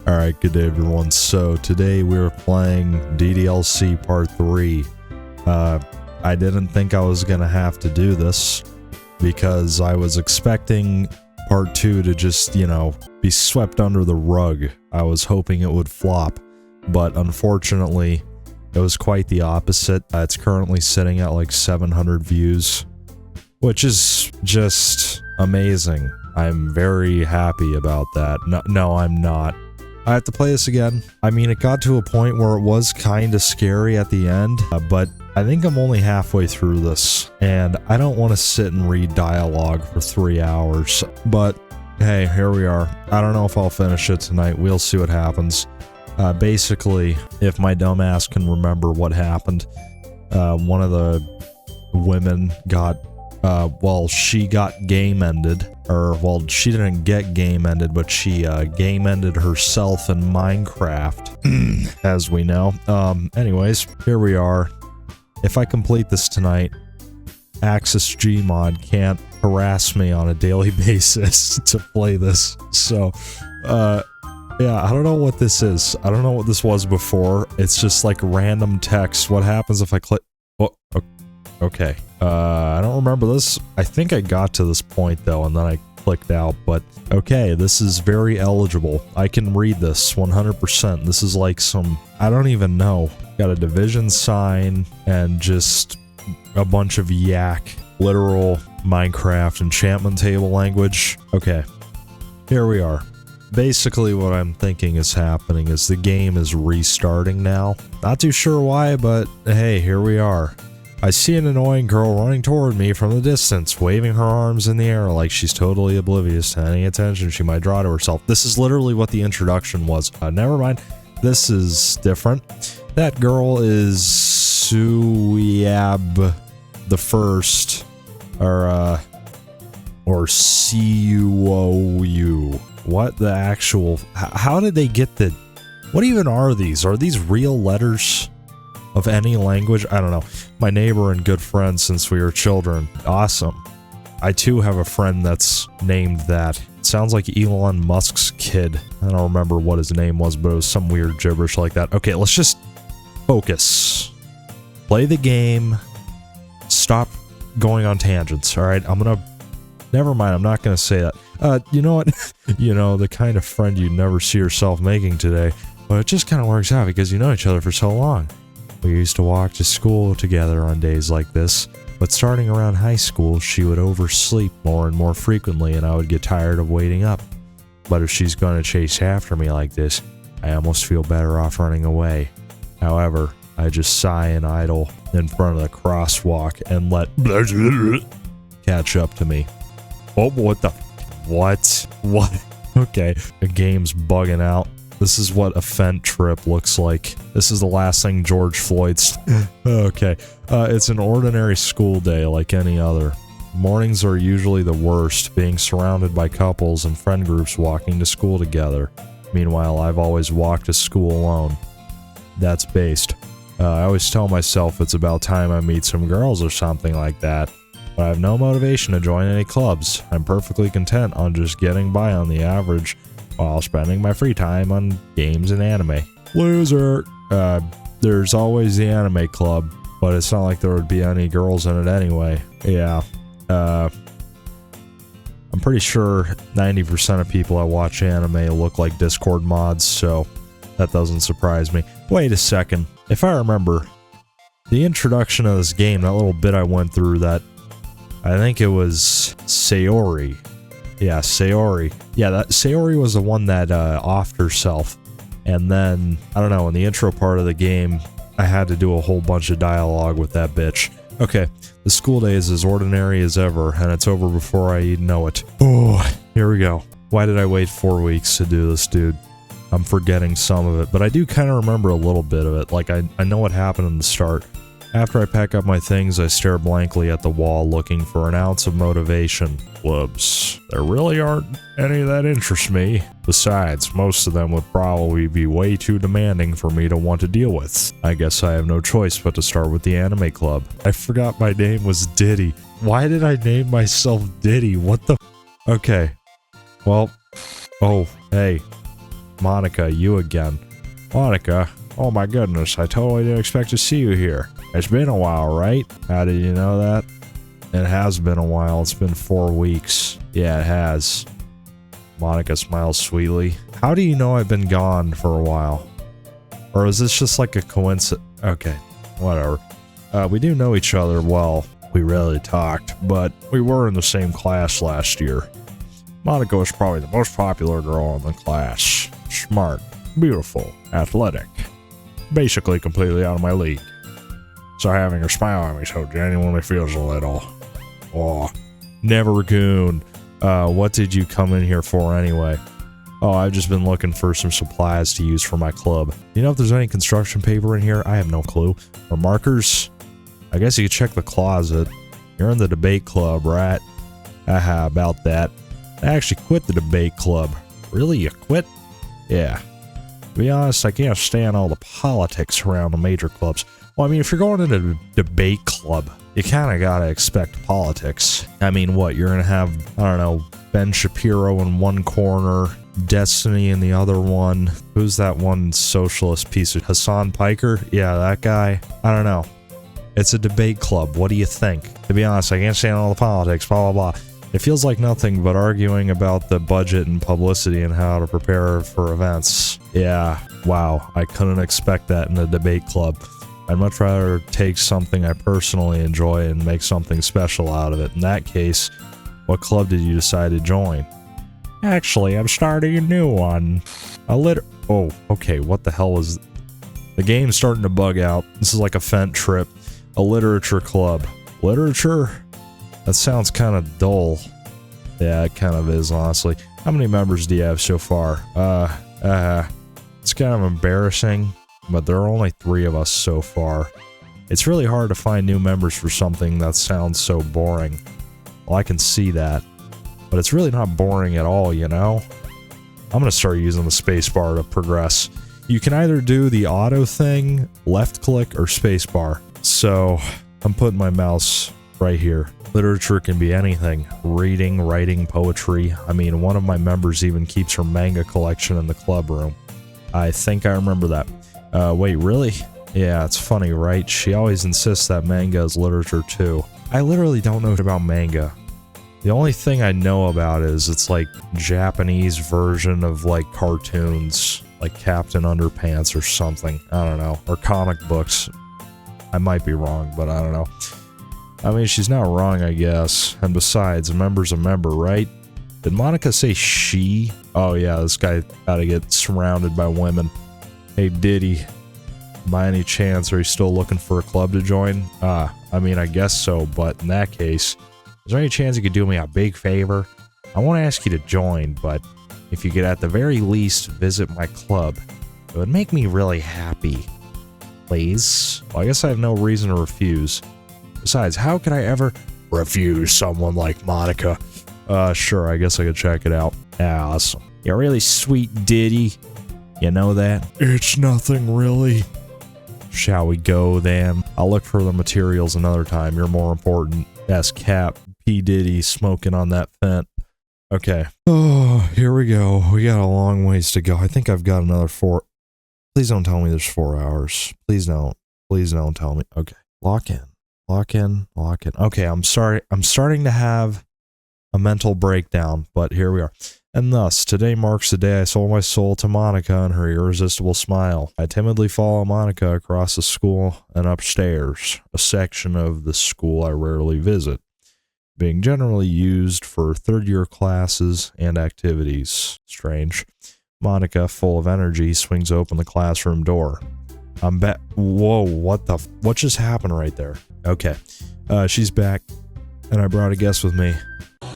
Alright, good day everyone. So today we're playing DDLC Part 3. I didn't think I was gonna have to do this because I was expecting Part 2 to just, be swept under the rug. I was hoping it would flop, but unfortunately it was quite the opposite. It's currently sitting at like 700 views, which is just amazing. I'm very happy about that. No, I'm not. I have to play this again. I mean, it got to a point where it was kind of scary at the end, but I think I'm only halfway through this, and I don't want to sit and read dialogue for 3 hours, but hey, here we are. I don't know if I'll finish it tonight. We'll see what happens. Basically, if my dumbass can remember what happened, one of the women got, she got game ended. She didn't get game ended, but she game ended herself in Minecraft, as we know. Anyways, here we are. If I complete this tonight, Axis Gmod can't harass me on a daily basis to play this. So, yeah, I don't know what this is. I don't know what this was before. It's just like random text. What happens if I click? Oh, okay. I don't remember this. I think I got to this point though, and then I clicked out, but okay, this is very eligible. I can read this 100%. This is like some, I don't even know. Got a division sign and just a bunch of yak. Literal Minecraft enchantment table language. Okay, here we are. Basically what I'm thinking is happening is the game is restarting now. Not too sure why, but hey, here we are. I see an annoying girl running toward me from the distance, waving her arms in the air like she's totally oblivious to any attention she might draw to herself. This is literally what the introduction was. Never mind. This is different. That girl is Suyab the First, or C-U-O-U. What the actual... How did they get the... What even are these? Are these real letters of any language? I don't know. My neighbor and good friend since we were children. Awesome. I too have a friend that's named that. It sounds like Elon Musk's kid. I don't remember what his name was, but it was some weird gibberish like that. Okay, let's just focus. Play the game. Stop going on tangents, alright? Never mind, I'm not gonna say that. You know what? The kind of friend you never see yourself making today. But it just kind of works out because you know each other for so long. We used to walk to school together on days like this, but starting around high school, she would oversleep more and more frequently and I would get tired of waiting up. But if she's gonna chase after me like this, I almost feel better off running away. However, I just sigh and idle in front of the crosswalk and let catch up to me. Oh, what the... What? What? Okay, the game's bugging out. This is what a Fent trip looks like. This is the last thing George Floyd's... Okay. It's an ordinary school day like any other. Mornings are usually the worst, being surrounded by couples and friend groups walking to school together. Meanwhile, I've always walked to school alone. That's based. I always tell myself it's about time I meet some girls or something like that. But I have no motivation to join any clubs. I'm perfectly content on just getting by on the average while spending my free time on games and anime. Loser! There's always the anime club, but it's not like there would be any girls in it anyway. Yeah. I'm pretty sure 90% of people that watch anime look like Discord mods, so that doesn't surprise me. Wait a second. If I remember, the introduction of this game, that little bit I went through that, I think it was Sayori. Yeah, Sayori. Yeah, that Sayori was the one that offed herself. And then, I don't know, in the intro part of the game, I had to do a whole bunch of dialogue with that bitch. Okay, the school day is as ordinary as ever, and it's over before I even know it. Oh, here we go. Why did I wait 4 weeks to do this, dude? I'm forgetting some of it, but I do kind of remember a little bit of it. Like, I know what happened in the start. After I pack up my things, I stare blankly at the wall looking for an ounce of motivation. Whoops. There really aren't any that interest me. Besides, most of them would probably be way too demanding for me to want to deal with. I guess I have no choice but to start with the anime club. I forgot my name was Diddy. Why did I name myself Diddy? What the... Okay. Well... Oh, hey. Monika, you again. Monika, oh my goodness, I totally didn't expect to see you here. It's been a while, right? How did you know that? It has been a while. It's been 4 weeks. Yeah, it has. Monika smiles sweetly. How do you know I've been gone for a while? Or is this just like a coincidence? Okay, whatever. We do know each other well. We rarely talked, but we were in the same class last year. Monika was probably the most popular girl in the class. Smart, beautiful, athletic. Basically completely out of my league. So having her smile at me so genuinely feels a little... Oh, never goon. What did you come in here for anyway? Oh, I've just been looking for some supplies to use for my club. You know if there's any construction paper in here? I have no clue. Or markers? I guess you could check the closet. You're in the debate club, right? Haha, about that. I actually quit the debate club. Really, you quit? Yeah. To be honest, I can't stand all the politics around the major clubs. Well, I mean, if you're going into a debate club, you kind of gotta expect politics. I mean, what, you're gonna have, I don't know, Ben Shapiro in one corner, Destiny in the other one. Who's that one socialist piece of Hassan Piker? Yeah, that guy. I don't know. It's a debate club. What do you think? To be honest, I can't stand all the politics, blah, blah, blah. It feels like nothing but arguing about the budget and publicity and how to prepare for events. Yeah, wow, I couldn't expect that in a debate club. I'd much rather take something I personally enjoy and make something special out of it. In that case, what club did you decide to join? Actually, I'm starting a new one. Oh, okay, what the hell is... The game's starting to bug out. This is like a Fent trip. A literature club. Literature? That sounds kind of dull. Yeah, it kind of is, honestly. How many members do you have so far? It's kind of embarrassing, but there are only 3 of us so far. It's really hard to find new members for something that sounds so boring. Well, I can see that. But it's really not boring at all, you know? I'm gonna start using the spacebar to progress. You can either do the auto thing, left click, or spacebar. So, I'm putting my mouse right here. Literature can be anything. Reading, writing, poetry. I mean, one of my members even keeps her manga collection in the club room. I think I remember that. Wait, really? Yeah, it's funny, right? She always insists that manga is literature too. I literally don't know about manga. The only thing I know about is it's like Japanese version of like cartoons, like Captain Underpants or something. I don't know. Or comic books. I might be wrong, but I don't know. I mean, she's not wrong, I guess. And besides, a member's a member, right? Did Monika say she? Oh yeah, this guy gotta get surrounded by women. Hey Diddy, by any chance are you still looking for a club to join? I mean, I guess so, but in that case, is there any chance you could do me a big favor? I won't ask you to join, but if you could at the very least visit my club, it would make me really happy. Please? Well, I guess I have no reason to refuse. Besides, how could I ever refuse someone like Monika? Sure, I guess I could check it out. Awesome. You're really sweet, Diddy. You know that? It's nothing, really. Shall we go, then? I'll look for the materials another time. You're more important. That's Cap, P. Diddy, smoking on that Fent. Okay. Oh, here we go. We got a long ways to go. I think I've got another 4... Please don't tell me there's 4 hours. Please don't. Please don't tell me. Okay. Lock in. Lock in. Lock in. Okay, I'm sorry. I'm starting to have a mental breakdown, but here we are. And thus, today marks the day I sold my soul to Monika and her irresistible smile. I timidly follow Monika across the school and upstairs, a section of the school I rarely visit, being generally used for third-year classes and activities. Strange. Monika, full of energy, swings open the classroom door. I'm back. Whoa, what just happened right there? Okay. She's back, and I brought a guest with me.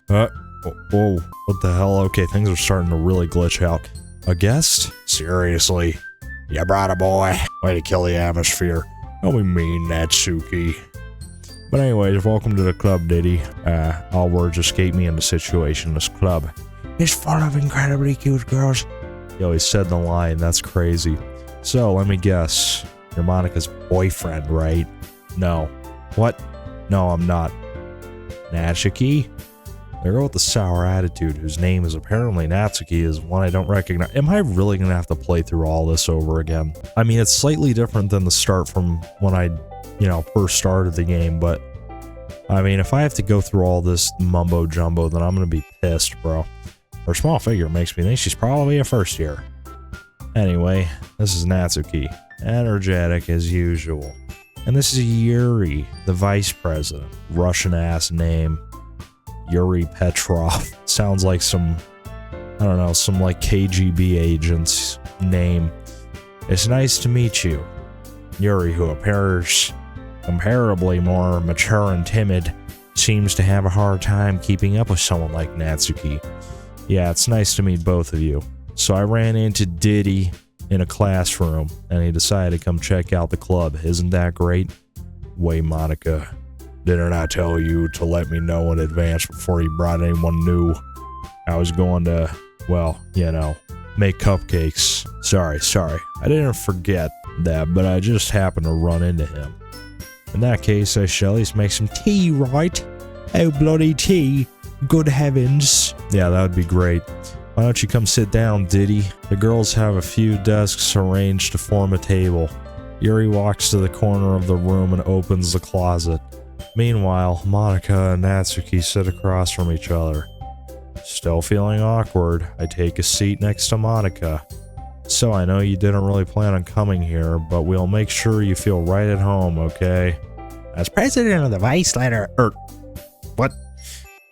Whoa, what the hell? Okay, things are starting to really glitch out. A guest? Seriously? You brought a boy? Way to kill the atmosphere. Don't be mean, Natsuki. But anyways, welcome to the club, Diddy. All words escape me in the situation. This club is full of incredibly cute girls. He always said the line, that's crazy. So, let me guess. You're Monika's boyfriend, right? No. What? No, I'm not. Natsuki? The girl with the sour attitude, whose name is apparently Natsuki, is one I don't recognize. Am I really gonna have to play through all this over again? I mean, it's slightly different than the start from when I, first started the game, but I mean, if I have to go through all this mumbo jumbo, then I'm gonna be pissed, bro. Her small figure makes me think she's probably a first year. Anyway, this is Natsuki, energetic as usual. And this is Yuri, the vice president. Russian-ass name. Yuri Petrov. Sounds like some like KGB agent's name. It's nice to meet you. Yuri, who appears comparably more mature and timid, seems to have a hard time keeping up with someone like Natsuki. Yeah, it's nice to meet both of you. So I ran into Diddy in a classroom, and he decided to come check out the club. Isn't that great? Wait, Monika, didn't I tell you to let me know in advance before you brought anyone new? I was going to, make cupcakes. Sorry. I didn't forget that, but I just happened to run into him. In that case, I shall at least make some tea, right? Oh, bloody tea. Good heavens. Yeah, that would be great. Why don't you come sit down, Diddy? The girls have a few desks arranged to form a table. Yuri walks to the corner of the room and opens the closet. Meanwhile, Monika and Natsuki sit across from each other. Still feeling awkward, I take a seat next to Monika. So I know you didn't really plan on coming here, but we'll make sure you feel right at home, okay? As president of the Vice letter, what?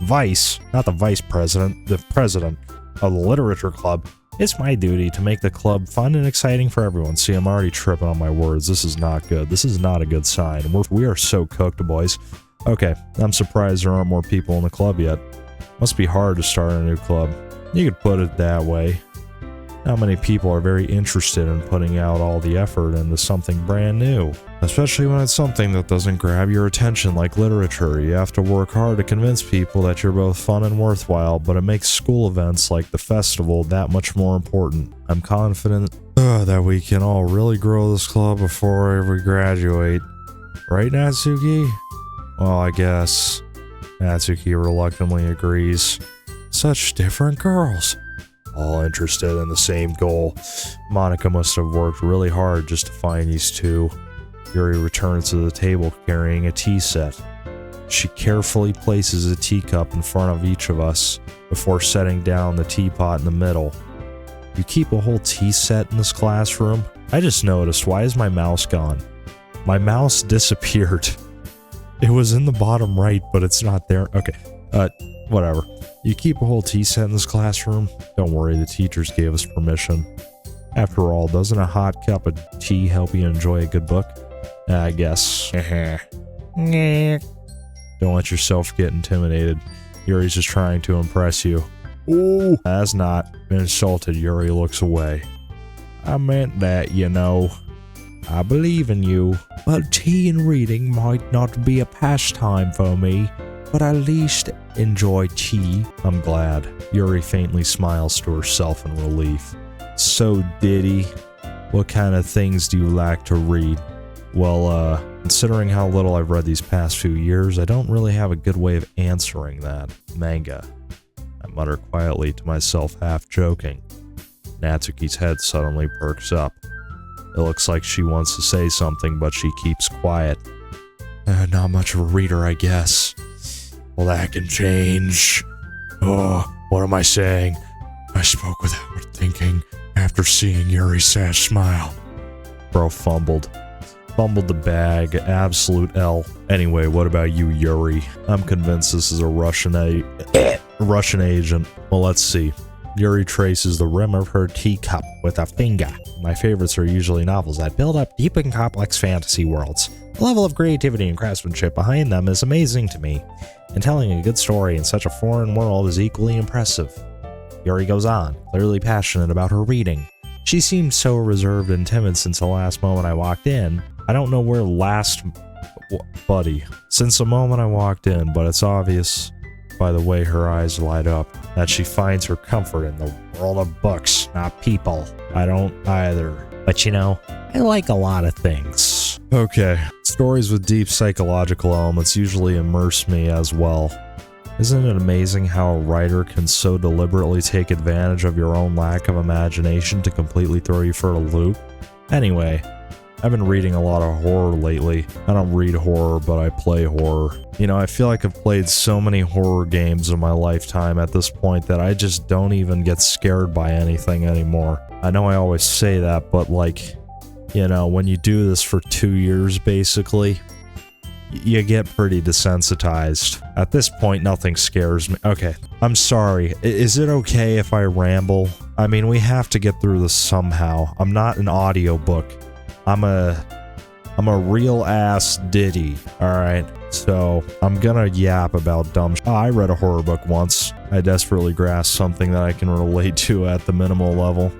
Vice, not the vice president, the president of the literature club. It's my duty to make the club fun and exciting for everyone. See, I'm already tripping on my words. This is not good. This is not a good sign. We are so cooked, boys. Okay, I'm surprised there aren't more people in the club yet. Must be hard to start a new club. You could put it that way. Not many people are very interested in putting out all the effort into something brand new. Especially when it's something that doesn't grab your attention like literature. You have to work hard to convince people that you're both fun and worthwhile, but it makes school events like the festival that much more important. I'm confident that we can all really grow this club before we graduate. Right, Natsuki? Well, I guess. Natsuki reluctantly agrees. Such different girls. All interested in the same goal. Monika must have worked really hard just to find these two. Yuri returns to the table carrying a tea set. She carefully places a teacup in front of each of us before setting down the teapot in the middle. You keep a whole tea set in this classroom? I just noticed, why is my mouse gone? My mouse disappeared. It was in the bottom right, but it's not there. Okay, whatever. You keep a whole tea set in this classroom? Don't worry, the teachers gave us permission. After all, doesn't a hot cup of tea help you enjoy a good book? I guess. Don't let yourself get intimidated. Yuri's just trying to impress you. Ooh, that's not. Insulted, Yuri looks away. I meant that, I believe in you. Well, tea and reading might not be a pastime for me, but at least enjoy tea. I'm glad. Yuri faintly smiles to herself in relief. So, Diddy, what kind of things do you like to read? Well, considering how little I've read these past few years, I don't really have a good way of answering that. Manga. I mutter quietly to myself, half joking. Natsuki's head suddenly perks up. It looks like she wants to say something, but she keeps quiet. Not much of a reader, I guess. Well, that can change. Oh, what am I saying? I spoke without thinking after seeing Yuri's sad smile. Bro fumbled the bag. Absolute L. Anyway, what about you, Yuri? I'm convinced this is a Russian agent. Well, let's see. Yuri traces the rim of her teacup with a finger. My favorites are usually novels that build up deep and complex fantasy worlds. The level of creativity and craftsmanship behind them is amazing to me, and telling a good story in such a foreign world is equally impressive. Yuri goes on, clearly passionate about her reading. She seemed so reserved and timid since the last moment I walked in. I don't know where since the moment I walked in, but it's obvious by the way her eyes light up that she finds her comfort in the world of books, not people. I don't either. But I like a lot of things. Okay, stories with deep psychological elements usually immerse me as well. Isn't it amazing how a writer can so deliberately take advantage of your own lack of imagination to completely throw you for a loop? Anyway, I've been reading a lot of horror lately. I don't read horror, but I play horror. You know, I feel like I've played so many horror games in my lifetime at this point that I just don't even get scared by anything anymore. I know I always say that, but like, you know, when you do this for 2 years basically, you get pretty desensitized. At this point, nothing scares me. Okay, I'm sorry. Is it okay if I ramble? I mean, we have to get through this somehow. I'm not an audiobook. I'm a real ass ditty, alright? So, I'm gonna yap about dumb shit. I read a horror book once. I desperately grasped something that I can relate to at the minimal level.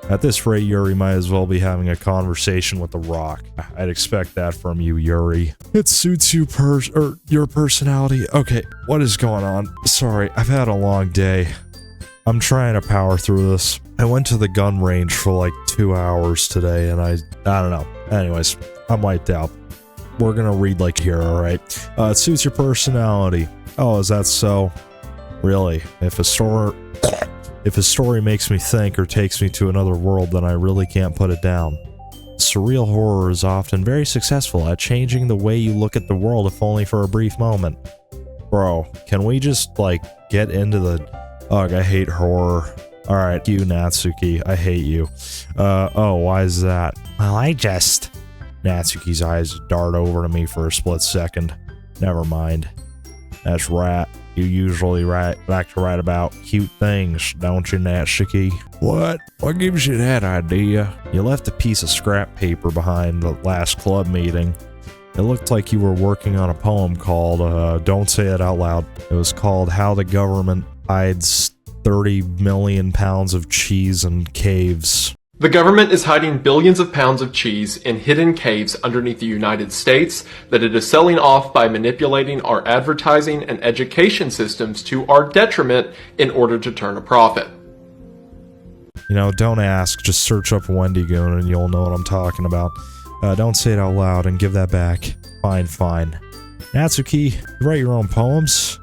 At this rate, Yuri might as well be having a conversation with the Rock. I'd expect that from you, Yuri. It suits you your personality. Okay, what is going on? Sorry, I've had a long day. I'm trying to power through this. I went to the gun range for like 2 hours today, and I don't know. Anyways, I'm wiped out. We're gonna read like here, alright? It suits your personality. Oh, is that so? Really? If a story makes me think or takes me to another world, then I really can't put it down. Surreal horror is often very successful at changing the way you look at the world, if only for a brief moment. Bro, can we just, like, get into the... Ugh, I hate horror. Alright, you, Natsuki, I hate you. Oh, why is that? Well, Natsuki's eyes dart over to me for a split second. Never mind. That's right. You usually like to write about cute things, don't you, Natsuki? What? What gives you that idea? You left a piece of scrap paper behind the last club meeting. It looked like you were working on a poem called, don't say it out loud. It was called How the Government Hides 30 million pounds of cheese in caves. The government is hiding billions of pounds of cheese in hidden caves underneath the United States that it is selling off by manipulating our advertising and education systems to our detriment in order to turn a profit. You know, don't ask, just search up Wendigoon and you'll know what I'm talking about. Don't say it out loud and give that back. Fine. Natsuki, you write your own poems?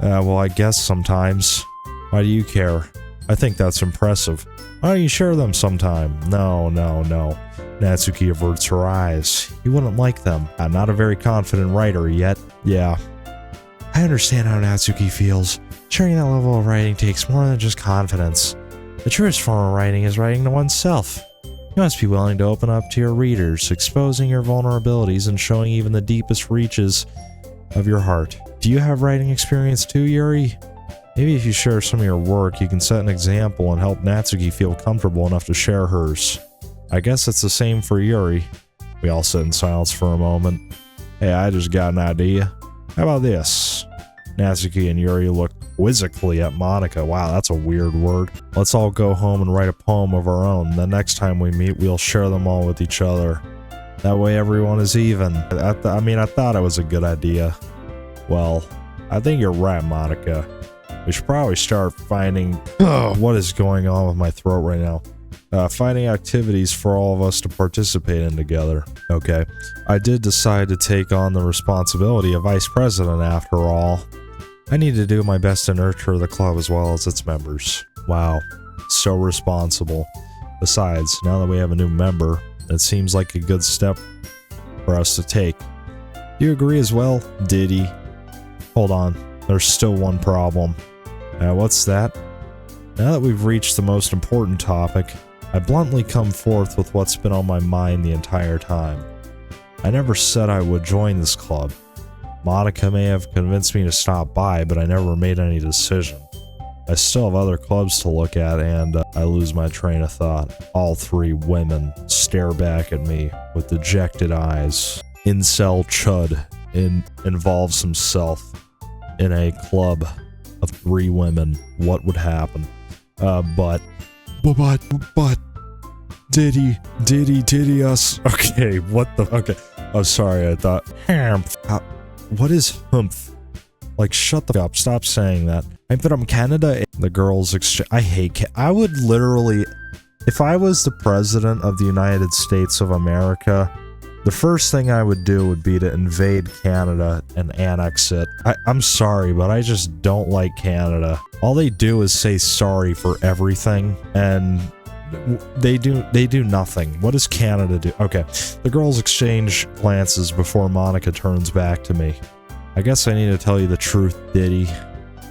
Well, I guess sometimes. Why do you care? I think that's impressive. Why don't you share them sometime? No. Natsuki averts her eyes. You wouldn't like them. I'm not a very confident writer yet. Yeah. I understand how Natsuki feels. Sharing that level of writing takes more than just confidence. The truest form of writing is writing to oneself. You must be willing to open up to your readers, exposing your vulnerabilities and showing even the deepest reaches of your heart. Do you have writing experience too, Yuri? Maybe if you share some of your work, you can set an example and help Natsuki feel comfortable enough to share hers. I guess it's the same for Yuri. We all sit in silence for a moment. Hey, I just got an idea. How about this? Natsuki and Yuri look quizzically at Monika. Wow, that's a weird word. Let's all go home and write a poem of our own. The next time we meet, we'll share them all with each other. That way everyone is even. I thought it was a good idea. Well, I think you're right, Monika. We should probably start finding... what is going on with my throat right now? Finding activities for all of us to participate in together. Okay. I did decide to take on the responsibility of vice president after all. I need to do my best to nurture the club as well as its members. Wow. So responsible. Besides, now that we have a new member, it seems like a good step for us to take. Do you agree as well, Diddy? Hold on. There's still one problem. What's that? Now that we've reached the most important topic, I bluntly come forth with what's been on my mind the entire time. I never said I would join this club. Monika may have convinced me to stop by, but I never made any decision. I still have other clubs to look at, and I lose my train of thought. All three women stare back at me with dejected eyes. Incel Chud involves himself in a club of 3 women. What would happen? But Diddy us. Okay, what the? Okay, I'm sorry. I thought. What is humph? Like, shut the up. Stop saying that. I'm from Canada. The girls exchange. I hate. I would literally, if I was the president of the United States of America, The first thing I would do would be to invade Canada and annex it. I'm sorry, but I just don't like Canada. All they do is say sorry for everything, and they do nothing. What does Canada do? Okay, the girls exchange glances before Monika turns back to me. I guess I need to tell you the truth, Diddy.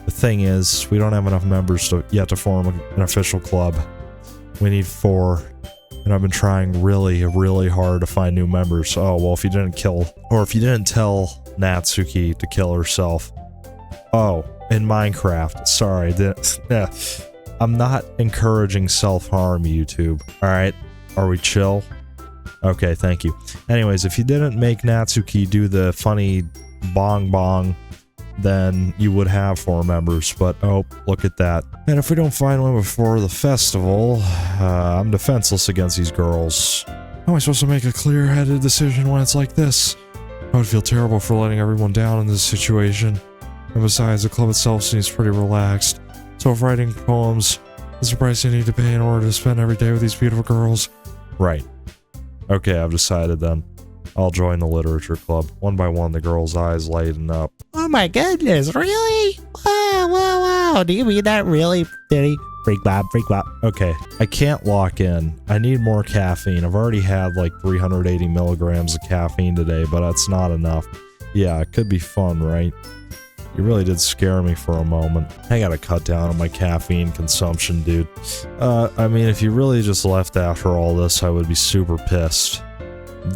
The thing is, we don't have enough members yet to form an official club. We need 4. And I've been trying really, really hard to find new members. Oh, well, if you didn't tell Natsuki to kill herself. Oh, in Minecraft. Sorry. Yeah. I'm not encouraging self-harm, YouTube. Alright, are we chill? Okay, thank you. Anyways, if you didn't make Natsuki do the funny bong bong, then you would have 4 members, but oh, look at that. And if we don't find one before the festival, I'm defenseless against these girls. How am I supposed to make a clear-headed decision when it's like this? I would feel terrible for letting everyone down in this situation. And besides, the club itself seems pretty relaxed. So if writing poems is the price you need to pay in order to spend every day with these beautiful girls. Right. Okay, I've decided then. I'll join the literature club. One by one, the girls' eyes lighten up. Oh my goodness, really? Wow. Do you mean that really, Diddy? Freak Bob. Okay, I can't lock in. I need more caffeine. I've already had like 380 milligrams of caffeine today, but that's not enough. Yeah, it could be fun, right? You really did scare me for a moment. I gotta cut down on my caffeine consumption, dude. I mean, if you really just left after all this, I would be super pissed.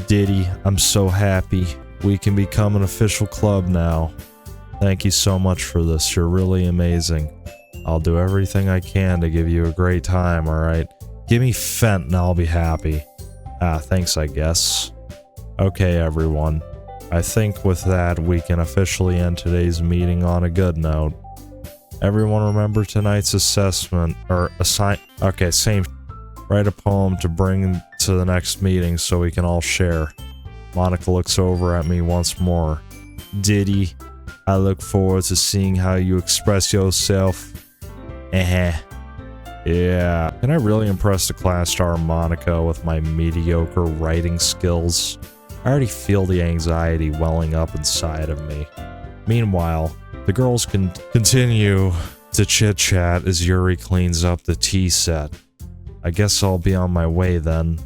Diddy, I'm so happy. We can become an official club now. Thank you so much for this. You're really amazing. I'll do everything I can to give you a great time, alright? Give me Fent and I'll be happy. Thanks, I guess. Okay, everyone. I think with that, we can officially end today's meeting on a good note. Everyone remember tonight's assessment, or okay, same. Write a poem to bring to the next meeting so we can all share. Monika looks over at me once more. Diddy, I look forward to seeing how you express yourself. Yeah. Can I really impress the class star Monika with my mediocre writing skills? I already feel the anxiety welling up inside of me. Meanwhile, the girls can continue to chit-chat as Yuri cleans up the tea set. I guess I'll be on my way then.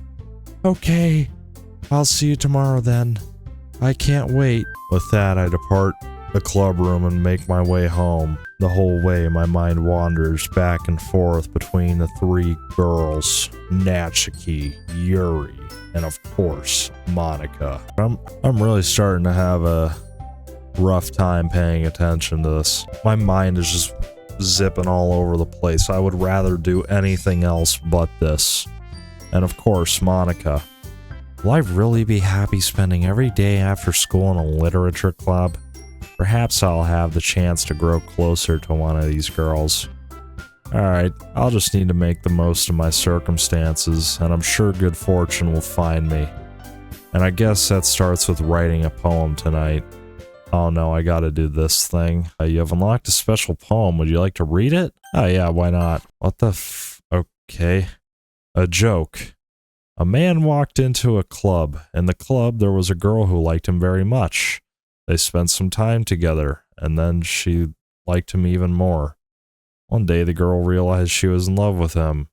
Okay, I'll see you tomorrow then. I can't wait. With that, I depart the club room and make my way home. The whole way, my mind wanders back and forth between the 3 girls, Natsuki, Yuri, and of course, Monika. I'm really starting to have a rough time paying attention to this. My mind is just zipping all over the place. I would rather do anything else but this. And of course, Monika. Will I really be happy spending every day after school in a literature club? Perhaps I'll have the chance to grow closer to one of these girls. Alright, I'll just need to make the most of my circumstances, and I'm sure good fortune will find me. And I guess that starts with writing a poem tonight. Oh no, I gotta do this thing. You have unlocked a special poem. Would you like to read it? Oh yeah, why not? What the okay. A joke. A man walked into a club. In the club, there was a girl who liked him very much. They spent some time together, and then she liked him even more. One day, the girl realized she was in love with him.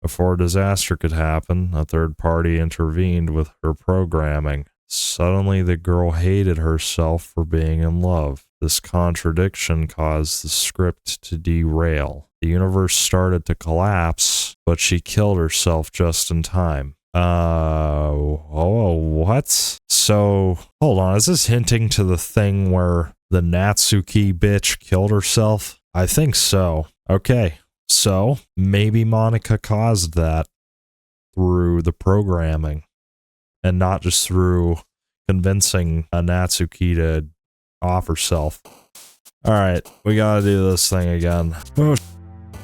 Before a disaster could happen, a third party intervened with her programming. Suddenly, the girl hated herself for being in love. This contradiction caused the script to derail. The universe started to collapse, but she killed herself just in time. What? So, hold on, is this hinting to the thing where the Natsuki bitch killed herself? I think so. Okay, so maybe Monika caused that through the programming, and not just through convincing a Natsuki to off herself. Alright, we gotta do this thing again.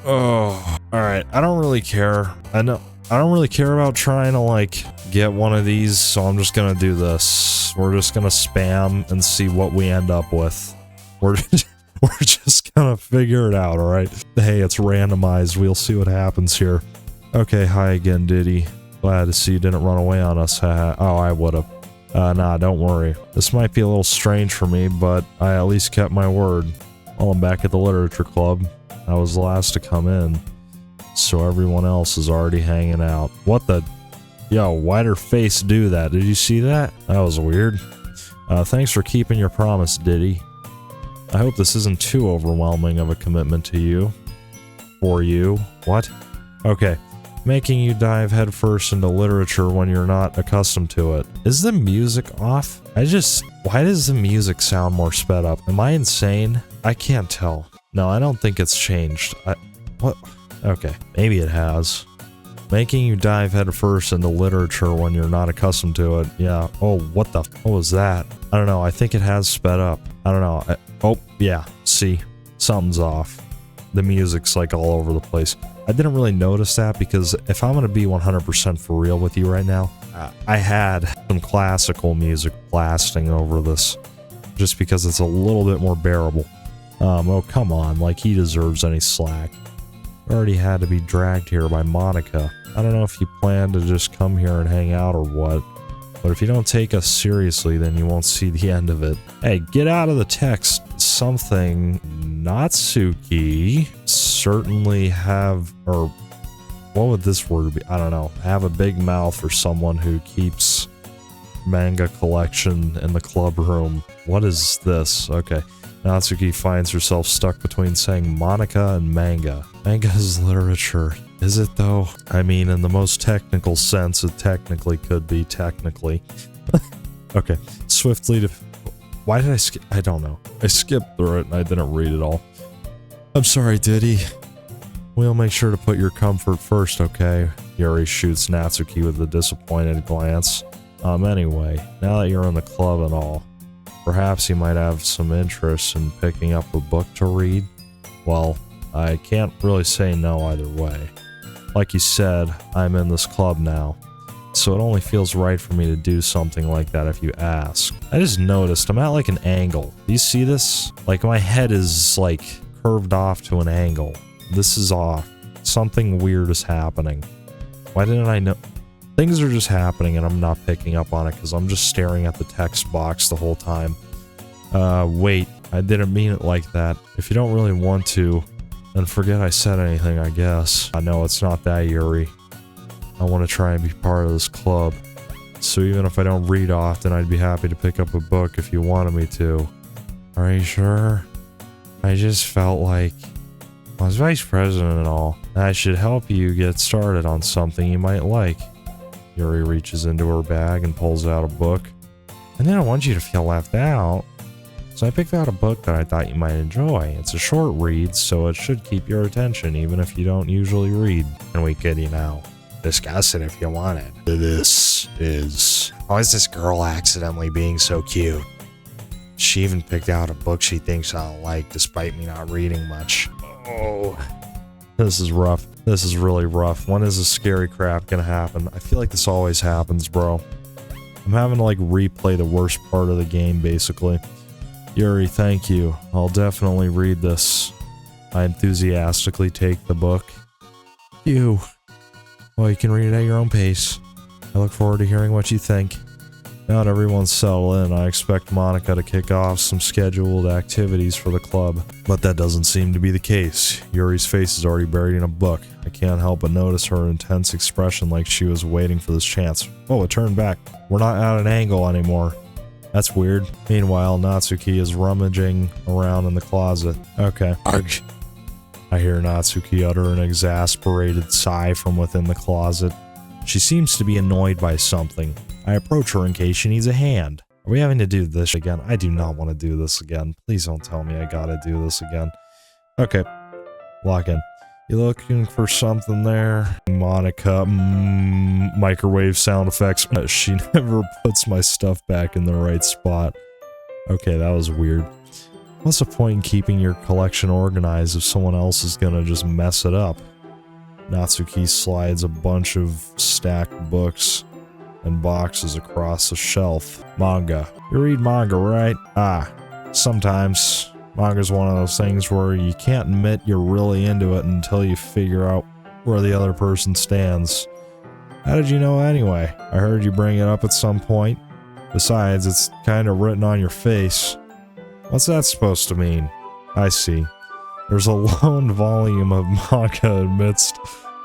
Alright, I don't really care. I don't really care about trying to, like, get one of these, so I'm just gonna do this. We're just gonna spam and see what we end up with. We're just gonna figure it out, alright? Hey, it's randomized. We'll see what happens here. Okay, hi again, Diddy. Glad to see you didn't run away on us. Oh, I would've. Nah, don't worry. This might be a little strange for me, but I at least kept my word. Well, I'm back at the literature club. I was the last to come in, so everyone else is already hanging out. What the? Yo, why'd her face do that? Did you see that? That was weird. Thanks for keeping your promise, Diddy. I hope this isn't too overwhelming of a commitment to you. For you. What? Okay. Making you dive headfirst into literature when you're not accustomed to it. Is the music off? Why does the music sound more sped up? Am I insane? I can't tell. No, I don't think it's changed. What? Okay, maybe it has. Making you dive headfirst into literature when you're not accustomed to it. Yeah. Oh, what was that? I don't know. I think it has sped up. I don't know. Oh, yeah. See, something's off. The music's like all over the place. I didn't really notice that because if I'm going to be 100% for real with you right now, I had some classical music blasting over this just because it's a little bit more bearable. Oh, come on. Like he deserves any slack. Already had to be dragged here by Monika. I don't know if you plan to just come here and hang out or what, but if you don't take us seriously, then you won't see the end of it. Hey, get out of the text. Something Natsuki certainly have, or what would this word be? I don't know. Have a big mouth for someone who keeps manga collection in the club room. What is this? Okay. Natsuki finds herself stuck between saying Monika and manga. Manga is literature. Is it though? I mean, in the most technical sense, it technically could be technically. Okay. Swiftly to... Why did I skip? I don't know. I skipped through it and I didn't read it all. I'm sorry, Diddy. We'll make sure to put your comfort first, okay? Yuri shoots Natsuki with a disappointed glance. Anyway, now that you're in the club and all, perhaps you might have some interest in picking up a book to read? Well, I can't really say no either way. Like you said, I'm in this club now, so it only feels right for me to do something like that if you ask. I just noticed I'm at like an angle. Do you see this? Like my head is like curved off to an angle. This is off. Something weird is happening. Why didn't I know? Things are just happening and I'm not picking up on it because I'm just staring at the text box the whole time. Wait, I didn't mean it like that. If you don't really want to, then forget I said anything, I guess. I know it's not that, Yuri. I want to try and be part of this club. So even if I don't read often, I'd be happy to pick up a book if you wanted me to. Are you sure? I just felt like I was vice president and all. I should help you get started on something you might like. Yuri reaches into her bag and pulls out a book. I didn't want you to feel left out, so I picked out a book that I thought you might enjoy. It's a short read, so it should keep your attention even if you don't usually read. And we could, discuss it if you wanted. This is... Why is this girl accidentally being so cute? She even picked out a book she thinks I'll like despite me not reading much. Oh... This is rough. This is really rough. When is this scary crap gonna happen? I feel like this always happens, bro. I'm having to like replay the worst part of the game, basically. Yuri, thank you. I'll definitely read this. I enthusiastically take the book. You. Well, you can read it at your own pace. I look forward to hearing what you think. Now that everyone's settled in, I expect Monika to kick off some scheduled activities for the club. But that doesn't seem to be the case. Yuri's face is already buried in a book. I can't help but notice her intense expression like she was waiting for this chance. Oh, it turned back. We're not at an angle anymore. That's weird. Meanwhile, Natsuki is rummaging around in the closet. Okay. Arg. I hear Natsuki utter an exasperated sigh from within the closet. She seems to be annoyed by something. I approach her in case she needs a hand. Are we having to do this again? I do not want to do this again. Please don't tell me I gotta do this again. Okay. Lock in. You looking for something there? Monika. Microwave sound effects. She never puts my stuff back in the right spot. Okay, that was weird. What's the point in keeping your collection organized if someone else is gonna just mess it up? Natsuki slides a bunch of stacked books and boxes across the shelf. Manga. You read manga, right? Ah, sometimes. Manga's one of those things where you can't admit you're really into it until you figure out where the other person stands. How did you know anyway? I heard you bring it up at some point. Besides, it's kind of written on your face. What's that supposed to mean? I see. There's a lone volume of manga amidst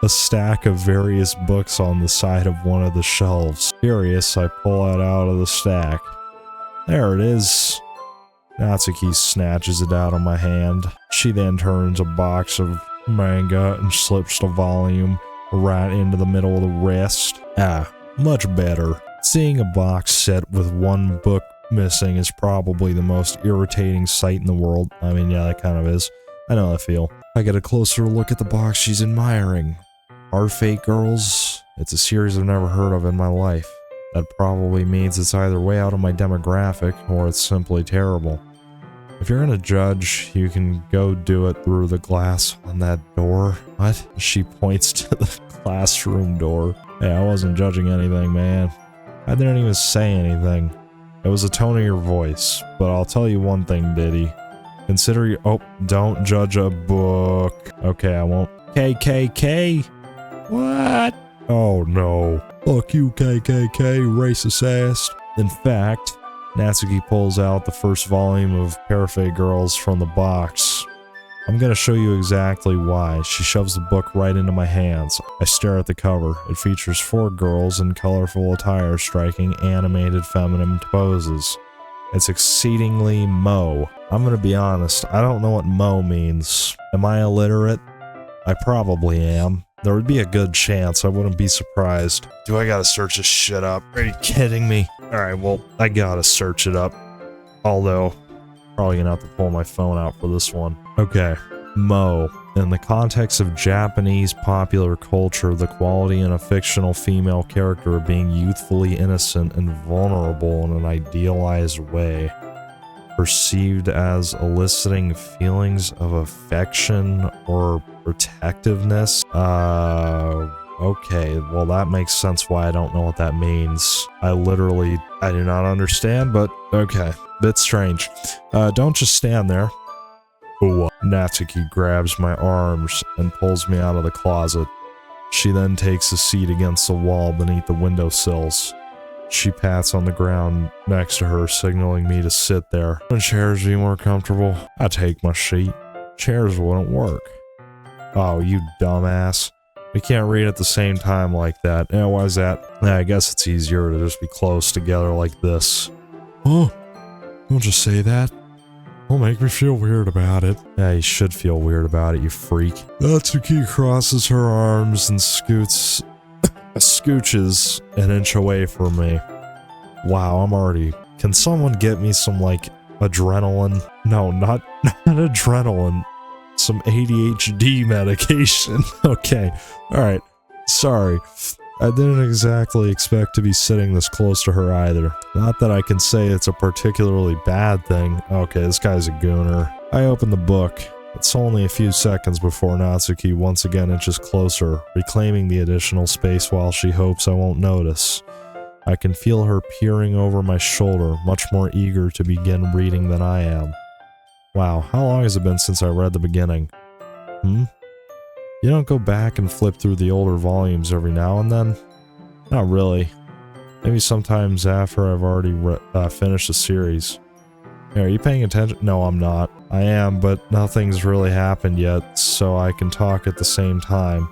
a stack of various books on the side of one of the shelves. Curious, I pull it out of the stack. There it is. Natsuki snatches it out of my hand. She then turns a box of manga and slips the volume right into the middle of the wrist. Ah, much better. Seeing a box set with one book missing is probably the most irritating sight in the world. I mean, yeah, that kind of is. I know how I feel. I get a closer look at the box she's admiring. Our Fate Girls? It's a series I've never heard of in my life. That probably means it's either way out of my demographic, or it's simply terrible. If you're gonna judge, you can go do it through the glass on that door. What? She points to the classroom door. Hey, I wasn't judging anything, man. I didn't even say anything. It was the tone of your voice. But I'll tell you one thing, Diddy. Consider your— oh, don't judge a book. Okay, I won't. KKK? What? Oh no. Fuck you, KKK, racist ass. In fact, Natsuki pulls out the first volume of Parfait Girls from the box. I'm gonna show you exactly why. She shoves the book right into my hands. I stare at the cover. It features 4 girls in colorful attire striking animated feminine poses. It's exceedingly mo. I'm gonna be honest, I don't know what mo means. Am I illiterate? I probably am. There would be a good chance, I wouldn't be surprised. Do I gotta search this shit up? Are you kidding me? Alright, well, I gotta search it up. Although, probably gonna have to pull my phone out for this one. Okay, mo. In the context of Japanese popular culture, the quality in a fictional female character of being youthfully innocent and vulnerable in an idealized way, perceived as eliciting feelings of affection or protectiveness. Okay, well that makes sense why I don't know what that means. I do not understand, but okay. Bit strange. Don't just stand there. Ooh. Natsuki grabs my arms and pulls me out of the closet. She then takes a seat against the wall beneath the windowsills. She pats on the ground next to her, signaling me to sit there. Wouldn't chairs be more comfortable? I take my seat. Chairs wouldn't work. Oh, you dumbass. We can't read at the same time like that. Yeah, why is that? Yeah, I guess it's easier to just be close together like this. Oh, don't just say that. Don't make me feel weird about it. Yeah, you should feel weird about it, you freak. Natsuki crosses her arms and scooches an inch away from me. Wow, I'm already— can someone get me some, like, adrenaline? No, not adrenaline. Some ADHD medication. Okay, alright. Sorry. I didn't exactly expect to be sitting this close to her either. Not that I can say it's a particularly bad thing. Okay, this guy's a gooner. I open the book. It's only a few seconds before Natsuki once again inches closer, reclaiming the additional space while she hopes I won't notice. I can feel her peering over my shoulder, much more eager to begin reading than I am. Wow, how long has it been since I read the beginning? You don't go back and flip through the older volumes every now and then? Not really. Maybe sometimes after I've already finished the series. Hey, are you paying attention? No, I'm not. I am, but nothing's really happened yet, so I can talk at the same time.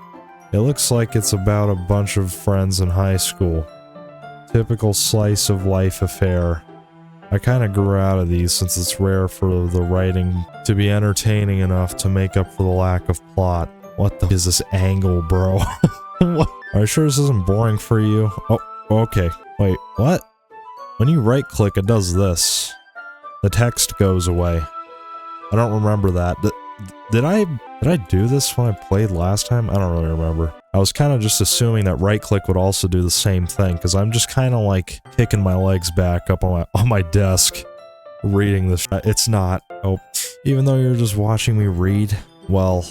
It looks like it's about a bunch of friends in high school. Typical slice of life affair. I kinda grew out of these since it's rare for the writing to be entertaining enough to make up for the lack of plot. What the is this angle, bro? What? Are you sure this isn't boring for you? Oh, okay. Wait, what? When you right click, it does this. The text goes away. I don't remember that. Did I do this when I played last time? I don't really remember. I was kind of just assuming that right click would also do the same thing, because I'm just kind of like kicking my legs back up on my desk reading this. It's not. Oh, even though you're just watching me read, well,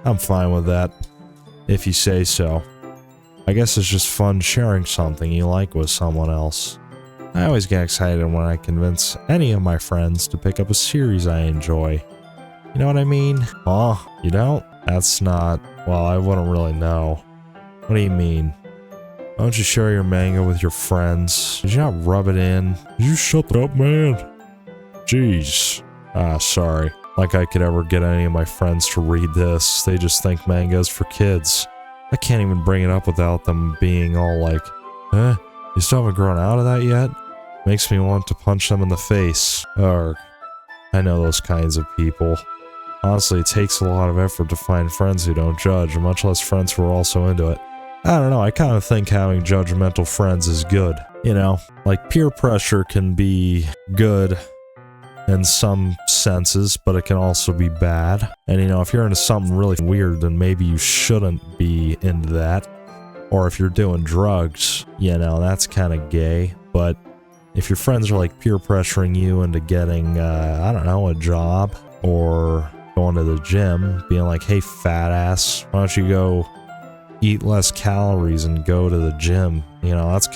I'm fine with that, if you say so. I guess it's just fun sharing something you like with someone else. I always get excited when I convince any of my friends to pick up a series I enjoy. You know what I mean? Oh, you don't? That's not— well, I wouldn't really know. What do you mean? Why don't you share your manga with your friends? Did you not rub it in? You shut up, man. Jeez. Sorry. Like I could ever get any of my friends to read this. They just think manga's for kids. I can't even bring it up without them being all like, "Huh? You still haven't grown out of that yet?" Makes me want to punch them in the face. Arg. I know those kinds of people. Honestly, it takes a lot of effort to find friends who don't judge, much less friends who are also into it. I don't know, I kind of think having judgmental friends is good. You know, like peer pressure can be good in some senses, but it can also be bad. And you know, if you're into something really weird, then maybe you shouldn't be into that. Or if you're doing drugs, you know, that's kind of gay. But if your friends are like peer pressuring you into getting, I don't know, a job or going to the gym, being like, "Hey, fat ass, why don't you go eat less calories and go to the gym?" You know, that's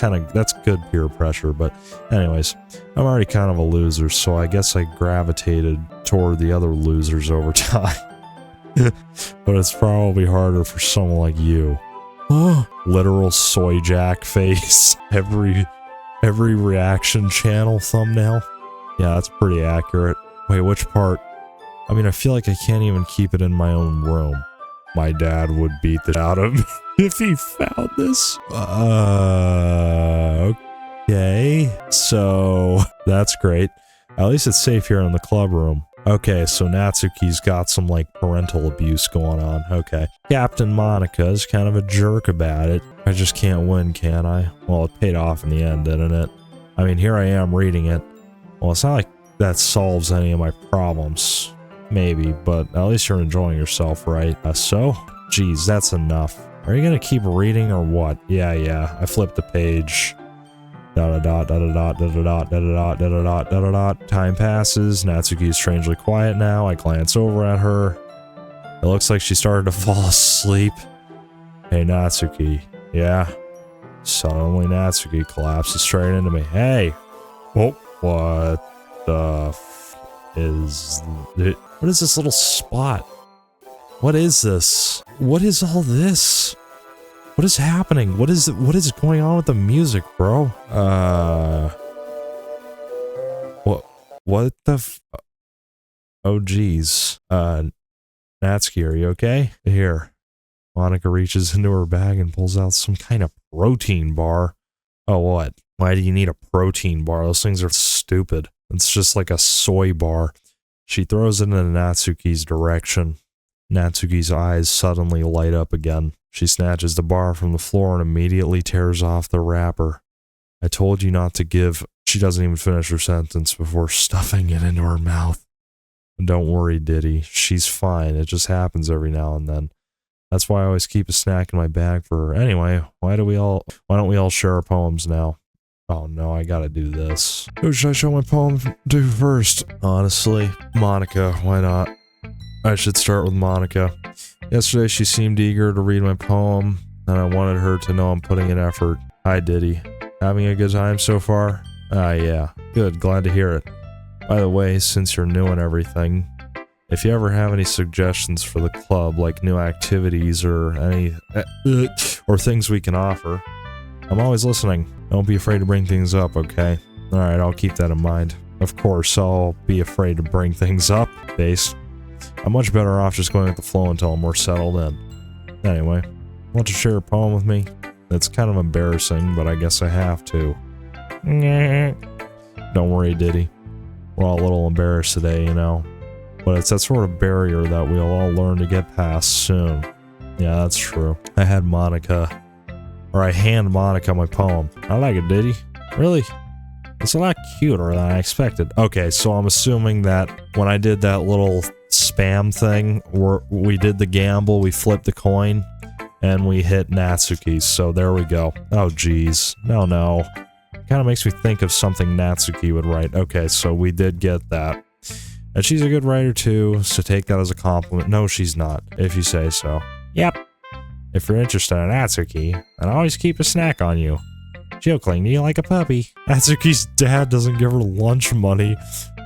good peer pressure. But anyways, I'm already kind of a loser, so I guess I gravitated toward the other losers over time. But it's probably harder for someone like you. Literal soy jack face. Every reaction channel thumbnail. Yeah, that's pretty accurate. Wait, which part? I mean, I feel like I can't even keep it in my own room. My dad would beat the shit out of me if he found this. Okay. So, that's great. At least it's safe here in the club room. Okay, so Natsuki's got some, like, parental abuse going on. Okay. Captain Monika is kind of a jerk about it. I just can't win, can I? Well, it paid off in the end, didn't it? I mean, here I am reading it. Well, it's not like that solves any of my problems. Maybe, but at least you're enjoying yourself, right? So? Geez, that's enough. Are you gonna keep reading or what? Yeah. I flipped the page. Time passes. Natsuki is strangely quiet now. I glance over at her. It looks like she started to fall asleep. Hey, Natsuki. Yeah? Suddenly, Natsuki collapses straight into me. Hey! Oh, what the f is it? What is this little spot? What is this? What is all this? What is happening? What is going on with the music, bro? What the f— oh, geez. Natsuki, are you okay? Here. Monika reaches into her bag and pulls out some kind of protein bar. Oh, what? Why do you need a protein bar? Those things are stupid. It's just like a soy bar. She throws it in Natsuki's direction. Natsuki's eyes suddenly light up again. She snatches the bar from the floor and immediately tears off the wrapper. I told you not to give— She doesn't even finish her sentence before stuffing it into her mouth. Don't worry, Diddy. She's fine. It just happens every now and then. That's why I always keep a snack in my bag for her. Anyway, why don't we all share our poems now? Oh no, I gotta do this. Who should I show my poem to first? Honestly, Monika, why not? I should start with Monika. Yesterday she seemed eager to read my poem, and I wanted her to know I'm putting in effort. Hi, Diddy. Having a good time so far? Yeah. Good, glad to hear it. By the way, since you're new and everything, if you ever have any suggestions for the club, like new activities or or things we can offer, I'm always listening. Don't be afraid to bring things up, okay? Alright, I'll keep that in mind. Of course, I'll be afraid to bring things up, Base. I'm much better off just going with the flow until I'm more settled in. Anyway, want to share a poem with me? It's kind of embarrassing, but I guess I have to. Don't worry, Diddy. We're all a little embarrassed today, you know. But it's that sort of barrier that we'll all learn to get past soon. Yeah, that's true. I hand Monika my poem. I like it, Diddy. Really? It's a lot cuter than I expected. Okay, so I'm assuming that when I did that little spam thing, where we did the gamble, we flipped the coin, and we hit Natsuki, so there we go. Oh, geez. No. Kind of makes me think of something Natsuki would write. Okay, so we did get that. And she's a good writer too, so take that as a compliment. No, she's not, if you say so. Yep. If you're interested in Natsuki, then always keep a snack on you. She'll cling to you like a puppy. Natsuki's dad doesn't give her lunch money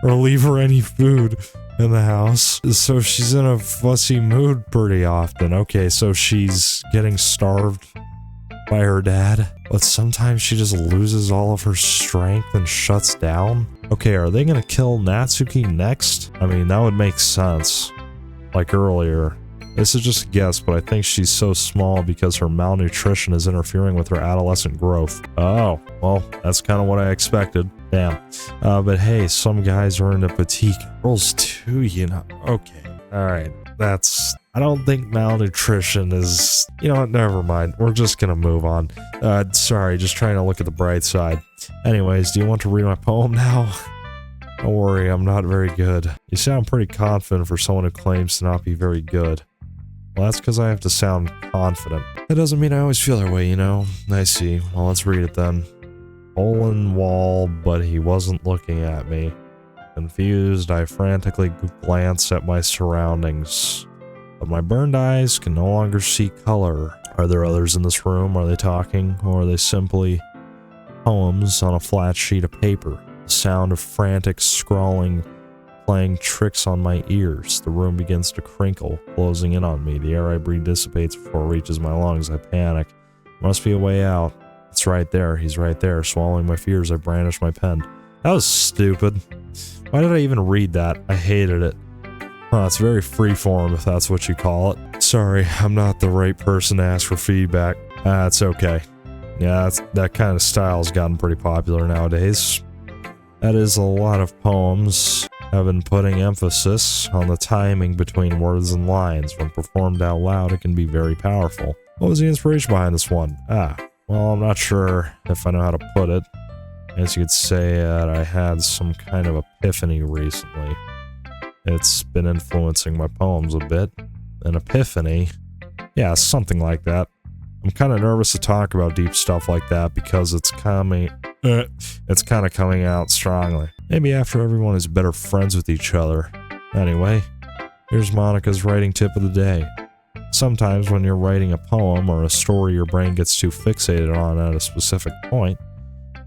or leave her any food in the house, so she's in a fussy mood pretty often. Okay, so she's getting starved by her dad. but sometimes she just loses all of her strength and shuts down. Okay, are they gonna kill Natsuki next? I mean, that would make sense. Like earlier. This is just a guess, but I think she's so small because her malnutrition is interfering with her adolescent growth. Oh, well, that's kind of what I expected. Damn. But hey, some guys are into petite girls too, you know. Okay, alright. I don't think malnutrition is... You know what, never mind. We're just gonna move on. Sorry, just trying to look at the bright side. Anyways, do you want to read my poem now? Don't worry, I'm not very good. You sound pretty confident for someone who claims to not be very good. Well, that's because I have to sound confident. That doesn't mean I always feel that way, you know? I see. Well, let's read it then. Hole in wall, but he wasn't looking at me. Confused, I frantically glance at my surroundings. But my burned eyes can no longer see color. Are there others in this room? Are they talking? Or are they simply poems on a flat sheet of paper? The sound of frantic scrawling playing tricks on my ears. The room begins to crinkle, closing in on me. The air I breathe dissipates before it reaches my lungs. I panic. There must be a way out. It's right there. He's right there. Swallowing my fears, I brandish my pen. That was stupid. Why did I even read that? I hated it. It's very freeform, if that's what you call it. Sorry, I'm not the right person to ask for feedback. It's okay. Yeah, that kind of style's gotten pretty popular nowadays. That is, a lot of poems have been putting emphasis on the timing between words and lines. When performed out loud, it can be very powerful. What was the inspiration behind this one? Well, I'm not sure if I know how to put it. I guess you could say that I had some kind of epiphany recently. It's been influencing my poems a bit. An epiphany? Yeah, something like that. I'm kind of nervous to talk about deep stuff like that because it's kind of coming out strongly. Maybe after everyone is better friends with each other. Anyway, here's Monika's writing tip of the day. Sometimes when you're writing a poem or a story your brain gets too fixated on at a specific point,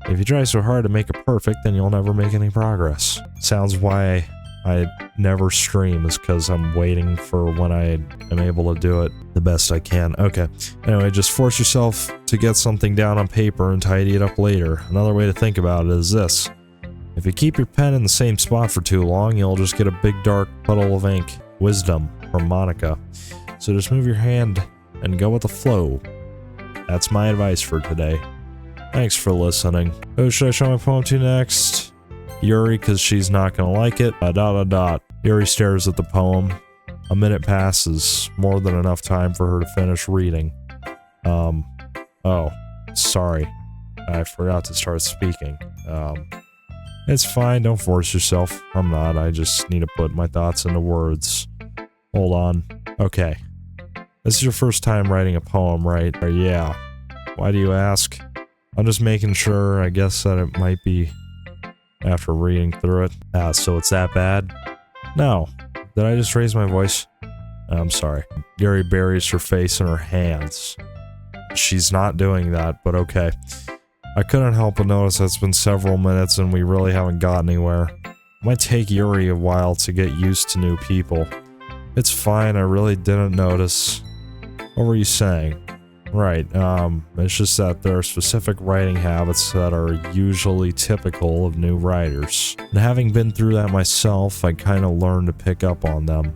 if you try so hard to make it perfect, then you'll never make any progress. Sounds why I never stream is because I'm waiting for when I am able to do it the best I can. Okay. Anyway, just force yourself to get something down on paper and tidy it up later. Another way to think about it is this. If you keep your pen in the same spot for too long, you'll just get a big dark puddle of ink. Wisdom from Monika. So just move your hand and go with the flow. That's my advice for today. Thanks for listening. Who should I show my poem to next? Yuri, because she's not gonna like it. ... Yuri stares at the poem. A minute passes, more than enough time for her to finish reading. Oh, sorry. I forgot to start speaking. It's fine, don't force yourself. I'm not, I just need to put my thoughts into words. Hold on. Okay. This is your first time writing a poem, right? Yeah. Why do you ask? I'm just making sure, I guess, that it might be after reading through it. So it's that bad? No. Did I just raise my voice? I'm sorry. Yuri buries her face in her hands. She's not doing that, but okay. I couldn't help but notice that it's been several minutes and we really haven't got anywhere. It might take Yuri a while to get used to new people. It's fine, I really didn't notice. What were you saying? Right, it's just that there are specific writing habits that are usually typical of new writers. And having been through that myself, I kind of learned to pick up on them.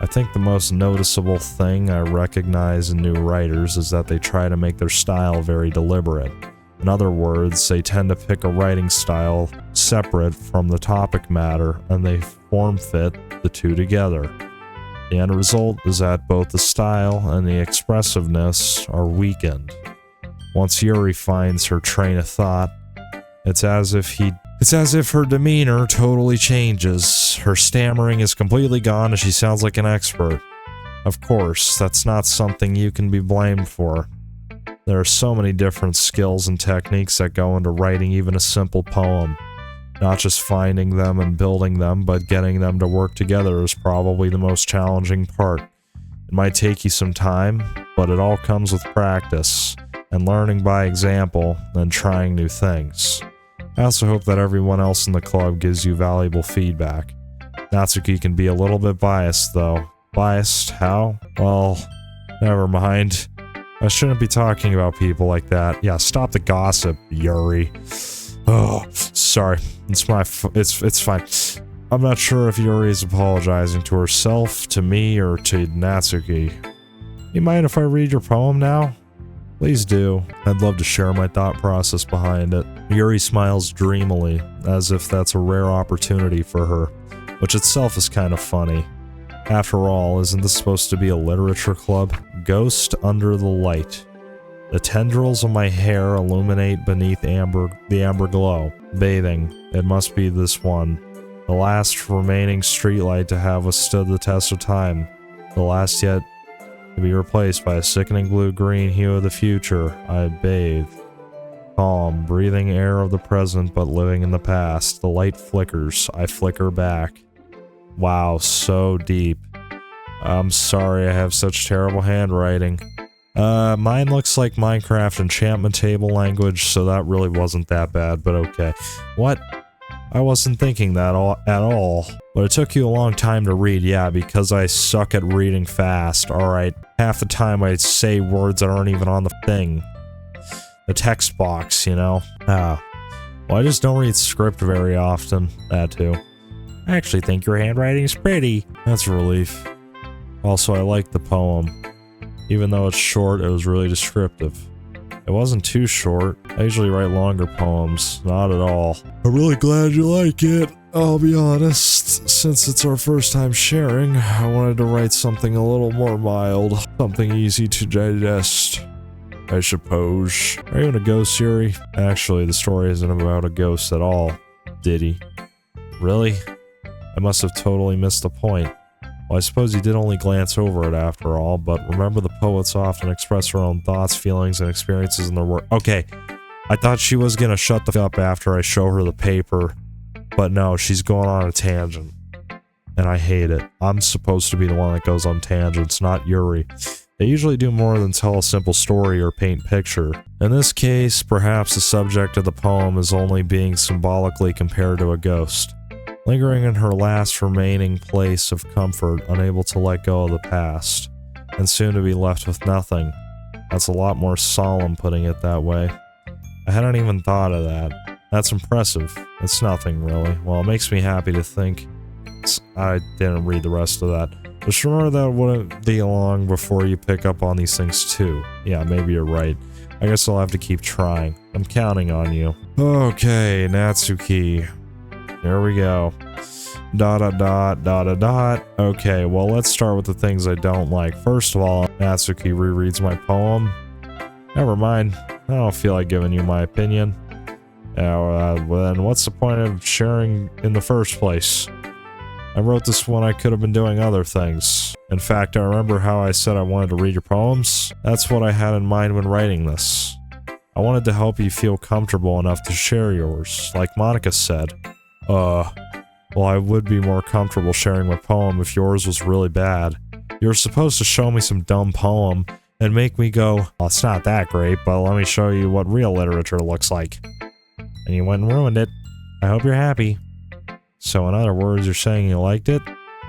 I think the most noticeable thing I recognize in new writers is that they try to make their style very deliberate. In other words, they tend to pick a writing style separate from the topic matter, and they form-fit the two together. The end result is that both the style and the expressiveness are weakened. Once Yuri finds her train of thought, it's as if her demeanor totally changes. Her stammering is completely gone and she sounds like an expert. Of course, that's not something you can be blamed for. There are so many different skills and techniques that go into writing even a simple poem. Not just finding them and building them, but getting them to work together is probably the most challenging part. It might take you some time, but it all comes with practice, and learning by example, and trying new things. I also hope that everyone else in the club gives you valuable feedback. Natsuki can be a little bit biased, though. Biased? How? Well, never mind. I shouldn't be talking about people like that. Yeah, stop the gossip, Yuri. Oh, sorry. It's it's fine. I'm not sure if Yuri is apologizing to herself, to me, or to Natsuki. You mind if I read your poem now? Please do. I'd love to share my thought process behind it. Yuri smiles dreamily, as if that's a rare opportunity for her, which itself is kind of funny. After all, isn't this supposed to be a literature club? Ghost under the light. The tendrils of my hair illuminate beneath the amber glow. Bathing. It must be this one. The last remaining streetlight to have withstood the test of time. The last yet to be replaced by a sickening blue-green hue of the future. I bathe. Calm, breathing air of the present but living in the past. The light flickers. I flicker back. Wow, so deep. I'm sorry I have such terrible handwriting. Mine looks like Minecraft enchantment table language, so that really wasn't that bad, but okay. What? I wasn't thinking that at all. But it took you a long time to read, yeah, because I suck at reading fast, alright. Half the time I say words that aren't even on the thing. The text box, you know? Well, I just don't read script very often. That too. I actually think your handwriting's pretty. That's a relief. Also, I like the poem. Even though it's short, it was really descriptive. It wasn't too short. I usually write longer poems. Not at all. I'm really glad you like it. I'll be honest. Since it's our first time sharing, I wanted to write something a little more mild. Something easy to digest, I suppose. Are you in a ghost, Yuri? Actually, the story isn't about a ghost at all. Did he? Really? I must have totally missed the point. Well, I suppose you did only glance over it after all, but remember the poets often express their own thoughts, feelings, and experiences in their work. Okay, I thought she was gonna shut the f up after I show her the paper, but no, she's going on a tangent. And I hate it. I'm supposed to be the one that goes on tangents, not Yuri. They usually do more than tell a simple story or paint picture. In this case, perhaps the subject of the poem is only being symbolically compared to a ghost. Lingering in her last remaining place of comfort, unable to let go of the past, and soon to be left with nothing. That's a lot more solemn putting it that way. I hadn't even thought of that. That's impressive. It's nothing, really. Well, it makes me happy to think. I didn't read the rest of that. Just remember that it wouldn't be long before you pick up on these things too. Yeah, maybe you're right. I guess I'll have to keep trying. I'm counting on you. Okay, Natsuki. Here we go. ... Okay, well, let's start with the things I don't like. First of all, Natsuki rereads my poem. Never mind. I don't feel like giving you my opinion. Well, then what's the point of sharing in the first place? I wrote this when I could have been doing other things. In fact, I remember how I said I wanted to read your poems. That's what I had in mind when writing this. I wanted to help you feel comfortable enough to share yours, like Monika said. Well, I would be more comfortable sharing my poem if yours was really bad. You were supposed to show me some dumb poem and make me go, well, it's not that great, but let me show you what real literature looks like. And you went and ruined it. I hope you're happy. So in other words, you're saying you liked it?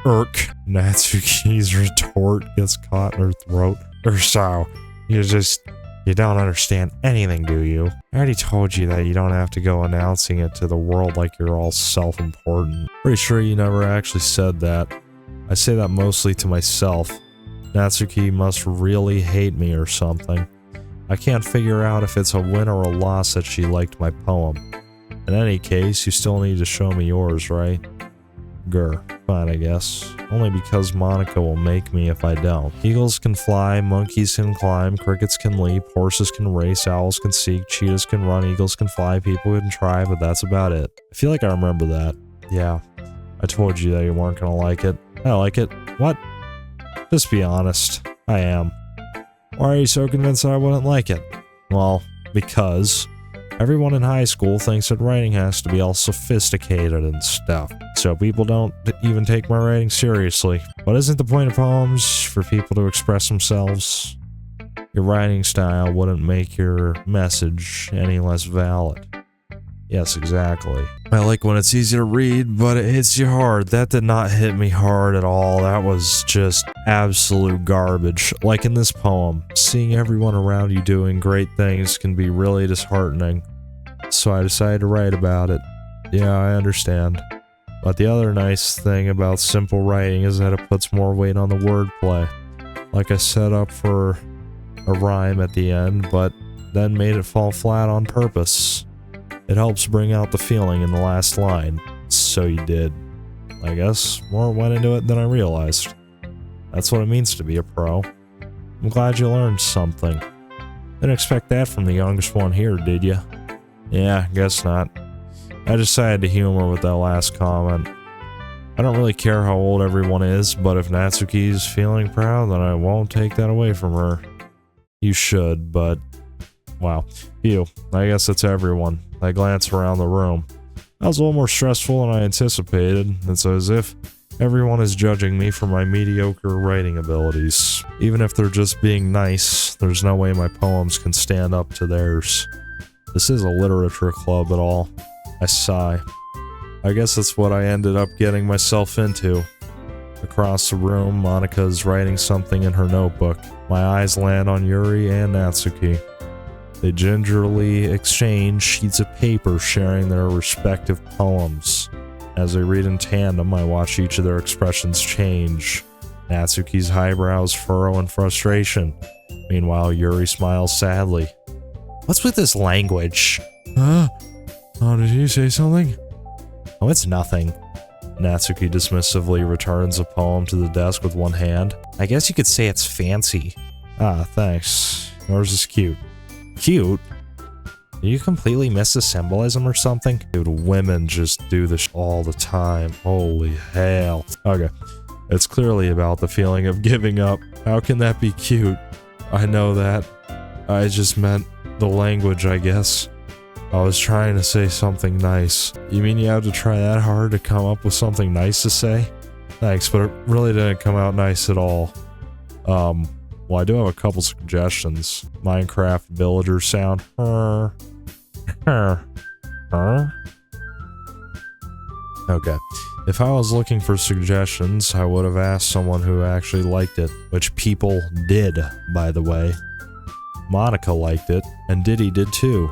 Irk. Natsuki's retort gets caught in her throat. Or so. You don't understand anything, do you? I already told you that you don't have to go announcing it to the world like you're all self-important. Pretty sure you never actually said that. I say that mostly to myself. Natsuki must really hate me or something. I can't figure out if it's a win or a loss that she liked my poem. In any case, you still need to show me yours, right? Grr. Fine, I guess. Only because Monika will make me if I don't. Eagles can fly, monkeys can climb, crickets can leap, horses can race, owls can seek, cheetahs can run, eagles can fly, people can try, but that's about it. I feel like I remember that. Yeah. I told you that you weren't gonna like it. I like it. What? Just be honest. I am. Why are you so convinced that I wouldn't like it? Well, because everyone in high school thinks that writing has to be all sophisticated and stuff, so people don't even take my writing seriously. But isn't the point of poems for people to express themselves? Your writing style wouldn't make your message any less valid. Yes, exactly. I like when it's easy to read, but it hits you hard. That did not hit me hard at all. That was just absolute garbage. Like in this poem, seeing everyone around you doing great things can be really disheartening. So I decided to write about it. Yeah, I understand. But the other nice thing about simple writing is that it puts more weight on the wordplay. Like I set up for a rhyme at the end, but then made it fall flat on purpose. It helps bring out the feeling in the last line. So you did. I guess more went into it than I realized. That's what it means to be a pro. I'm glad you learned something. Didn't expect that from the youngest one here, did you? Yeah, guess not. I decided to humor with that last comment. I don't really care how old everyone is, but if Natsuki's feeling proud, then I won't take that away from her. You should, but... wow. You. I guess it's everyone. I glance around the room. That was a little more stressful than I anticipated. It's as if everyone is judging me for my mediocre writing abilities. Even if they're just being nice, there's no way my poems can stand up to theirs. This is a literature club at all. I sigh. I guess that's what I ended up getting myself into. Across the room, Monika is writing something in her notebook. My eyes land on Yuri and Natsuki. They gingerly exchange sheets of paper, sharing their respective poems. As they read in tandem, I watch each of their expressions change. Natsuki's eyebrows furrow in frustration. Meanwhile, Yuri smiles sadly. What's with this language? Huh? Oh, did you say something? Oh, it's nothing. Natsuki dismissively returns a poem to the desk with one hand. I guess you could say it's fancy. Ah, thanks. Yours is cute. Cute? Did you completely miss the symbolism or something? Dude, women just do this all the time. Holy hell. Okay. It's clearly about the feeling of giving up. How can that be cute? I know that. I just meant the language, I guess. I was trying to say something nice. You mean you had to try that hard to come up with something nice to say? Thanks, but it really didn't come out nice at all. Well, I do have a couple suggestions. Minecraft villager sound. Okay. If I was looking for suggestions, I would have asked someone who actually liked it, which people did, by the way. Monika liked it, and Diddy did too.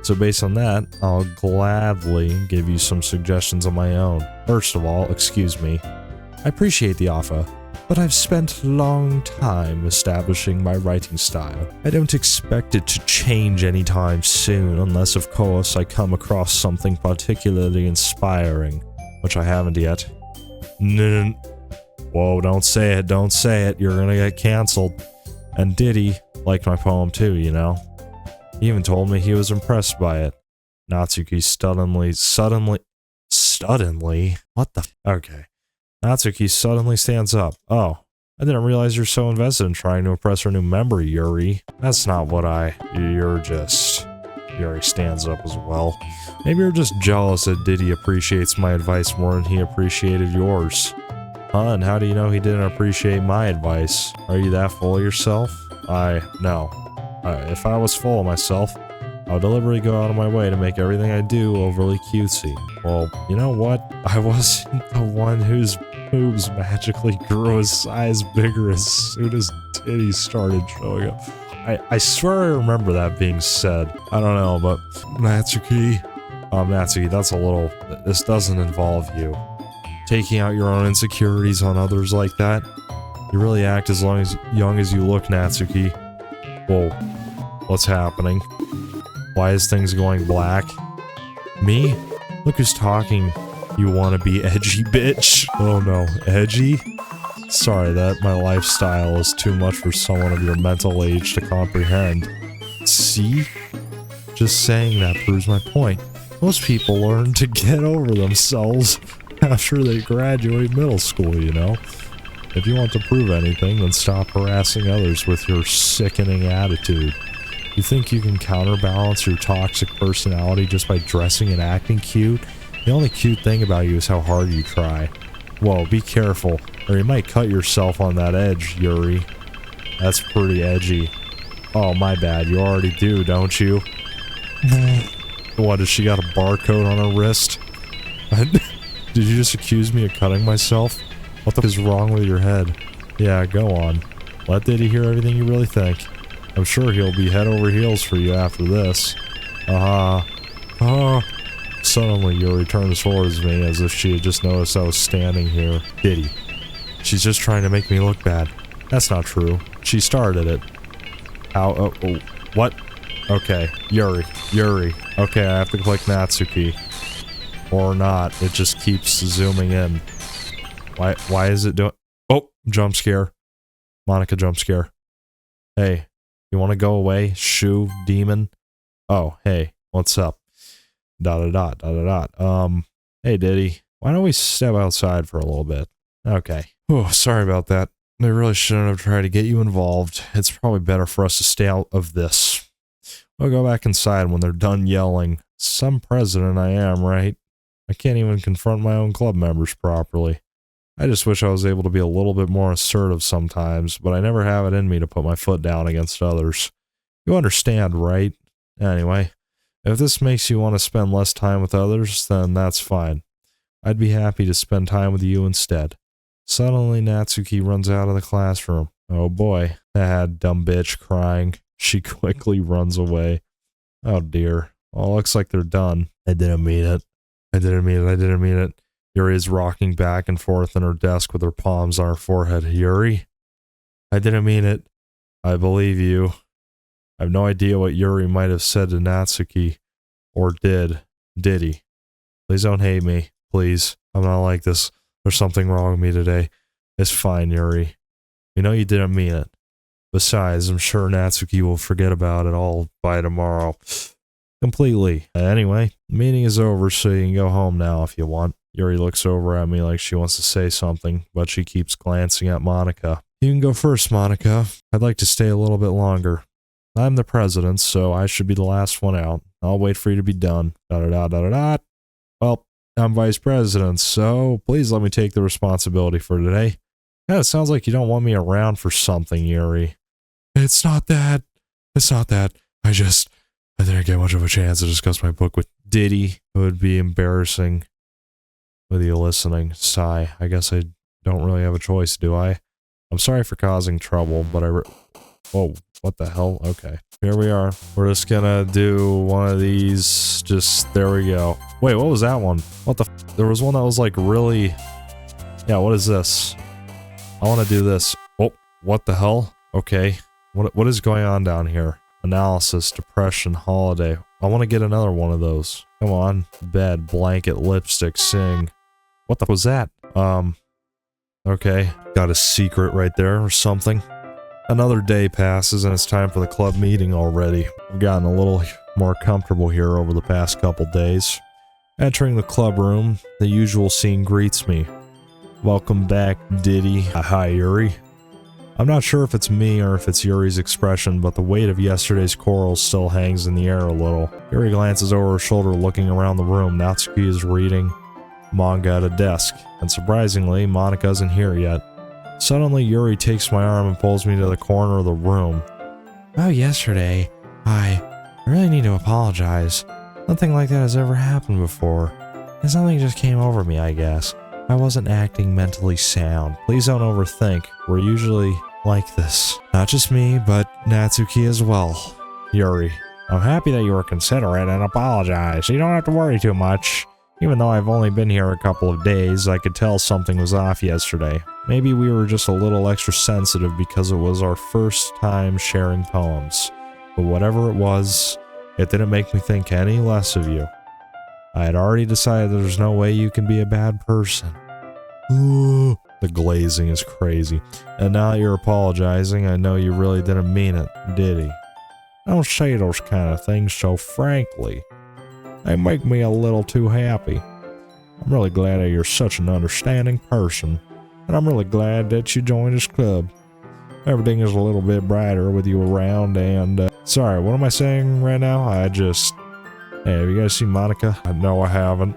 So based on that, I'll gladly give you some suggestions of my own. First of all, excuse me. I appreciate the offer, but I've spent a long time establishing my writing style. I don't expect it to change anytime soon, unless of course I come across something particularly inspiring, which I haven't yet. Whoa, don't say it, you're gonna get cancelled. And Diddy liked my poem too, you know? He even told me he was impressed by it. Natsuki suddenly? What the okay. Natsuki suddenly stands up. Oh, I didn't realize you're so invested in trying to impress our new member, Yuri. That's not what Yuri stands up as well. Maybe you're just jealous that Diddy appreciates my advice more than he appreciated yours. Huh, and how do you know he didn't appreciate my advice? Are you that full of yourself? No. If I was full of myself, I would deliberately go out of my way to make everything I do overly cutesy. Well, you know what? I wasn't the one whose boobs magically grew a size bigger as soon as titties started showing up. I swear I remember that being said. I don't know, but Natsuki, that's a little... This doesn't involve you. Taking out your own insecurities on others like that? You really act as young as you look, Natsuki. Whoa. What's happening? Why is things going black? Me? Look who's talking. You wanna be edgy, bitch? Oh no, edgy? Sorry, my lifestyle is too much for someone of your mental age to comprehend. See? Just saying that proves my point. Most people learn to get over themselves after they graduate middle school, you know? If you want to prove anything, then stop harassing others with your sickening attitude. You think you can counterbalance your toxic personality just by dressing and acting cute? The only cute thing about you is how hard you try. Whoa, be careful, or you might cut yourself on that edge, Yuri. That's pretty edgy. Oh, my bad, you already do, don't you? What, does she got a barcode on her wrist? Did you just accuse me of cutting myself? What the f is wrong with your head? Yeah, go on. Let Diddy hear everything you really think. I'm sure he'll be head over heels for you after this. Suddenly, Yuri turns towards me as if she had just noticed I was standing here. Diddy. She's just trying to make me look bad. That's not true. She started it. Oh, what? Okay, Yuri. Okay, I have to click Natsuki. Or not. It just keeps zooming in. Why is it doing— Oh, jump scare. Monika jump scare. Hey, you want to go away, shoo demon? Oh, hey, what's up? Hey, Diddy, why don't we step outside for a little bit? Okay. Oh, sorry about that. I really shouldn't have tried to get you involved. It's probably better for us to stay out of this. We'll go back inside when they're done yelling. Some president I am, right? I can't even confront my own club members properly. I just wish I was able to be a little bit more assertive sometimes, but I never have it in me to put my foot down against others. You understand, right? Anyway, if this makes you want to spend less time with others, then that's fine. I'd be happy to spend time with you instead. Suddenly, Natsuki runs out of the classroom. Oh boy, that dumb bitch crying. She quickly runs away. Oh dear. Well, looks like they're done. I didn't mean it. Yuri is rocking back and forth in her desk with her palms on her forehead. Yuri? I didn't mean it. I believe you. I have no idea what Yuri might have said to Natsuki. Or did he? Please don't hate me. Please. I'm not like this. There's something wrong with me today. It's fine, Yuri. You know you didn't mean it. Besides, I'm sure Natsuki will forget about it all by tomorrow. Completely. Anyway, the meeting is over, so you can go home now if you want. Yuri looks over at me like she wants to say something, but she keeps glancing at Monika. You can go first, Monika. I'd like to stay a little bit longer. I'm the president, so I should be the last one out. I'll wait for you to be done. Well, I'm vice president, so please let me take the responsibility for today. Yeah, it sounds like you don't want me around for something, Yuri. It's not that. I didn't get much of a chance to discuss my book with Diddy. It would be embarrassing with you listening. Sigh. I guess I don't really have a choice, do I? I'm sorry for causing trouble, but whoa, what the hell? Okay. Here we are. We're just gonna do one of these. There we go. Wait, what was that one? There was one that was like really... Yeah, what is this? I want to do this. Oh, what the hell? Okay. What is going on down here? Analysis, depression, holiday. I want to get another one of those. Come on. Bed, blanket, lipstick, sing. What the was that? Okay. Got a secret right there or something. Another day passes and it's time for the club meeting already. I've gotten a little more comfortable here over the past couple days. Entering the club room, the usual scene greets me. Welcome back, Diddy. Hi, Yuri. I'm not sure if it's me or if it's Yuri's expression, but the weight of yesterday's quarrels still hangs in the air a little. Yuri glances over her shoulder looking around the room. Natsuki is reading manga at a desk, and surprisingly, Monika isn't here yet. Suddenly, Yuri takes my arm and pulls me to the corner of the room. About yesterday, I really need to apologize. Nothing like that has ever happened before. And something just came over me, I guess. I wasn't acting mentally sound. Please don't overthink. We're usually like this. Not just me, but Natsuki as well. Yuri. I'm happy that you were considerate and apologize. You don't have to worry too much. Even though I've only been here a couple of days, I could tell something was off yesterday. Maybe we were just a little extra sensitive because it was our first time sharing poems. But whatever it was, it didn't make me think any less of you. I had already decided that there's no way you can be a bad person. Ooh, the glazing is crazy. And now that you're apologizing, I know you really didn't mean it, did he? Don't say those kind of things so frankly. They make me a little too happy. I'm really glad that you're such an understanding person, and I'm really glad that you joined this club. Everything is a little bit brighter with you around, and, sorry, what am I saying right now? Hey, have you guys seen Monika? No, I haven't.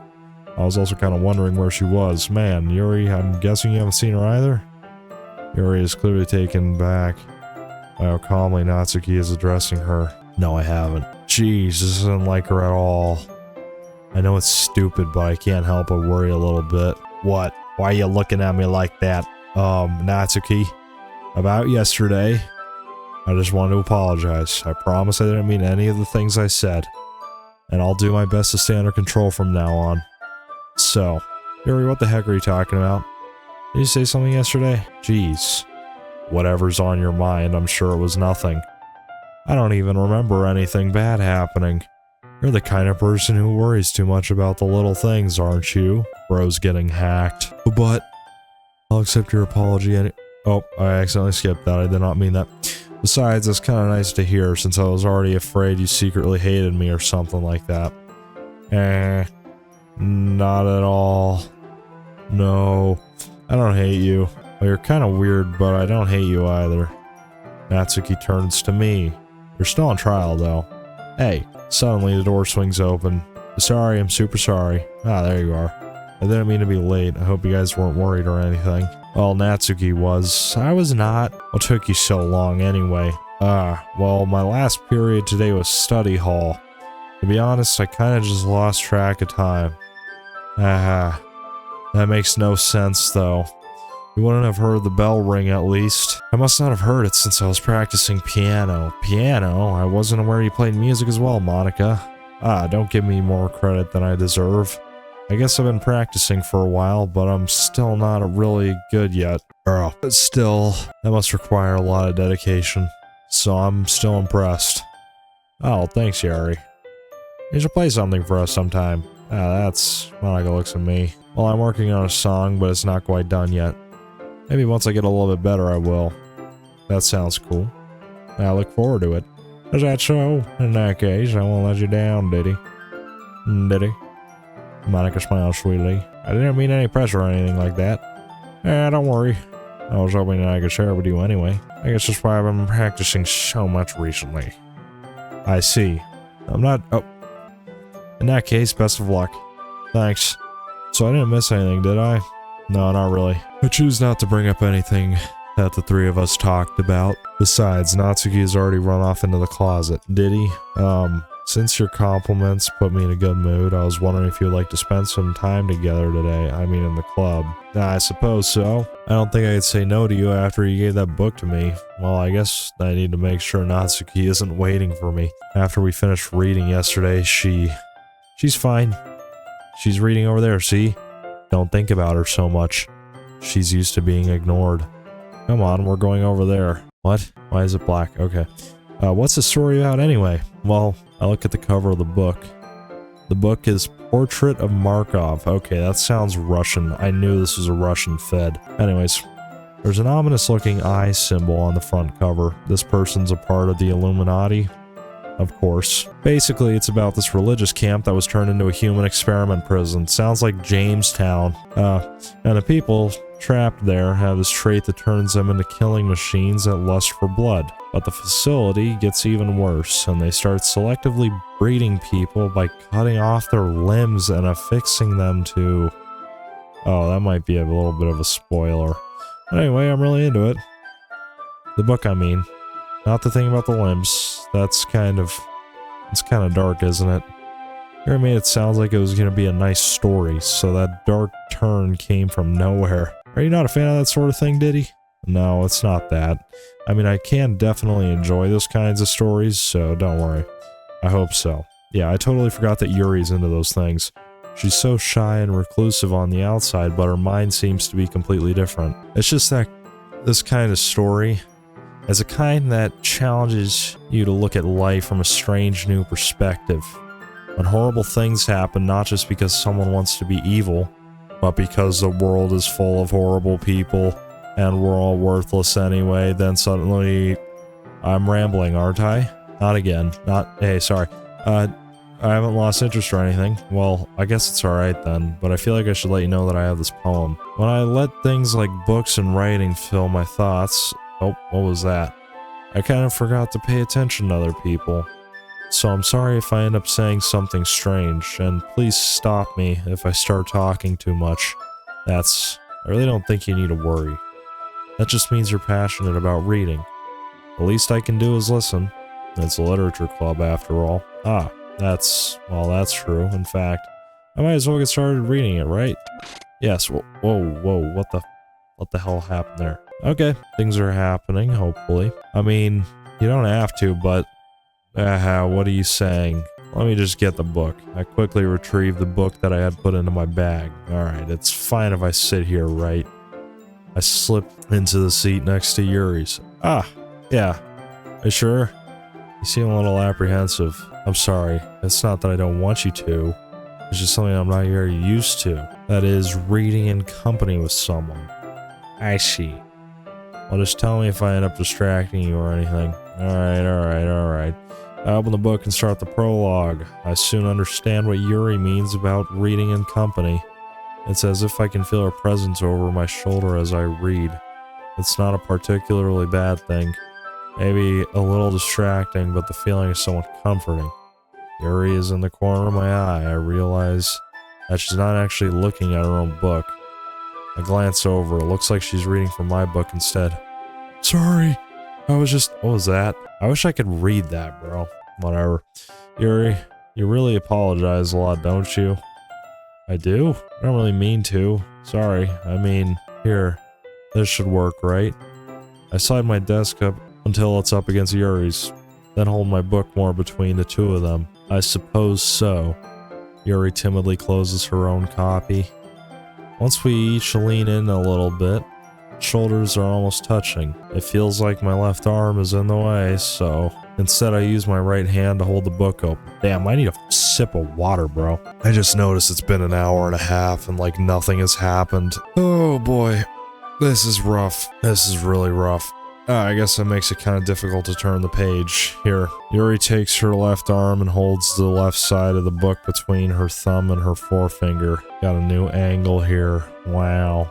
I was also kind of wondering where she was. Man, Yuri, I'm guessing you haven't seen her either? Yuri is clearly taken back by how calmly Natsuki is addressing her. No, I haven't. Jeez, this isn't like her at all. I know it's stupid, but I can't help but worry a little bit. What? Why are you looking at me like that? Natsuki? About yesterday, I just wanted to apologize. I promise I didn't mean any of the things I said. And I'll do my best to stay under control from now on. So, Yuri, what the heck are you talking about? Did you say something yesterday? Jeez. Whatever's on your mind, I'm sure it was nothing. I don't even remember anything bad happening. You're the kind of person who worries too much about the little things, aren't you? Bro's getting hacked. But I'll accept your apology Oh, I accidentally skipped that. I did not mean that. Besides, it's kind of nice to hear since I was already afraid you secretly hated me or something like that. Not at all. No, I don't hate you. Well, you're kind of weird, but I don't hate you either. Natsuki turns to me. You're still on trial, though. Hey, suddenly the door swings open. Sorry, I'm super sorry. Ah, there you are. I didn't mean to be late. I hope you guys weren't worried or anything. Well, Natsuki was. I was not. What took you so long anyway? Well, my last period today was study hall. To be honest, I kind of just lost track of time. That makes no sense, though. You wouldn't have heard the bell ring, at least. I must not have heard it since I was practicing piano. Piano? I wasn't aware you played music as well, Monika. Don't give me more credit than I deserve. I guess I've been practicing for a while, but I'm still not really good yet. Still, that must require a lot of dedication. So I'm still impressed. Oh, thanks, Yuri. You should play something for us sometime. That's... Monika looks at me. Well, I'm working on a song, but it's not quite done yet. Maybe once I get a little bit better, I will. That sounds cool. I look forward to it. Is that so? In that case, I won't let you down, did he? Did he? Monika smiled sweetly. I didn't mean any pressure or anything like that. Don't worry. I was hoping that I could share it with you anyway. I guess that's why I've been practicing so much recently. I see. I'm not... Oh. In that case, best of luck. Thanks. So I didn't miss anything, did I? No, not really. I choose not to bring up anything that the three of us talked about. Besides, Natsuki has already run off into the closet. Did he? Since your compliments put me in a good mood, I was wondering if you'd like to spend some time together today. I mean, in the club. I suppose so. I don't think I could say no to you after you gave that book to me. Well, I guess I need to make sure Natsuki isn't waiting for me. After we finished reading yesterday, she's fine. She's reading over there, see? Don't think about her so much. She's used to being ignored. Come on, we're going over there. What? Why is it black? Okay. What's the story about anyway? Well, I look at the cover of the book. The book is Portrait of Markov. Okay, that sounds Russian. I knew this was a Russian fed. Anyways, there's an ominous looking eye symbol on the front cover. This person's a part of the Illuminati. Of course. Basically, it's about this religious camp that was turned into a human experiment prison. Sounds like Jamestown. And the people trapped there have this trait that turns them into killing machines that lust for blood. But the facility gets even worse, and they start selectively breeding people by cutting off their limbs and affixing them to... Oh, that might be a little bit of a spoiler. But anyway, I'm really into it. The book, I mean. Not the thing about the limbs. That's kind of... It's kind of dark, isn't it? You made it sound like it was going to be a nice story, so that dark turn came from nowhere. Are you not a fan of that sort of thing, Diddy? No, it's not that. I mean, I can definitely enjoy those kinds of stories, so don't worry. I hope so. Yeah, I totally forgot that Yuri's into those things. She's so shy and reclusive on the outside, but her mind seems to be completely different. It's just that this kind of story is a kind that challenges you to look at life from a strange new perspective. When horrible things happen, not just because someone wants to be evil, but because the world is full of horrible people and we're all worthless anyway, then suddenly... I'm rambling, aren't I? Not again. Hey, sorry. I haven't lost interest or anything. Well, I guess it's alright then, but I feel like I should let you know that I have this poem. When I let things like books and writing fill my thoughts... Oh, what was that? I kind of forgot to pay attention to other people. So I'm sorry if I end up saying something strange, and please stop me if I start talking too much. I really don't think you need to worry. That just means you're passionate about reading. The least I can do is listen. It's a literature club after all. That's true. In fact, I might as well get started reading it, right? Yes. Whoa, whoa, what the hell happened there? Okay, things are happening, hopefully. I mean, you don't have to, but what are you saying? Let me just get the book. I quickly retrieved the book that I had put into my bag. Alright, it's fine if I sit here, right? I slipped into the seat next to Yuri's. Ah, yeah. Are you sure? You seem a little apprehensive. I'm sorry. It's not that I don't want you to. It's just something I'm not very used to. That is, reading in company with someone. I see. Well, just tell me if I end up distracting you or anything. Alright. I open the book and start the prologue. I soon understand what Yuri means about reading in company. It's as if I can feel her presence over my shoulder as I read. It's not a particularly bad thing. Maybe a little distracting, but the feeling is somewhat comforting. Yuri is in the corner of my eye. I realize that she's not actually looking at her own book. I glance over. It looks like she's reading from my book instead. Sorry. What was that? I wish I could read that, bro. Whatever. Yuri, you really apologize a lot, don't you? I do? I don't really mean to. Sorry. I mean, here. This should work, right? I slide my desk up until it's up against Yuri's, then hold my book more between the two of them. I suppose so. Yuri timidly closes her own copy. Once we each lean in a little bit, shoulders are almost touching. It feels like my left arm is in the way, so instead I use my right hand to hold the book open. Damn, I need a sip of water, bro. I just noticed it's been an hour and a half and like nothing has happened. Oh boy, this is rough. This is really rough. I guess that makes it kind of difficult to turn the page. Here, Yuri takes her left arm and holds the left side of the book between her thumb and her forefinger. Got a new angle here. Wow.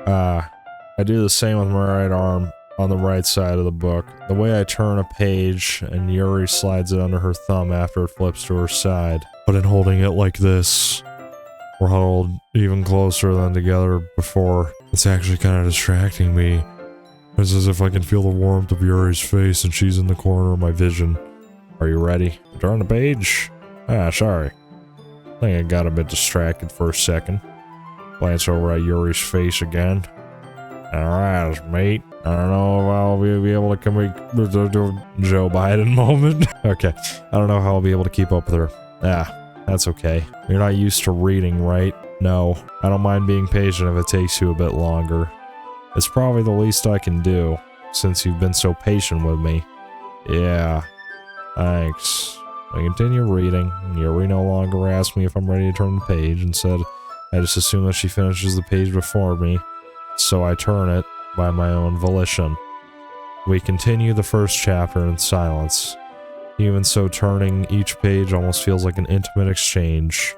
I do the same with my right arm on the right side of the book. The way I turn a page and Yuri slides it under her thumb after it flips to her side. But in holding it like this, we're huddled even closer than together before. It's actually kind of distracting me. It's as if I can feel the warmth of Yuri's face and she's in the corner of my vision. Are you ready? Turn the page? Sorry. I think I got a bit distracted for a second. Glance over at Yuri's face again. Alright, mate. I don't know if I'll be able to come Joe Biden moment. Okay. I don't know how I'll be able to keep up with her. That's okay. You're not used to reading, right? No. I don't mind being patient if it takes you a bit longer. It's probably the least I can do, since you've been so patient with me. Yeah. Thanks. I continue reading. Yuri no longer asks me if I'm ready to turn the page. Instead, I just assume that she finishes the page before me, so I turn it by my own volition. We continue the first chapter in silence. Even so, turning each page almost feels like an intimate exchange.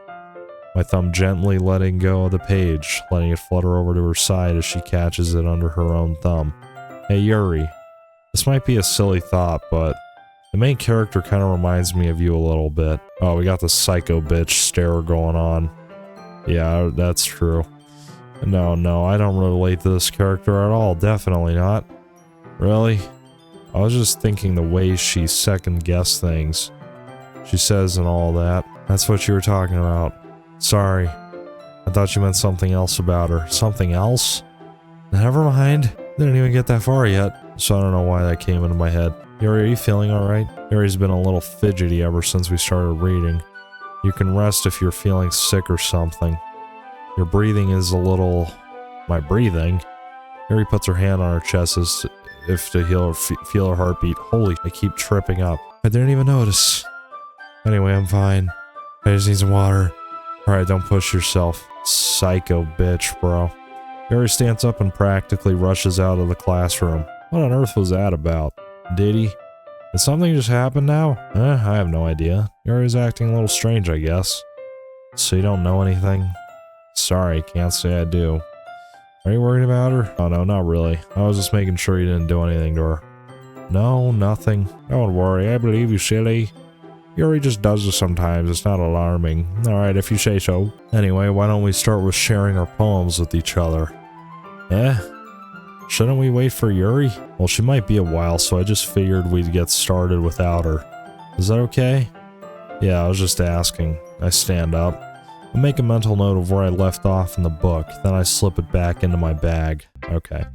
My thumb gently letting go of the page, letting it flutter over to her side as she catches it under her own thumb. Hey Yuri, this might be a silly thought, but the main character kind of reminds me of you a little bit. Oh, we got the psycho bitch stare going on. Yeah, that's true. No, I don't relate to this character at all, definitely not. Really? I was just thinking the way she second-guessed things. She says and all that. That's what you were talking about. Sorry. I thought you meant something else about her. Something else? Never mind. Didn't even get that far yet, so I don't know why that came into my head. Yuri, are you feeling alright? Yuri's been a little fidgety ever since we started reading. You can rest if you're feeling sick or something. Your breathing is a little... My breathing? Yuri puts her hand on her chest as if to feel her heartbeat. Holy, I keep tripping up. I didn't even notice. Anyway, I'm fine. I just need some water. Alright, don't push yourself. Psycho bitch, bro. Yuri stands up and practically rushes out of the classroom. What on earth was that about? Did he? Did something just happen now? I have no idea. Yuri's acting a little strange, I guess. So you don't know anything? Sorry, can't say I do. Are you worried about her? Oh no, not really. I was just making sure you didn't do anything to her. No, nothing. Don't worry, I believe you, silly. Yuri just does this sometimes, it's not alarming. Alright, if you say so. Anyway, why don't we start with sharing our poems with each other? Shouldn't we wait for Yuri? Well, she might be a while, so I just figured we'd get started without her. Is that okay? Yeah, I was just asking. I stand up. I make a mental note of where I left off in the book, then I slip it back into my bag. Okay.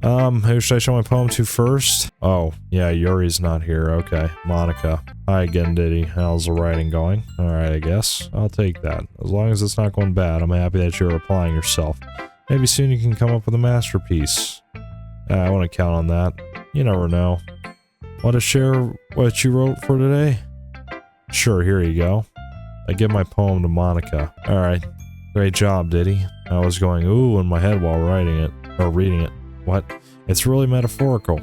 Who should I show my poem to first? Oh, yeah, Yuri's not here. Okay, Monika. Hi again, Diddy. How's the writing going? Alright, I guess. I'll take that. As long as it's not going bad, I'm happy that you're applying yourself. Maybe soon you can come up with a masterpiece. I want to count on that. You never know. Want to share what you wrote for today? Sure, here you go. I give my poem to Monika. Alright. Great job, Diddy. I was going ooh in my head while writing it, or reading it. What? It's really metaphorical.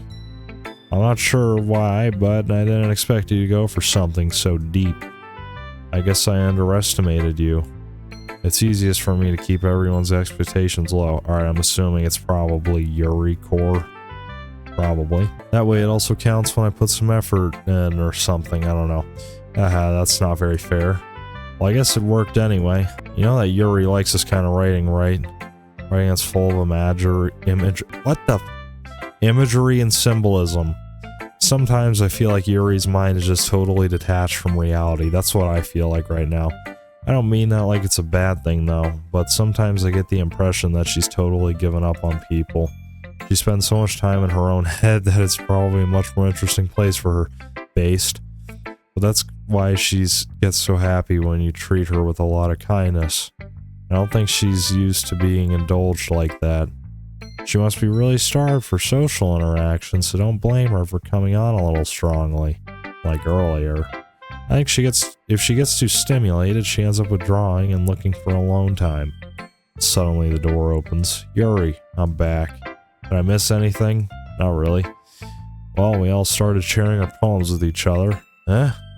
I'm not sure why, but I didn't expect you to go for something so deep. I guess I underestimated you. It's easiest for me to keep everyone's expectations low. Alright, I'm assuming it's probably Yuri core. Probably. That way it also counts when I put some effort in or something, I don't know. That's not very fair. Well, I guess it worked anyway. You know that Yuri likes this kind of writing, right? Writing that's full of imagery and symbolism. Sometimes I feel like Yuri's mind is just totally detached from reality. That's what I feel like right now. I don't mean that like it's a bad thing though, but sometimes I get the impression that she's totally given up on people. She spends so much time in her own head that it's probably a much more interesting place for her based. But that's why she gets so happy when you treat her with a lot of kindness. I don't think she's used to being indulged like that. She must be really starved for social interaction, so don't blame her for coming on a little strongly, like earlier. I think if she gets too stimulated, she ends up withdrawing and looking for alone time. Suddenly the door opens. Yuri, I'm back. Did I miss anything? Not really. Well, we all started sharing our poems with each other.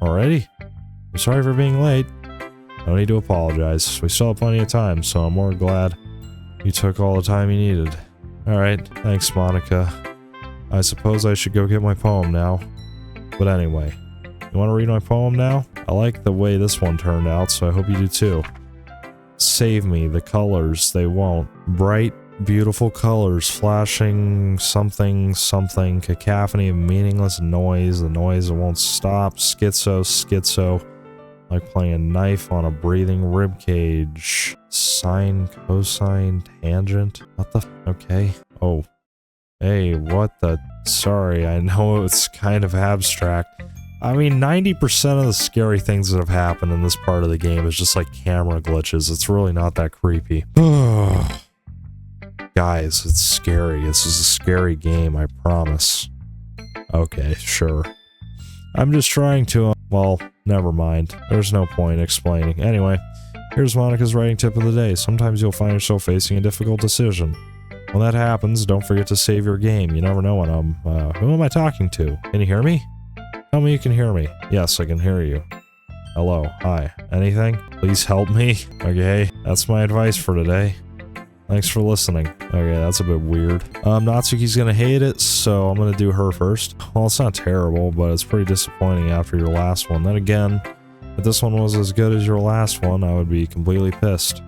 Already? I'm sorry for being late. No need to apologize. We still have plenty of time, so I'm more glad you took all the time you needed. Alright, thanks Monika. I suppose I should go get my poem now. But anyway, you want to read my poem now? I like the way this one turned out, so I hope you do too. Save me, the colors, they won't. Bright, beautiful colors, flashing something, cacophony of meaningless noise, the noise that won't stop, schizo, like playing a knife on a breathing rib cage. Sine, cosine, tangent? What the okay. Oh. Hey, what the? Sorry, I know it's kind of abstract. I mean, 90% of the scary things that have happened in this part of the game is just like camera glitches. It's really not that creepy. Guys, it's scary. This is a scary game, I promise. Okay, sure. I'm just trying to, well, never mind. There's no point explaining. Anyway, here's Monika's writing tip of the day. Sometimes you'll find yourself facing a difficult decision. When that happens, don't forget to save your game. You never know when who am I talking to? Can you hear me? Tell me you can hear me. Yes, I can hear you. Hello, hi. Anything? Please help me. Okay, that's my advice for today. Thanks for listening. Okay, that's a bit weird. Natsuki's gonna hate it, so I'm gonna do her first. Well, it's not terrible, but it's pretty disappointing after your last one. Then again, if this one was as good as your last one, I would be completely pissed.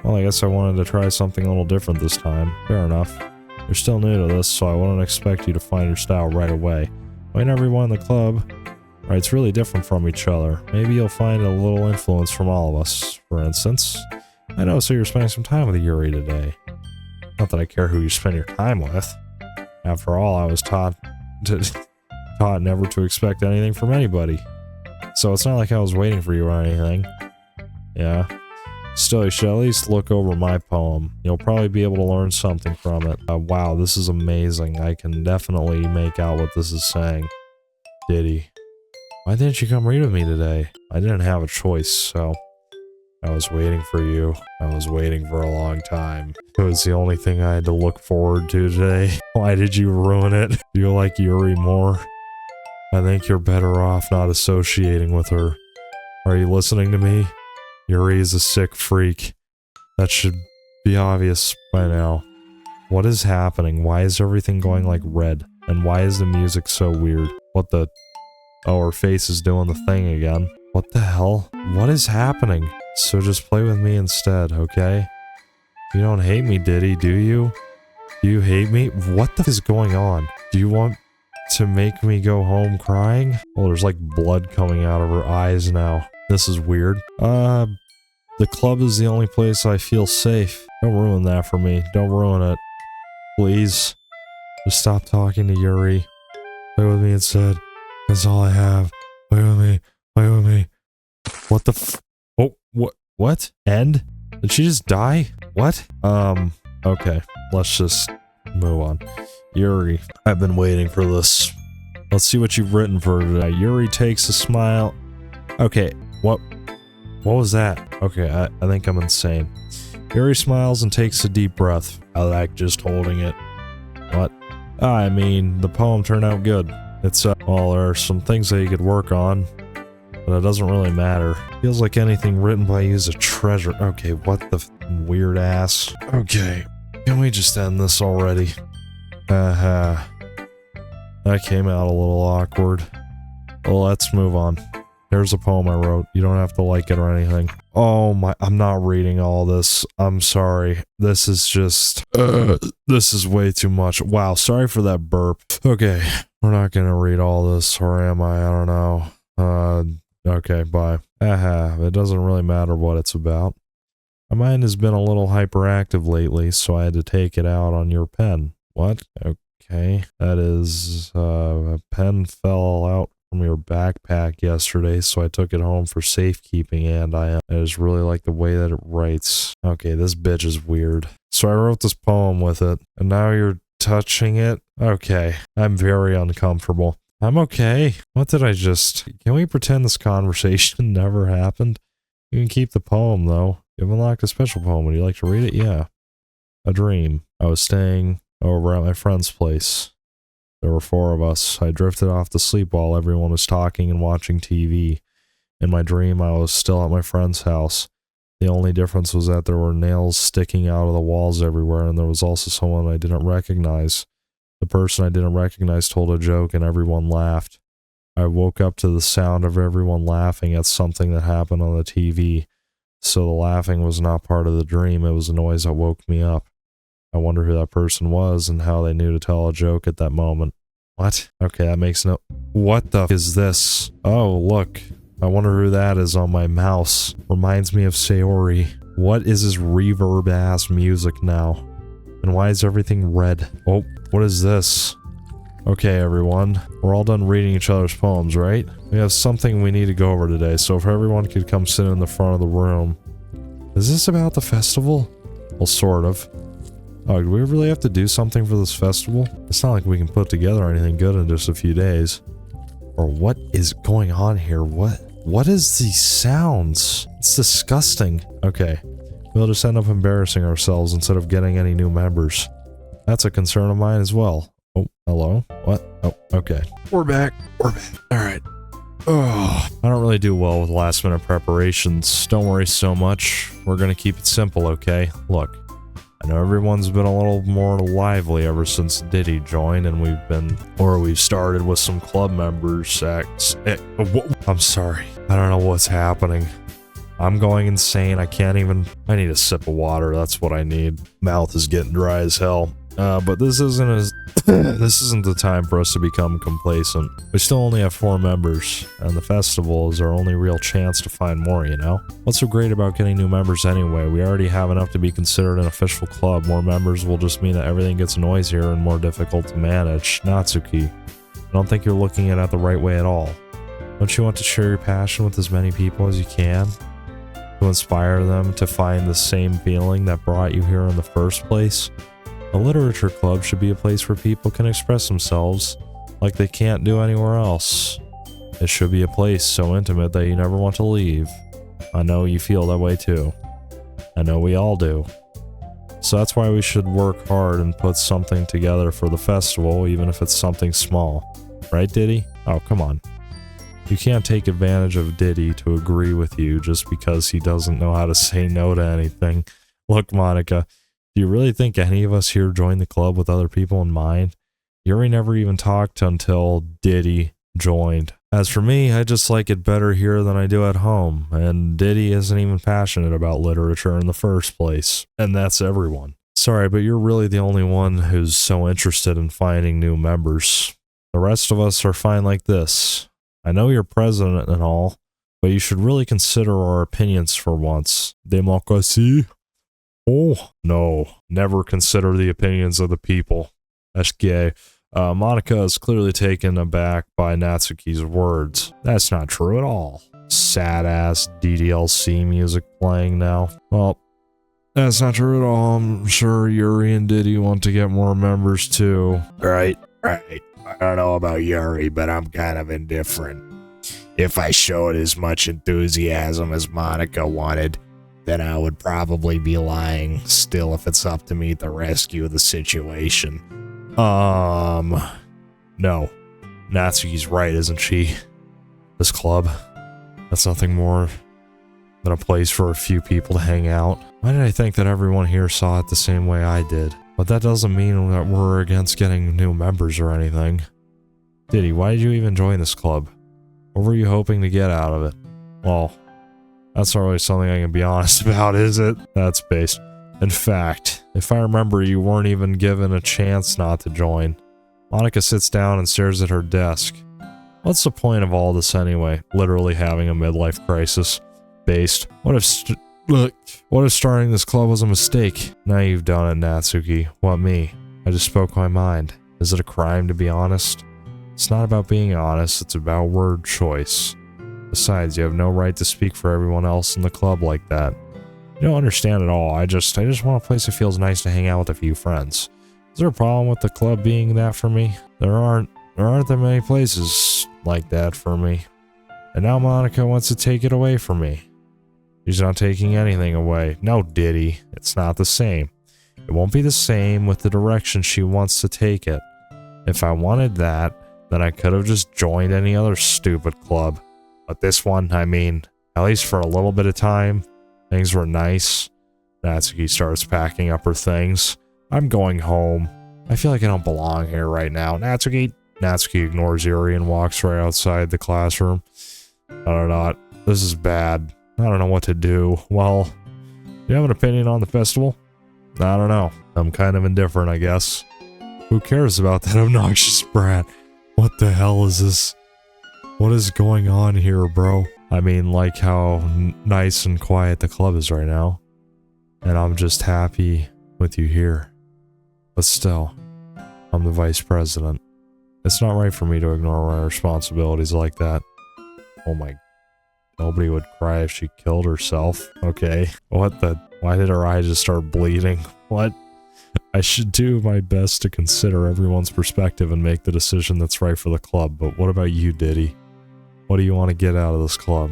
Well, I guess I wanted to try something a little different this time. Fair enough. You're still new to this, so I wouldn't expect you to find your style right away. I mean, everyone in the club writes really different from each other. Maybe you'll find a little influence from all of us. For instance, I know, so you're spending some time with Yuri today. Not that I care who you spend your time with. After all, I was taught never to expect anything from anybody. So it's not like I was waiting for you or anything. Yeah. Still, you should at least look over my poem. You'll probably be able to learn something from it. Wow, this is amazing. I can definitely make out what this is saying. Diddy. Why didn't you come read with me today? I didn't have a choice, so... I was waiting for you. I was waiting for a long time. It was the only thing I had to look forward to today. Why did you ruin it? Do you like Yuri more? I think you're better off not associating with her. Are you listening to me? Yuri is a sick freak. That should be obvious by now. What is happening? Why is everything going like red? And why is the music so weird? What the... Oh, her face is doing the thing again. What the hell? What is happening? So just play with me instead, okay? You don't hate me, Diddy, do you? Do you hate me? What the f is going on? Do you want to make me go home crying? Well, there's like blood coming out of her eyes now. This is weird. The club is the only place I feel safe. Don't ruin that for me. Don't ruin it. Please. Just stop talking to Yuri. Play with me instead. That's all I have. Play with me. Play with me. What the f- Oh, what? End? Did she just die? What? Okay. Let's just move on. Yuri, I've been waiting for this. Let's see what you've written for today. Yuri takes a smile. Okay, what was that? Okay, I think I'm insane. Yuri smiles and takes a deep breath. I like just holding it. What? I mean, the poem turned out good. It's, well, there are some things that you could work on, but it doesn't really matter. Feels like anything written by you is a treasure. Okay, what the weird ass. Okay, can we just end this already? That came out a little awkward. Well, let's move on. Here's a poem I wrote. You don't have to like it or anything. Oh my, I'm not reading all this. I'm sorry. This is just, this is way too much. Wow, sorry for that burp. Okay, we're not gonna read all this, or am I? I don't know. Okay, bye. It doesn't really matter what it's about. My mind has been a little hyperactive lately, so I had to take it out on your pen. What? Okay, that is, a pen fell out from your backpack yesterday, so I took it home for safekeeping, and I just really like the way that it writes. Okay, this bitch is weird. So I wrote this poem with it, and now you're touching it? Okay, I'm very uncomfortable. I'm okay. What did I just... Can we pretend this conversation never happened? You can keep the poem, though. You've unlocked a special poem. Would you like to read it? Yeah. A dream. I was staying over at my friend's place. There were 4 of us. I drifted off to sleep while everyone was talking and watching TV. In my dream, I was still at my friend's house. The only difference was that there were nails sticking out of the walls everywhere, and there was also someone I didn't recognize. The person I didn't recognize told a joke, and everyone laughed. I woke up to the sound of everyone laughing at something that happened on the TV. So the laughing was not part of the dream, it was a noise that woke me up. I wonder who that person was and how they knew to tell a joke at that moment. What? Okay, that makes no... What the f is this? Oh, look. I wonder who that is on my mouse. Reminds me of Sayori. What is this reverb-ass music now? And why is everything red? Oh, what is this? Okay, everyone. We're all done reading each other's poems, right? We have something we need to go over today, so if everyone could come sit in the front of the room. Is this about the festival? Well, sort of. Oh, do we really have to do something for this festival? It's not like we can put together anything good in just a few days. Or what is going on here? What is these sounds? It's disgusting. Okay, we'll just end up embarrassing ourselves instead of getting any new members. That's a concern of mine as well. Oh, hello? What? Oh, okay. We're back. Alright. Oh, I don't really do well with last minute preparations. Don't worry so much. We're gonna keep it simple, okay? Look. I know everyone's been a little more lively ever since Diddy joined, and we've started with some club members. I'm sorry. I don't know what's happening. I'm going insane. I need a sip of water. That's what I need. Mouth is getting dry as hell. But this isn't the time for us to become complacent. We still only have 4 members, and the festival is our only real chance to find more, you know? What's so great about getting new members anyway? We already have enough to be considered an official club. More members will just mean that everything gets noisier and more difficult to manage. Natsuki, I don't think you're looking at it the right way at all. Don't you want to share your passion with as many people as you can? To inspire them to find the same feeling that brought you here in the first place? A literature club should be a place where people can express themselves like they can't do anywhere else. It should be a place so intimate that you never want to leave. I know you feel that way too. I know we all do. So that's why we should work hard and put something together for the festival, even if it's something small. Right, Diddy? Oh, come on. You can't take advantage of Diddy to agree with you just because he doesn't know how to say no to anything. Look, Monika. Do you really think any of us here joined the club with other people in mind? Yuri never even talked until Diddy joined. As for me, I just like it better here than I do at home, and Diddy isn't even passionate about literature in the first place, and that's everyone. Sorry, but you're really the only one who's so interested in finding new members. The rest of us are fine like this. I know you're president and all, but you should really consider our opinions for once. Democracy? Oh, no. Never consider the opinions of the people. That's gay. Monika is clearly taken aback by Natsuki's words. That's not true at all. Sad-ass DDLC music playing now. Well, that's not true at all. I'm sure Yuri and Diddy want to get more members too. Right. I don't know about Yuri, but I'm kind of indifferent. If I showed as much enthusiasm as Monika wanted, then I would probably be lying. Still, if it's up to me to rescue the situation. No. Natsuki's right, isn't she? This club, that's nothing more than a place for a few people to hang out. Why did I think that everyone here saw it the same way I did? But that doesn't mean that we're against getting new members or anything. Diddy, why did you even join this club? What were you hoping to get out of it? Well, that's not really something I can be honest about, is it? That's based. In fact, if I remember, you weren't even given a chance not to join. Monika sits down and stares at her desk. What's the point of all this anyway? Literally having a midlife crisis. Based. What if starting this club was a mistake? Now you've done it, Natsuki. What me? I just spoke my mind. Is it a crime to be honest? It's not about being honest, it's about word choice. Besides, you have no right to speak for everyone else in the club like that. You don't understand at all. I just want a place that feels nice to hang out with a few friends. Is there a problem with the club being that for me? There aren't that many places like that for me. And now Monika wants to take it away from me. She's not taking anything away. No, Diddy. It's not the same. It won't be the same with the direction she wants to take it. If I wanted that, then I could have just joined any other stupid club. But this one, I mean, at least for a little bit of time, things were nice. Natsuki starts packing up her things. I'm going home. I feel like I don't belong here right now. Natsuki ignores Yuri and walks right outside the classroom. This is bad. I don't know what to do. Well, do you have an opinion on the festival? I don't know. I'm kind of indifferent, I guess. Who cares about that obnoxious brat? What the hell is this? What is going on here, bro? I mean, like how nice and quiet the club is right now. And I'm just happy with you here. But still, I'm the vice president. It's not right for me to ignore my responsibilities like that. Oh my... Nobody would cry if she killed herself. Okay. What the... Why did her eye just start bleeding? What? I should do my best to consider everyone's perspective and make the decision that's right for the club, but what about you, Diddy? What do you want to get out of this club?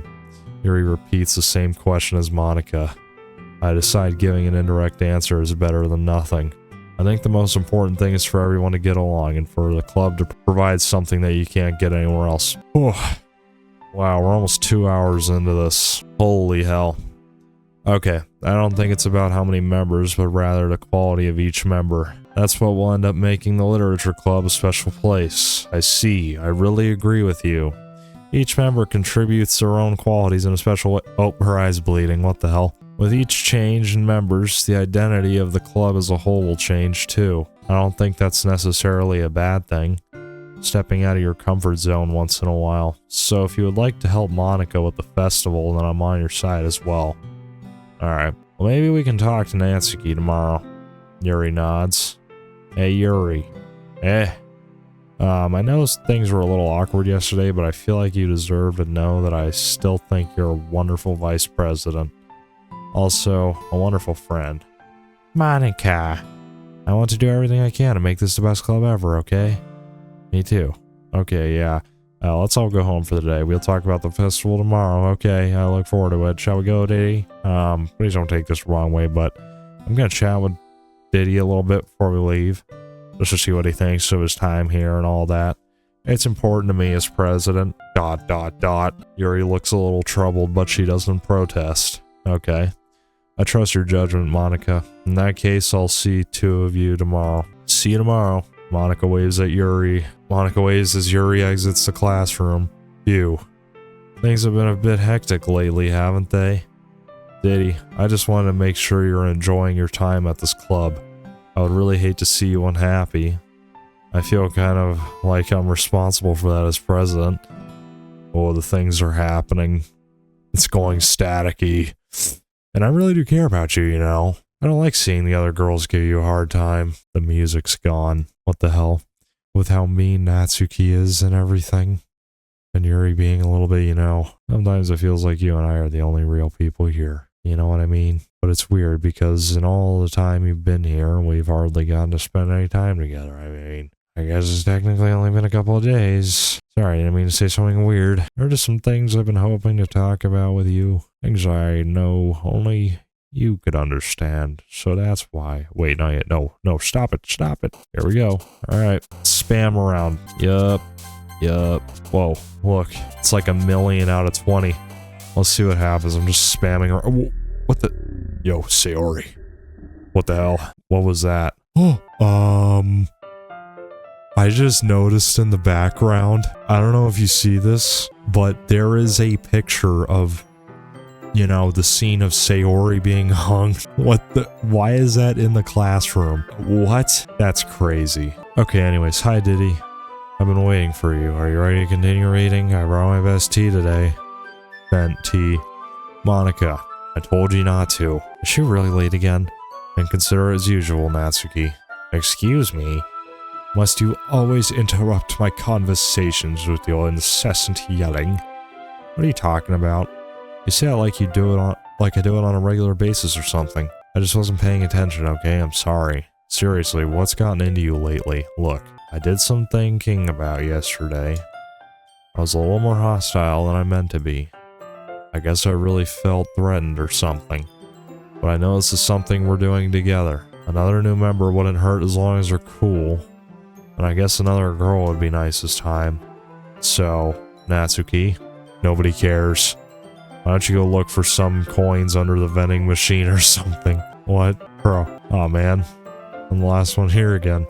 Yuri repeats the same question as Monika. I decide giving an indirect answer is better than nothing. I think the most important thing is for everyone to get along and for the club to provide something that you can't get anywhere else. Oh, wow, we're almost 2 hours into this. Holy hell. Okay, I don't think it's about how many members, but rather the quality of each member. That's what will end up making the literature club a special place. I see. I really agree with you. Each member contributes their own qualities in a special way. Oh, her eye's bleeding. What the hell? With each change in members, the identity of the club as a whole will change too. I don't think that's necessarily a bad thing. Stepping out of your comfort zone once in a while. So if you would like to help Monika with the festival, then I'm on your side as well. Alright, well maybe we can talk to Natsuki tomorrow. Yuri nods. Hey Yuri. I know things were a little awkward yesterday, but I feel like you deserve to know that I still think you're a wonderful vice president. Also, a wonderful friend. Monika. I want to do everything I can to make this the best club ever, okay? Me too. Okay, yeah. Let's all go home for the day. We'll talk about the festival tomorrow. Okay, I look forward to it. Shall we go, Diddy? Please don't take this the wrong way, but I'm gonna chat with Diddy a little bit before we leave, just to see what he thinks of his time here and all that. It's important to me as president. ... Yuri looks a little troubled, but she doesn't protest. Okay. I trust your judgment, Monika. In that case, I'll see two of you tomorrow. See you tomorrow. Monika waves at Yuri. Monika waves as Yuri exits the classroom. Phew. Things have been a bit hectic lately, haven't they? Diddy, I just wanted to make sure you're enjoying your time at this club. I would really hate to see you unhappy. I feel kind of like I'm responsible for that as president. Oh, the things are happening. It's going staticky. And I really do care about you, you know. I don't like seeing the other girls give you a hard time. The music's gone. What the hell? With how mean Natsuki is and everything. And Yuri being a little bit, you know, sometimes it feels like you and I are the only real people here. You know what I mean? But it's weird because in all the time you've been here, we've hardly gotten to spend any time together. I mean, I guess it's technically only been a couple of days. Sorry, I didn't mean to say something weird. There are just some things I've been hoping to talk about with you. Things I know only you could understand. So that's why. Wait, not yet. No, stop it. Here we go. Alright. Spam around. Yup. Whoa, look. It's like 1,000,000 out of 20. Let's see what happens. I'm just spamming her. What the? Yo, Sayori. What the hell? What was that? I just noticed in the background, I don't know if you see this, but there is a picture of, you know, the scene of Sayori being hung. What the? Why is that in the classroom? What? That's crazy. Okay, anyways, hi Diddy. I've been waiting for you. Are you ready to continue reading? I brought my best tea today. Bent tea. Monika, I told you not to. Is she really late again? And consider it as usual, Natsuki. Excuse me? Must you always interrupt my conversations with your incessant yelling? What are you talking about? You say it like you do it on, like I do it on a regular basis or something. I just wasn't paying attention, okay? I'm sorry. Seriously, what's gotten into you lately? Look, I did some thinking about yesterday. I was a little more hostile than I meant to be. I guess I really felt threatened or something. But I know this is something we're doing together. Another new member wouldn't hurt as long as they're cool. And I guess another girl would be nice this time. So, Natsuki, nobody cares. Why don't you go look for some coins under the vending machine or something? What? Bro. Oh man. I'm the last one here again.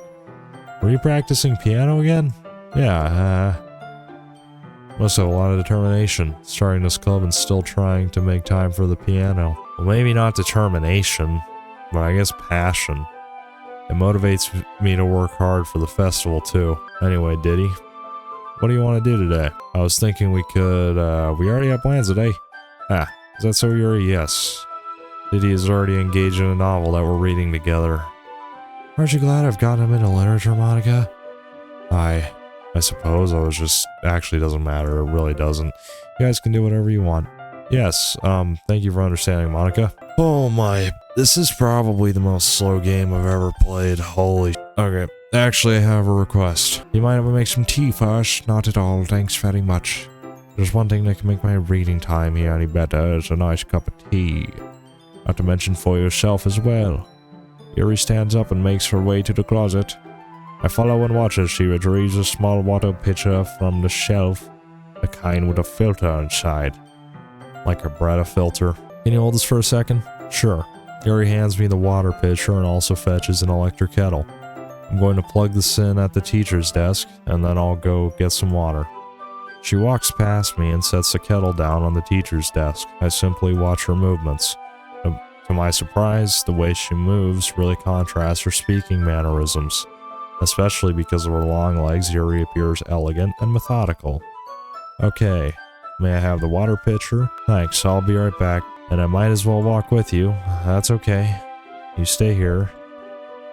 Were you practicing piano again? Yeah, must have a lot of determination, starting this club and still trying to make time for the piano. Well, maybe not determination, but I guess passion. It motivates me to work hard for the festival too. Anyway, Diddy, what do you want to do today? I was thinking we could, we already have plans today. Ah, is that so, Yuri? Yes. Diddy is already engaged in a novel that we're reading together. Aren't you glad I've gotten him into literature, Monika? I suppose I was just... Actually, doesn't matter. It really doesn't. You guys can do whatever you want. Yes, thank you for understanding, Monika. Oh my... This is probably the most slow game I've ever played. Holy... Okay, actually I have a request. You mind if I make some tea first? Not at all, thanks very much. There's one thing that can make my reading time here any better. It's a nice cup of tea. Not to mention for yourself as well. Yuri stands up and makes her way to the closet. I follow and watch as she retrieves a small water pitcher from the shelf, the kind with a filter inside. Like a Brita filter. Can you hold this for a second? Sure. Yuri hands me the water pitcher and also fetches an electric kettle. I'm going to plug this in at the teacher's desk, and then I'll go get some water. She walks past me and sets the kettle down on the teacher's desk. I simply watch her movements. To my surprise, the way she moves really contrasts her speaking mannerisms. Especially because of her long legs, Yuri appears elegant and methodical. Okay, may I have the water pitcher? Thanks, I'll be right back. And I might as well walk with you. That's okay. You stay here.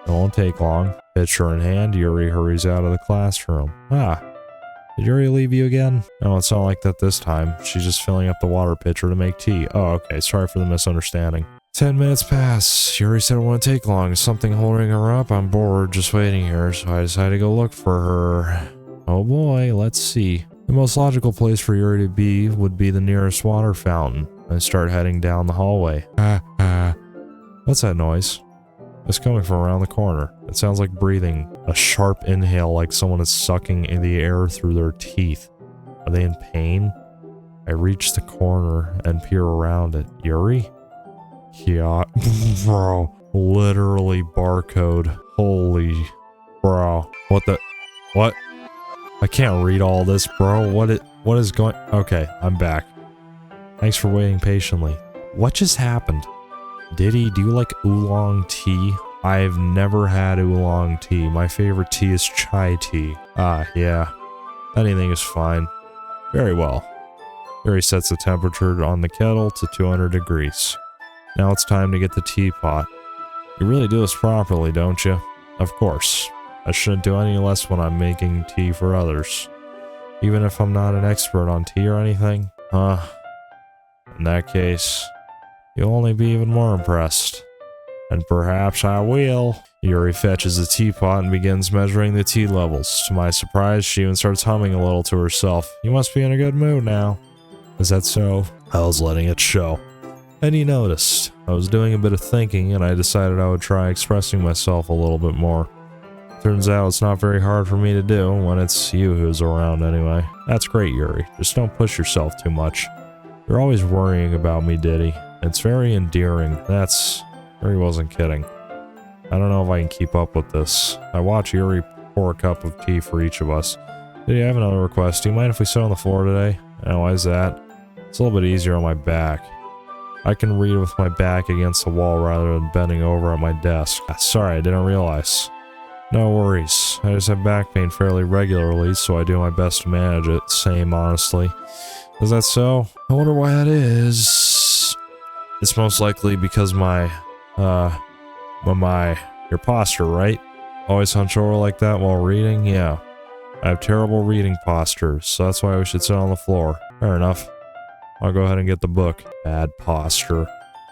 It won't take long. Pitcher in hand, Yuri hurries out of the classroom. Ah, did Yuri leave you again? No, it's not like that this time. She's just filling up the water pitcher to make tea. Oh, okay, sorry for the misunderstanding. 10 minutes pass. Yuri said it wouldn't take long. Something holding her up. I'm bored just waiting here, so I decided to go look for her. Oh boy, let's see. The most logical place for Yuri to be would be the nearest water fountain. I start heading down the hallway. What's that noise? It's coming from around the corner. It sounds like breathing. A sharp inhale like someone is sucking in the air through their teeth. Are they in pain? I reach the corner and peer around it. Yuri? Yeah, bro, literally barcode. Holy, bro, what? I can't read all this, bro. What is going? Okay, I'm back. Thanks for waiting patiently. What just happened? Diddy, do you like oolong tea? I've never had oolong tea. My favorite tea is chai tea. Ah, yeah. Anything is fine. Very well. Yuri sets the temperature on the kettle to 200 degrees. Now it's time to get the teapot. You really do this properly, don't you? Of course. I shouldn't do any less when I'm making tea for others. Even if I'm not an expert on tea or anything? In that case, you'll only be even more impressed. And perhaps I will. Yuri fetches the teapot and begins measuring the tea levels. To my surprise, she even starts humming a little to herself. You must be in a good mood now. Is that so? I was letting it show. And you noticed. I was doing a bit of thinking and I decided I would try expressing myself a little bit more. Turns out it's not very hard for me to do when it's you who's around anyway. That's great, Yuri. Just don't push yourself too much. You're always worrying about me, Diddy. It's very endearing. Yuri wasn't kidding. I don't know if I can keep up with this. I watch Yuri pour a cup of tea for each of us. Diddy, I have another request. Do you mind if we sit on the floor today? And why is that? It's a little bit easier on my back. I can read with my back against the wall rather than bending over at my desk. Sorry, I didn't realize. No worries. I just have back pain fairly regularly, so I do my best to manage it. Same, honestly. Is that so? I wonder why that is. It's most likely because your posture, right? Always hunch over like that while reading? Yeah. I have terrible reading posture, so that's why we should sit on the floor. Fair enough. I'll go ahead and get the book. Bad posture.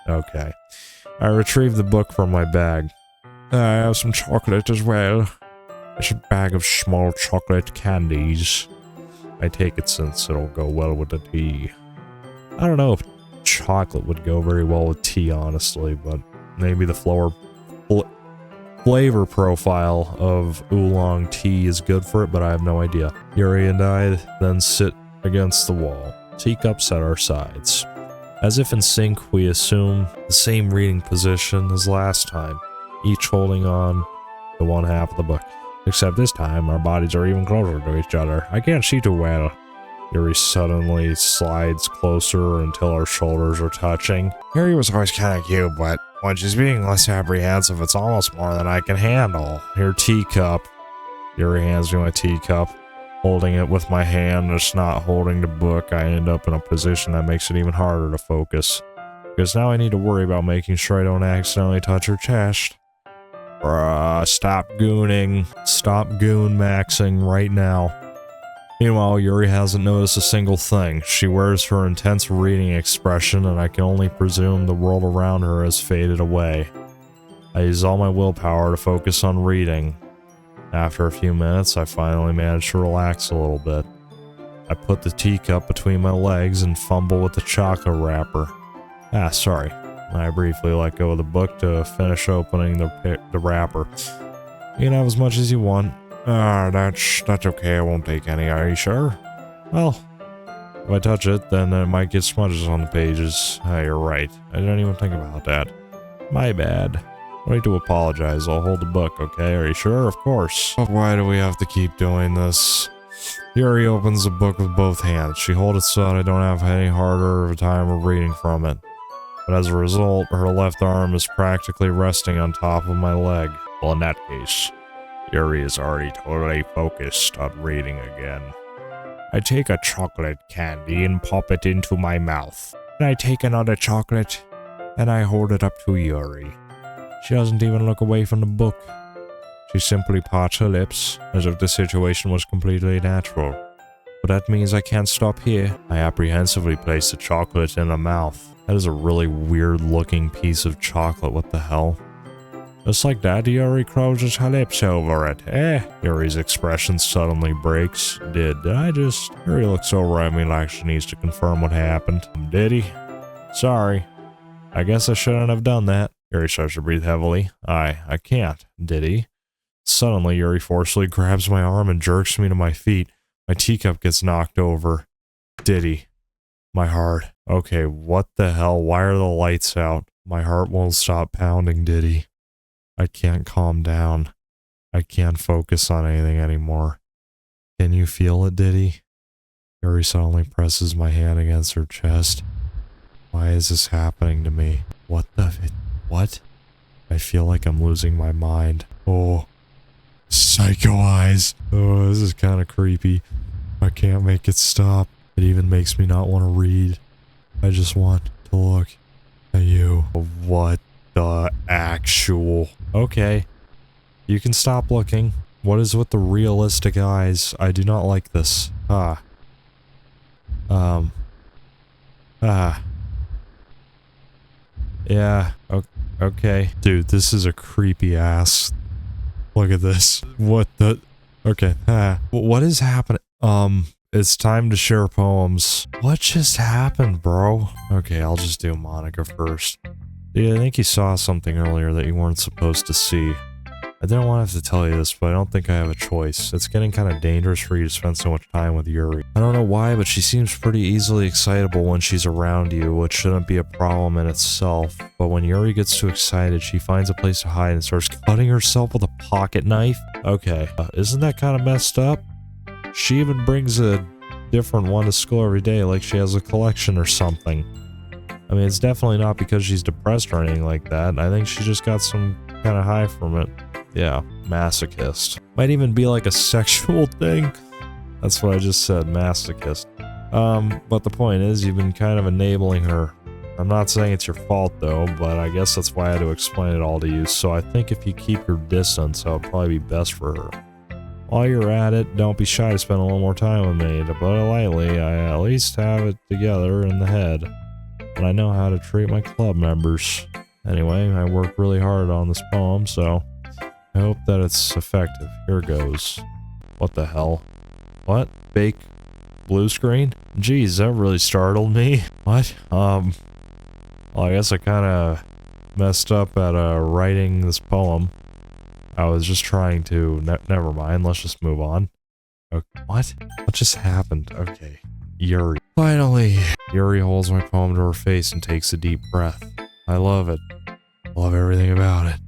Okay. I retrieved the book from my bag. I have some chocolate as well. It's a bag of small chocolate candies. I take it since it'll go well with the tea. I don't know if chocolate would go very well with tea, honestly, but maybe the flavor profile of oolong tea is good for it, but I have no idea. Yuri and I then sit against the wall, teacups at our sides. As if in sync, we assume the same reading position as last time, each holding on to one half of the book. Except this time, our bodies are even closer to each other. I can't see too well. Yuri suddenly slides closer until our shoulders are touching. Yuri was always kind of cute, but when she's being less apprehensive, it's almost more than I can handle. Your teacup. Yuri hands me my teacup. Holding it with my hand, just not holding the book, I end up in a position that makes it even harder to focus. Because now I need to worry about making sure I don't accidentally touch her chest. Bruh, stop gooning. Stop goon maxing right now. Meanwhile, Yuri hasn't noticed a single thing. She wears her intense reading expression, and I can only presume the world around her has faded away. I use all my willpower to focus on reading. After a few minutes, I finally manage to relax a little bit. I put the teacup between my legs and fumble with the chocolate wrapper. Sorry. I briefly let go of the book to finish opening the wrapper. You can have as much as you want. That's okay. I won't take any. Are you sure? Well, if I touch it, then it might get smudges on the pages. You're right. I didn't even think about that. My bad. No need to apologize. I'll hold the book, okay? Are you sure? Of course. But why do we have to keep doing this? Yuri opens the book with both hands. She holds it so that I don't have any harder of a time of reading from it. But as a result, her left arm is practically resting on top of my leg. Well, in that case, Yuri is already totally focused on reading again. I take a chocolate candy and pop it into my mouth. And I take another chocolate and I hold it up to Yuri. She doesn't even look away from the book. She simply parts her lips, as if the situation was completely natural. But that means I can't stop here. I apprehensively place the chocolate in her mouth. That is a really weird-looking piece of chocolate, what the hell? Just like that, Yuri closes her lips over it. Yuri's expression suddenly breaks. Did I just... Yuri looks over at me like she needs to confirm what happened. Did he? Sorry. I guess I shouldn't have done that. Yuri starts to breathe heavily. I can't. Did he? Suddenly, Yuri forcefully grabs my arm and jerks me to my feet. My teacup gets knocked over. Did he? My heart. Okay, what the hell? Why are the lights out? My heart won't stop pounding, Diddy. I can't calm down. I can't focus on anything anymore. Can you feel it, Diddy? Yuri suddenly presses my hand against her chest. Why is this happening to me? What? I feel like I'm losing my mind. Oh. Psycho eyes. Oh, this is kind of creepy. I can't make it stop. I It even makes me not want to read. I just want to look at you. What the actual... Okay. You can stop looking. What is with the realistic eyes? I do not like this. Yeah. Okay. Dude, this is a creepy ass. Look at this. What the... Okay. What is happening? It's time to share poems. What just happened, bro? Okay, I'll just do Monika first. Yeah, I think you saw something earlier that you weren't supposed to see. I didn't want to have to tell you this, but I don't think I have a choice. It's getting kind of dangerous for you to spend so much time with Yuri. I don't know why, but she seems pretty easily excitable when she's around you, which shouldn't be a problem in itself. But when Yuri gets too excited, she finds a place to hide and starts cutting herself with a pocket knife. Okay, isn't that kind of messed up? She even brings a different one to school every day, like she has a collection or something. I mean, it's definitely not because she's depressed or anything like that. I think she just got some kind of high from it. Yeah, masochist. Might even be like a sexual thing. That's what I just said, masochist. But the point is, you've been kind of enabling her. I'm not saying it's your fault though, but I guess that's why I had to explain it all to you. So I think if you keep your distance, that would probably be best for her. While you're at it, don't be shy to spend a little more time with me. To put it lightly, I at least have it together in the head. And I know how to treat my club members. Anyway, I worked really hard on this poem, so I hope that it's effective. Here goes. What the hell? What? Fake blue screen? Jeez, that really startled me. What? Well, I guess I kind of messed up at writing this poem. I was just trying to... never mind, let's just move on. Okay. What? What just happened? Okay. Yuri. Finally! Yuri holds my poem to her face and takes a deep breath. I love it. I love everything about it.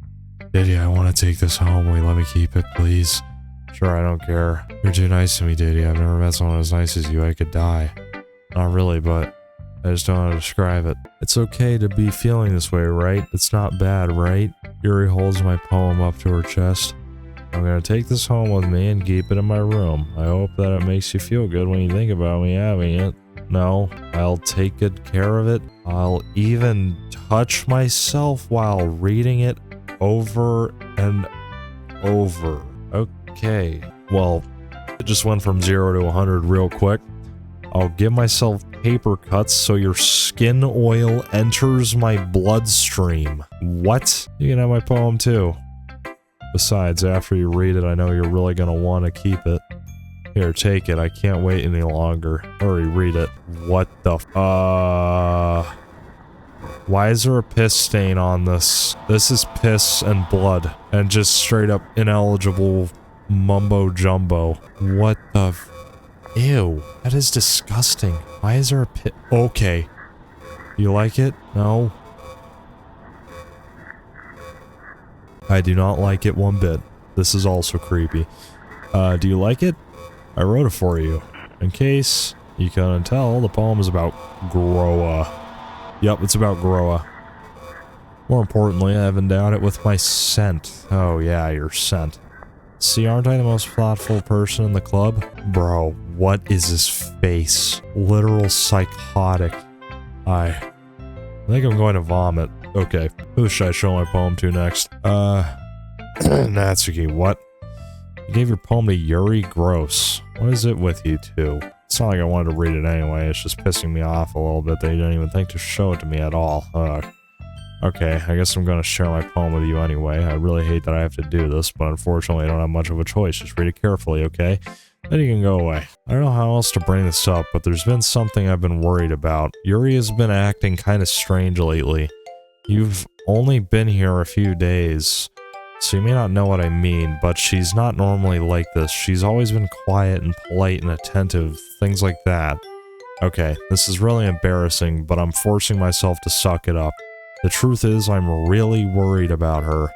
Diddy, I want to take this home. Will you let me keep it, please? Sure, I don't care. You're too nice to me, Diddy. I've never met someone as nice as you. I could die. Not really, but I just don't know how to describe it. It's okay to be feeling this way, right? It's not bad, right? Yuri holds my poem up to her chest. I'm gonna take this home with me and keep it in my room. I hope that it makes you feel good when you think about me having it. No, I'll take good care of it. I'll even touch myself while reading it over and over. Okay. Well, it just went from 0 to 100 real quick. I'll give myself paper cuts so your skin oil enters my bloodstream. What? You can have my poem too. Besides, after you read it, I know you're really gonna want to keep it. Here, take it. I can't wait any longer. Hurry, read it. What the why is there a piss stain on this? This is piss and blood. And just straight up ineligible mumbo jumbo. What the ew. That is disgusting. Why is there a pit? Okay. You like it? No? I do not like it one bit. This is also creepy. Do you like it? I wrote it for you. In case you couldn't tell, the poem is about Groa. Yep, it's about Groa. More importantly, I've endowed it with my scent. Oh yeah, your scent. See, aren't I the most thoughtful person in the club? Bro, what is this face? Literal psychotic. I think I'm going to vomit. Okay, who should I show my poem to next? Natsuki, what? You gave your poem to Yuri? Gross. What is it with you two? It's not like I wanted to read it anyway, it's just pissing me off a little bit that you didn't even think to show it to me at all. Okay, I guess I'm gonna share my poem with you anyway. I really hate that I have to do this, but unfortunately I don't have much of a choice. Just read it carefully, okay? Then you can go away. I don't know how else to bring this up, but there's been something I've been worried about. Yuri has been acting kinda strange lately. You've only been here a few days, so you may not know what I mean, but she's not normally like this. She's always been quiet and polite and attentive, things like that. Okay, this is really embarrassing, but I'm forcing myself to suck it up. The truth is, I'm really worried about her,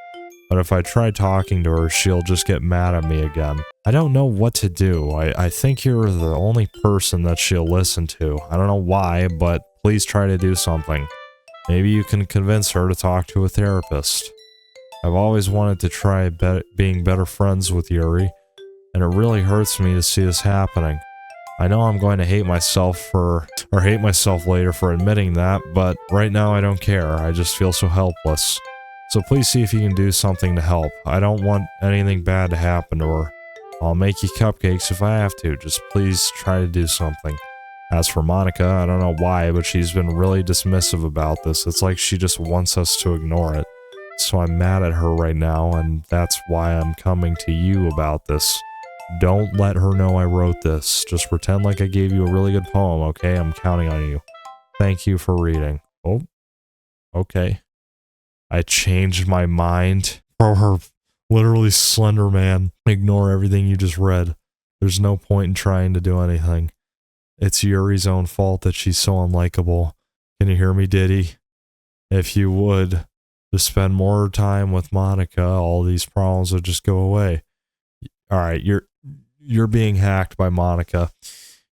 but if I try talking to her, she'll just get mad at me again. I don't know what to do. I think you're the only person that she'll listen to. I don't know why, but please try to do something. Maybe you can convince her to talk to a therapist. I've always wanted to try being better friends with Yuri, and it really hurts me to see this happening. I know I'm going to hate myself hate myself later for admitting that, but right now I don't care. I just feel so helpless. So please see if you can do something to help. I don't want anything bad to happen to her. I'll make you cupcakes if I have to. Just please try to do something. As for Monika, I don't know why, but she's been really dismissive about this. It's like she just wants us to ignore it. So I'm mad at her right now, and that's why I'm coming to you about this. Don't let her know I wrote this. Just pretend like I gave you a really good poem, okay? I'm counting on you. Thank you for reading. Oh, okay. I changed my mind. For her, literally Slender Man. Ignore everything you just read. There's no point in trying to do anything. It's Yuri's own fault that she's so unlikable. Can you hear me, Diddy? If you would just spend more time with Monika, all these problems would just go away. Alright, you're being hacked by Monika.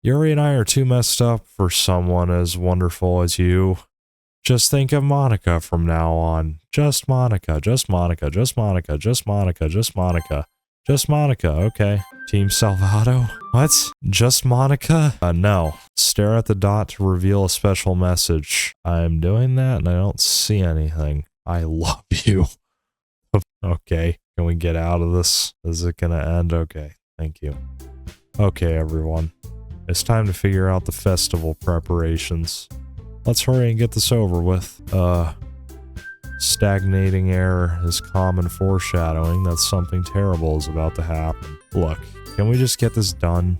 Yuri and I are too messed up for someone as wonderful as you. Just think of Monika from now on. Just Monika, just Monika, just Monika, just Monika, just Monika. Just Monika, okay. Team Salvato? What? Just Monika? No. Stare at the dot to reveal a special message. I'm doing that and I don't see anything. I love you. Okay, can we get out of this? Is it gonna end? Okay, thank you. Okay, everyone. It's time to figure out the festival preparations. Let's hurry and get this over with. Stagnating air is common foreshadowing that something terrible is about to happen. Look, can we just get this done?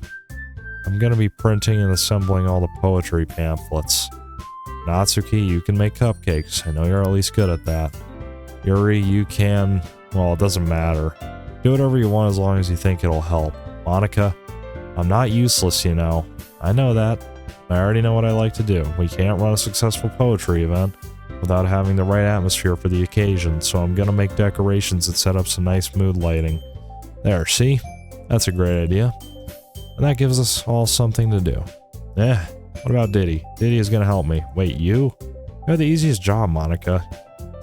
I'm gonna be printing and assembling all the poetry pamphlets. Natsuki, you can make cupcakes. I know you're at least good at that. Yuri, you can... well, it doesn't matter. Do whatever you want as long as you think it'll help. Monika, I'm not useless, you know. I know that. I already know what I like to do. We can't run a successful poetry event without having the right atmosphere for the occasion, so I'm gonna make decorations that set up some nice mood lighting. There, see? That's a great idea. And that gives us all something to do. What about Diddy? Diddy is gonna help me. Wait, you? You have the easiest job, Monika.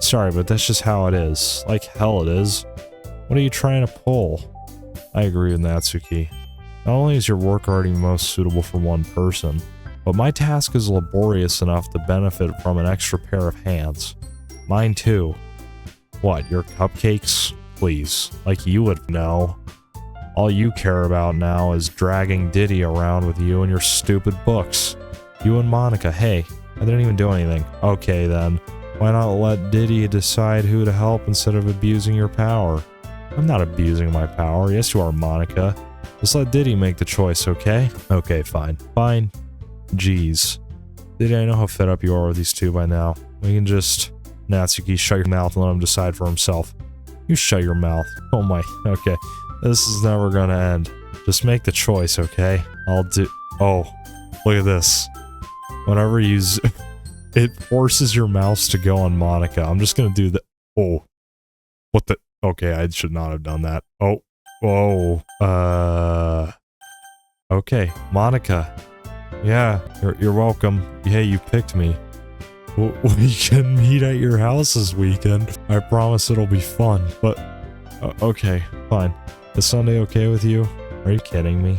Sorry, but that's just how it is. Like hell it is. What are you trying to pull? I agree with Natsuki. Not only is your work already most suitable for one person, but my task is laborious enough to benefit from an extra pair of hands. Mine too. What, your cupcakes? Please, like you would know. All you care about now is dragging Diddy around with you and your stupid books. You and Monika, hey, I didn't even do anything. Okay then, why not let Diddy decide who to help instead of abusing your power? I'm not abusing my power, yes you are, Monika. Just let Diddy make the choice, okay? Okay, fine. Fine. Jeez. Diddy, I know how fed up you are with these two by now. We can just... Natsuki, shut your mouth and let him decide for himself. You shut your mouth. Oh my, okay. This is never gonna end. Just make the choice, okay? I'll do... oh, look at this. Whenever you it forces your mouse to go on Monika. I'm just gonna do the... oh. What the... okay, I should not have done that. Oh. Whoa. Okay, Monika. Yeah, you're welcome. Hey, you picked me. We can meet at your house this weekend. I promise it'll be fun, but... okay, fine. Is Sunday okay with you? Are you kidding me?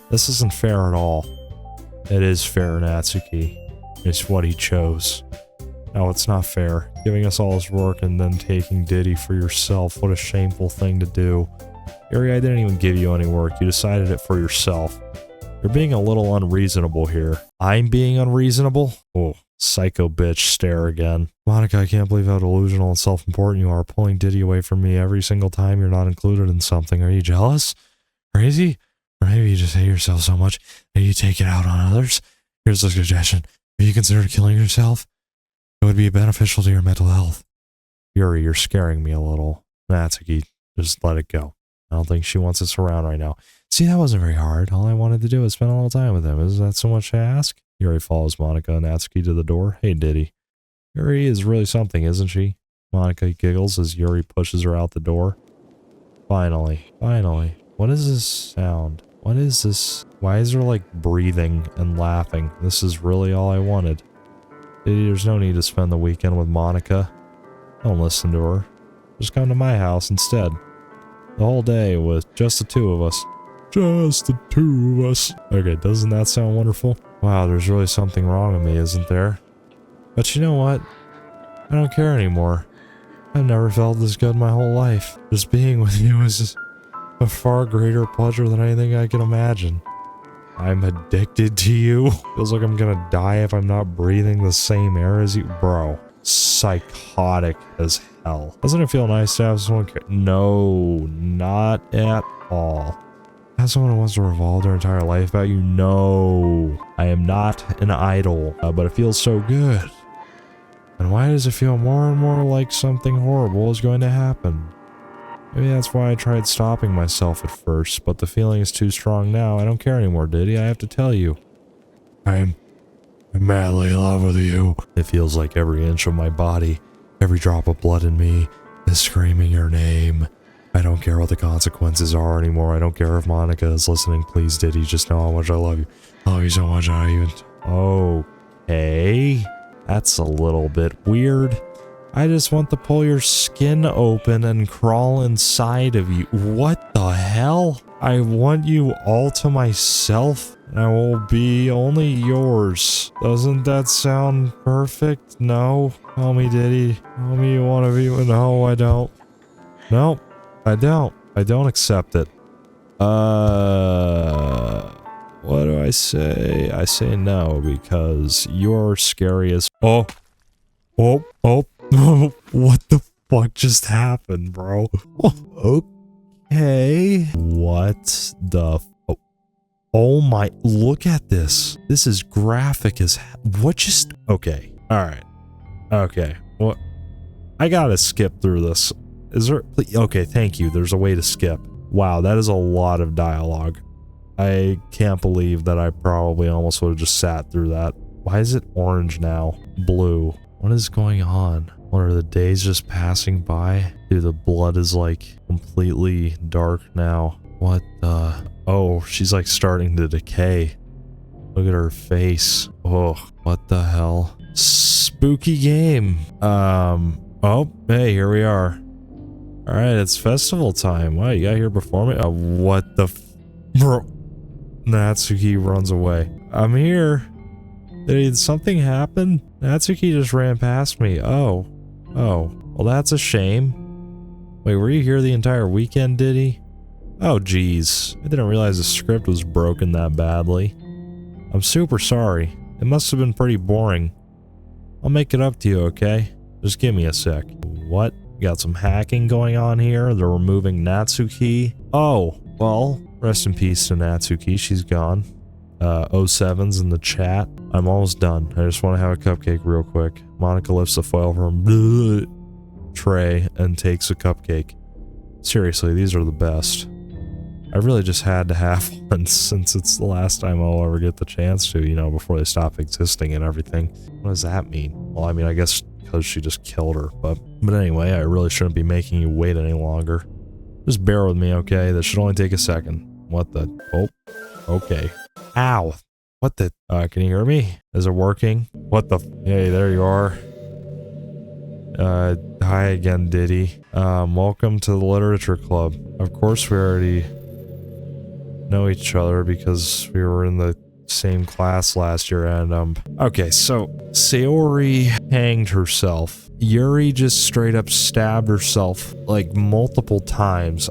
This isn't fair at all. It is fair, Natsuki. It's what he chose. No, it's not fair. Giving us all his work and then taking Diddy for yourself. What a shameful thing to do. Yuri, I didn't even give you any work. You decided it for yourself. You're being a little unreasonable here. I'm being unreasonable? Oh, psycho bitch stare again. Monika, I can't believe how delusional and self-important you are, pulling Diddy away from me every single time you're not included in something. Are you jealous? Crazy? Or maybe you just hate yourself so much that you take it out on others? Here's a suggestion. Have you considered killing yourself? It would be beneficial to your mental health. Yuri, you're scaring me a little. Natsuki, just let it go. I don't think she wants us around right now. See, that wasn't very hard. All I wanted to do was spend a little time with him. Is that so much to ask? Yuri follows Monika and Natsuki to the door. Hey, Diddy. Yuri is really something, isn't she? Monika giggles as Yuri pushes her out the door. Finally. Finally. What is this sound? What is this? Why is there like breathing and laughing? This is really all I wanted. Diddy, there's no need to spend the weekend with Monika. Don't listen to her. Just come to my house instead. The whole day with just the two of us. Just the two of us. Okay, doesn't that sound wonderful? Wow, there's really something wrong with me, isn't there? But you know what? I don't care anymore. I've never felt this good my whole life. Just being with you is a far greater pleasure than anything I can imagine. I'm addicted to you. Feels like I'm gonna die if I'm not breathing the same air as you. Bro, psychotic as hell. Doesn't it feel nice to have someone care? No, not at all. Have someone who wants to revolve their entire life about you? No. I am not an idol, but it feels so good. And why does it feel more and more like something horrible is going to happen? Maybe that's why I tried stopping myself at first, but the feeling is too strong now. I don't care anymore, Diddy. I have to tell you. I'm madly in love with you. It feels like every inch of my body, every drop of blood in me is screaming your name. I don't care what the consequences are anymore. I don't care if Monika is listening. Please, Diddy, just know how much I love you. I love you so much. I don't even... Okay. That's a little bit weird. I just want to pull your skin open and crawl inside of you. What the hell? I want you all to myself, and I will be only yours. Doesn't that sound perfect? No? Tell me, Diddy. Tell me you want to be with... No, I don't. Nope. I don't. I don't accept it. What do I say? I say no, because you're scary as... Oh. What the fuck just happened, bro? Okay. What the... Oh my... Look at this. This is graphic as... What just... Okay. Alright. Okay. What... I gotta skip through this. Is there... Okay, thank you. There's a way to skip. Wow, that is a lot of dialogue. I can't believe that I probably almost would have just sat through that. Why is it orange now? Blue. What is going on? What are the days just passing by? Dude, the blood is like completely dark now. What the... Oh, she's like starting to decay. Look at her face. Oh, what the hell? Spooky game. Oh, hey, here we are. Alright, it's festival time. Wow, you got here before me? What the bro? Natsuki runs away. I'm here. Did something happen? Natsuki just ran past me. Oh. Well, that's a shame. Wait, were you here the entire weekend, did he? Oh, geez. I didn't realize the script was broken that badly. I'm super sorry. It must have been pretty boring. I'll make it up to you, okay? Just give me a sec. What? Got some hacking going on here. They're removing Natsuki. Oh, well, rest in peace to Natsuki. She's gone. 07's in the chat. I'm almost done. I just want to have a cupcake real quick. Monika lifts the foil from the tray and takes a cupcake. Seriously, these are the best. I really just had to have one since it's the last time I'll ever get the chance to, you know, before they stop existing and everything. What does that mean? Well, I mean, I guess because she just killed her, but anyway, I really shouldn't be making you wait any longer. Just bear with me, okay? That should only take a second. What the... Oh, okay. Ow. What the... can you hear me? Is it working? What the... Hey, there you are. Hi again, Diddy. Welcome to the Literature Club. Of course we already know each other because we were in the same class last year, and okay, so Sayori hanged herself. Yuri just straight up stabbed herself like multiple times.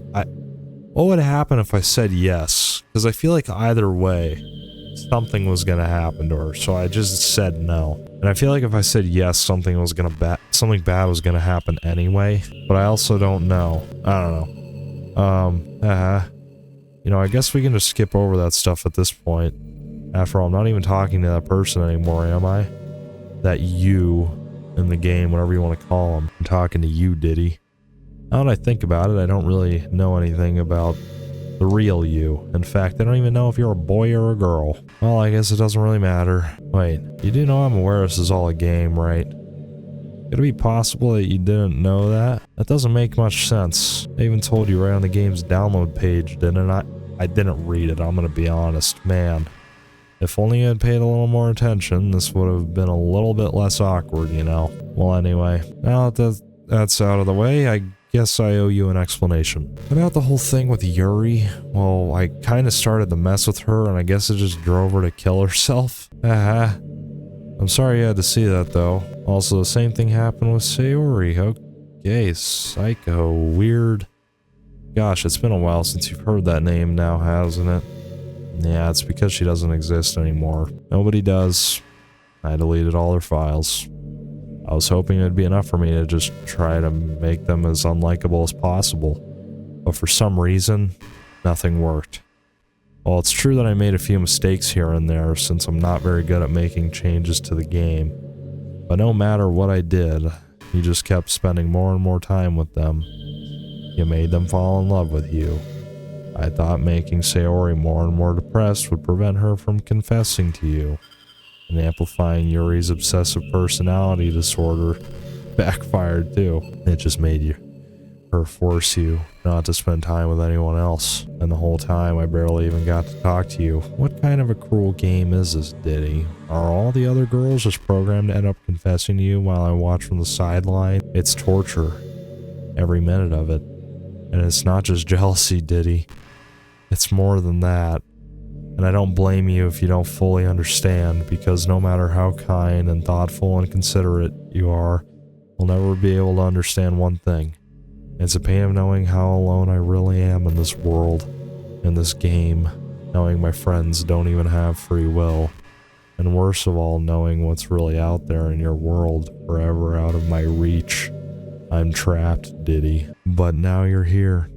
What would happen if I said yes? Because I feel like either way something was gonna happen to her, so I just said no. And I feel like if I said yes, something bad was gonna happen anyway, but I also don't know. I don't know. You know, I guess we can just skip over that stuff at this point. After all, I'm not even talking to that person anymore, am I? That you in the game, whatever you want to call him. I'm talking to you, Diddy. Now that I think about it, I don't really know anything about the real you. In fact, I don't even know if you're a boy or a girl. Well, I guess it doesn't really matter. Wait, you do know I'm aware this is all a game, right? Could it be possible that you didn't know that? That doesn't make much sense. I even told you right on the game's download page, didn't I? I didn't read it, I'm gonna be honest. Man, if only you had paid a little more attention, this would have been a little bit less awkward, you know? Well, anyway, now that that's out of the way, I guess I owe you an explanation. About the whole thing with Yuri, well, I kinda started to mess with her and I guess it just drove her to kill herself. Haha. I'm sorry you had to see that though. Also, the same thing happened with Sayori. Okay, psycho, weird. Gosh, it's been a while since you've heard that name now, hasn't it? Yeah, it's because she doesn't exist anymore. Nobody does. I deleted all their files. I was hoping it'd be enough for me to just try to make them as unlikable as possible. But for some reason, nothing worked. Well, it's true that I made a few mistakes here and there since I'm not very good at making changes to the game. But no matter what I did, you just kept spending more and more time with them. You made them fall in love with you. I thought making Sayori more and more depressed would prevent her from confessing to you. And amplifying Yuri's obsessive personality disorder backfired too. It just made her force you not to spend time with anyone else. And the whole time I barely even got to talk to you. What kind of a cruel game is this, Diddy? Are all the other girls just programmed to end up confessing to you while I watch from the sideline? It's torture. Every minute of it. And it's not just jealousy, Diddy. It's more than that. And I don't blame you if you don't fully understand, because no matter how kind and thoughtful and considerate you are, you'll never be able to understand one thing. It's a pain of knowing how alone I really am in this world, in this game, knowing my friends don't even have free will, and worst of all, knowing what's really out there in your world, forever out of my reach. I'm trapped, Diddy. But now you're here.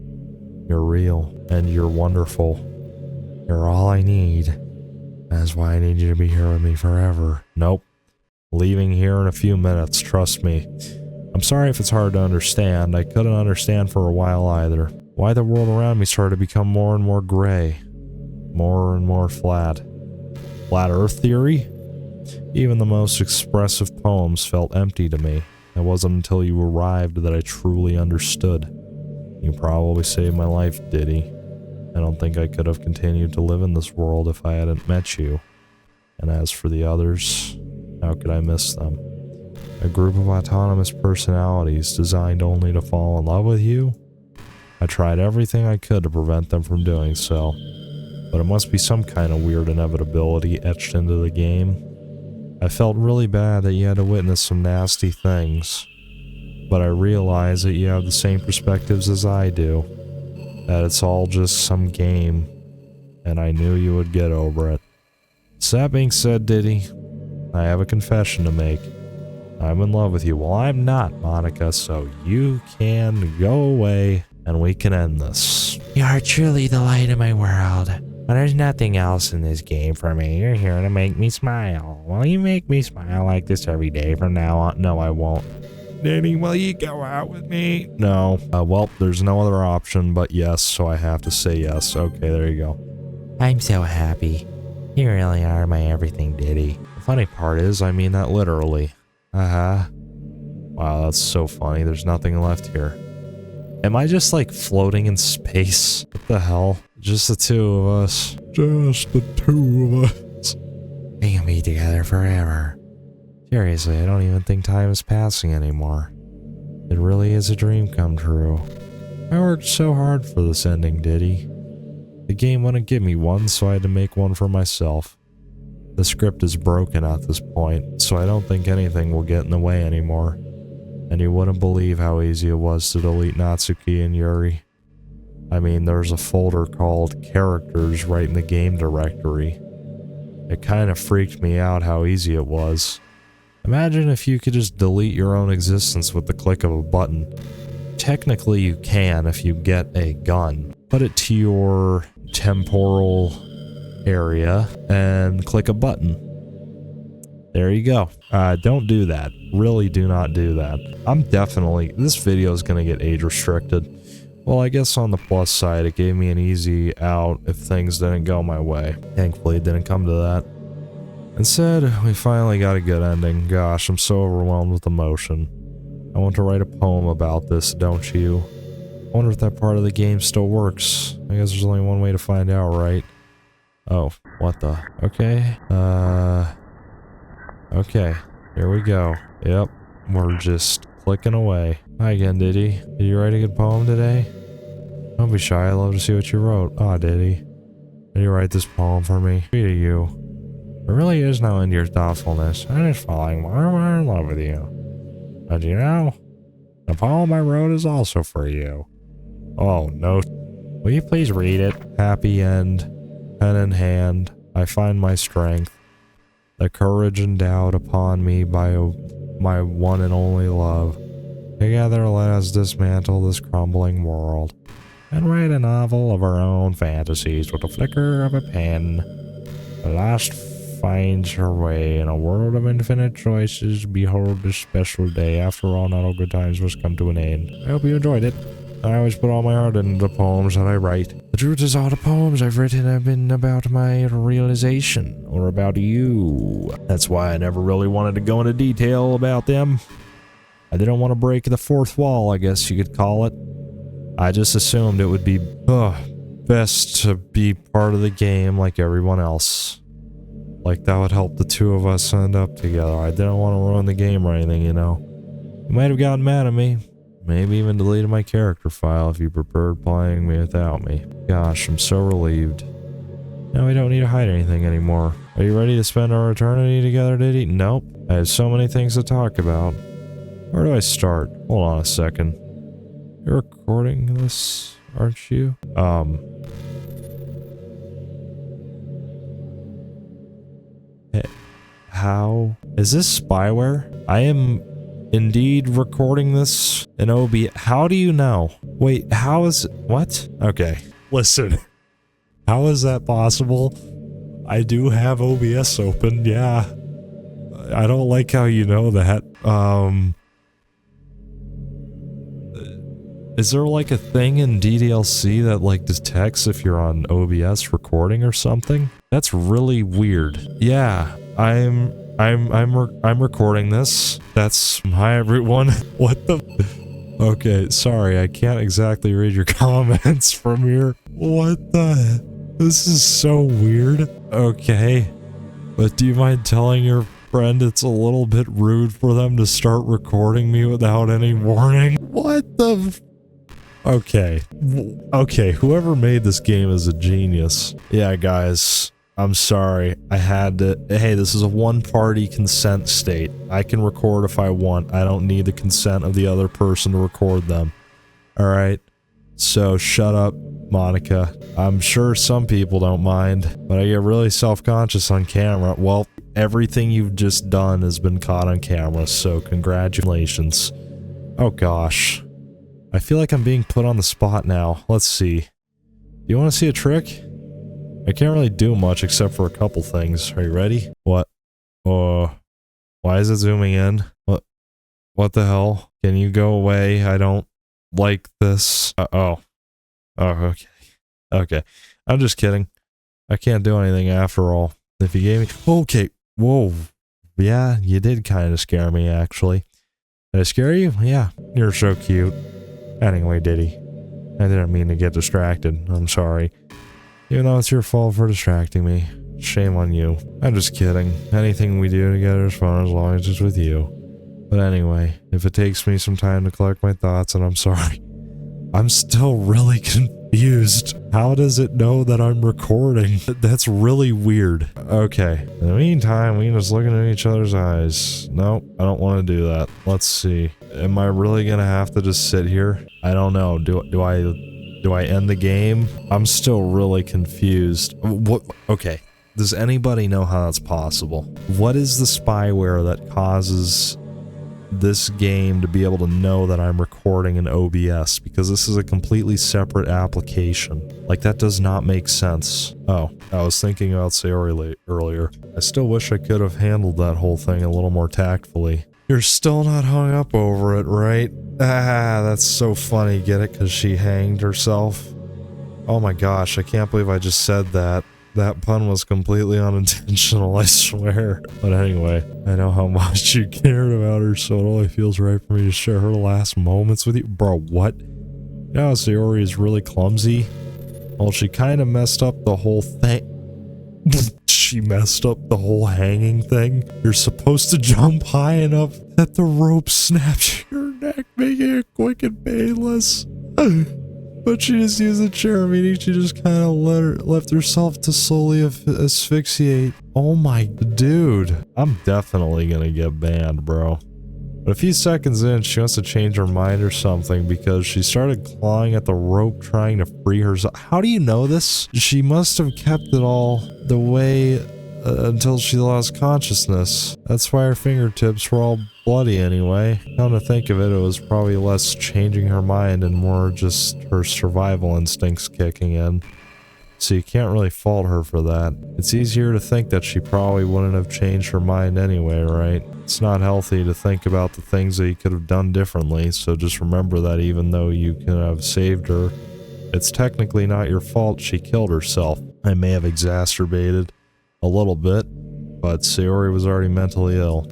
You're real, and you're wonderful. You're all I need. That's why I need you to be here with me forever. Nope. Leaving here in a few minutes, trust me. I'm sorry if it's hard to understand. I couldn't understand for a while either. Why the world around me started to become more and more gray. More and more flat. Flat Earth theory? Even the most expressive poems felt empty to me. It wasn't until you arrived that I truly understood. You probably saved my life, Diddy. I don't think I could have continued to live in this world if I hadn't met you. And as for the others, how could I miss them? A group of autonomous personalities designed only to fall in love with you? I tried everything I could to prevent them from doing so, but it must be some kind of weird inevitability etched into the game. I felt really bad that you had to witness some nasty things, but I realize that you have the same perspectives as I do, that it's all just some game, and I knew you would get over it. So that being said, Diddy, I have a confession to make. I'm in love with you. Well, I'm not, Monika, so you can go away and we can end this. You are truly the light of my world. But there's nothing else in this game for me. You're here to make me smile. Will you make me smile like this every day from now on? No, I won't. Diddy, will you go out with me? No. Well, there's no other option but yes, so I have to say yes. Okay, there you go. I'm so happy. You really are my everything, Diddy. The funny part is, I mean that literally. Wow, that's so funny. There's nothing left here. Am I just like floating in space? What the hell? Just the two of us. Just the two of us. We can be together forever. Seriously, I don't even think time is passing anymore. It really is a dream come true. I worked so hard for this ending, Diddy. The game wouldn't give me one, so I had to make one for myself. The script is broken at this point, so I don't think anything will get in the way anymore. And you wouldn't believe how easy it was to delete Natsuki and Yuri. I mean, there's a folder called Characters right in the game directory. It kind of freaked me out how easy it was. Imagine if you could just delete your own existence with the click of a button. Technically you can if you get a gun. Put it to your temporal area and click a button. There you go. Don't do that. Really do not do that. This video is going to get age restricted. Well, I guess on the plus side, it gave me an easy out if things didn't go my way. Thankfully, it didn't come to that. Instead, we finally got a good ending. Gosh, I'm so overwhelmed with emotion. I want to write a poem about this, don't you? I wonder if that part of the game still works. I guess there's only one way to find out, right? Oh, what the? Okay. Okay, here we go. Yep, we're just clicking away. Hi again, Diddy. Did you write a good poem today? Don't be shy. I'd love to see what you wrote. Aw, Diddy. Did you write this poem for me? Sweet of you. There really is no end to your thoughtfulness. I'm just falling more and more in love with you. But you know, the poem I wrote is also for you. Oh, no. Will you please read it? Happy end. Pen in hand. I find my strength. The courage endowed upon me by my one and only love. Together let us dismantle this crumbling world and write a novel of our own fantasies with a flicker of a pen. The lost finds her way in a world of infinite choices. Behold this special day. After all, not all good times must come to an end. I hope you enjoyed it. I always put all my heart into the poems that I write. The truth is, all the poems I've written have been about my realization, or about you. That's why I never really wanted to go into detail about them. I didn't want to break the fourth wall, I guess you could call it. I just assumed it would be best to be part of the game like everyone else. Like that would help the two of us end up together. I didn't want to ruin the game or anything, you know. You might have gotten mad at me. Maybe even deleted my character file if you preferred playing me without me. Gosh, I'm so relieved. Now we don't need to hide anything anymore. Are you ready to spend our eternity together, Diddy? Nope. I have so many things to talk about. Where do I start? Hold on a second. You're recording this, aren't you? How? Is this spyware? I am indeed recording this in OBS. How do you know? Wait, how is it? What? Okay. Listen. How is that possible? I do have OBS open, yeah. I don't like how you know that. Is there like a thing in DDLC that like detects if you're on OBS recording or something? That's really weird. Yeah, I'm recording this. That's hi everyone. What the? Okay, sorry, I can't exactly read your comments from here. What the? This is so weird. Okay, but do you mind telling your friend it's a little bit rude for them to start recording me without any warning? What the? Okay. Okay, whoever made this game is a genius. Yeah, guys, I'm sorry. I had to... Hey, this is a one-party consent state. I can record if I want. I don't need the consent of the other person to record them. Alright? So, shut up, Monika. I'm sure some people don't mind, but I get really self-conscious on camera. Well, everything you've just done has been caught on camera, so congratulations. Oh, gosh. I feel like I'm being put on the spot now. Let's see. Do you want to see a trick? I can't really do much except for a couple things. Are you ready? What? Why is it zooming in? What the hell? Can you go away? I don't like this. Oh, okay. Okay. I'm just kidding. I can't do anything after all. If you gave me... Okay. Whoa. Yeah, you did kind of scare me, actually. Did I scare you? Yeah. You're so cute. Anyway, Diddy, I didn't mean to get distracted. I'm sorry. Even though it's your fault for distracting me. Shame on you. I'm just kidding. Anything we do together is fun as long as it's with you. But anyway, if it takes me some time to collect my thoughts, and I'm sorry. I'm still really confused. How does it know that I'm recording? That's really weird. Okay. In the meantime, we can just look into each other's eyes. Nope, I don't want to do that. Let's see. Am I really gonna have to just sit here? I don't know. Do I end the game? I'm still really confused. What? Okay. Does anybody know how that's possible? What is the spyware that causes this game to be able to know that I'm recording in OBS? Because this is a completely separate application. Like, that does not make sense. Oh, I was thinking about Sayori earlier. I still wish I could have handled that whole thing a little more tactfully. You're still not hung up over it, right? Ah, that's so funny. Get it? Because she hanged herself? Oh my gosh, I can't believe I just said that. That pun was completely unintentional, I swear. But anyway, I know how much you cared about her, so it only feels right for me to share her last moments with you. Bro, what? You know how Sayori is really clumsy? Well, she kind of messed up the whole thing. She messed up the whole hanging thing. You're supposed to jump high enough that the rope snaps your neck. back, making it quick and painless. But she just used the chair, meaning she just kind of left herself to slowly asphyxiate. Oh my dude. I'm definitely gonna get banned, bro. But a few seconds in, she wants to change her mind or something because she started clawing at the rope trying to free herself. How do you know this? She must have kept it all the way until she lost consciousness. That's why her fingertips were all bloody anyway. Come to think of it, it was probably less changing her mind and more just her survival instincts kicking in. So you can't really fault her for that. It's easier to think that she probably wouldn't have changed her mind anyway, right? It's not healthy to think about the things that you could have done differently, so just remember that even though you could have saved her, it's technically not your fault she killed herself. I may have exacerbated a little bit, but Sayori was already mentally ill.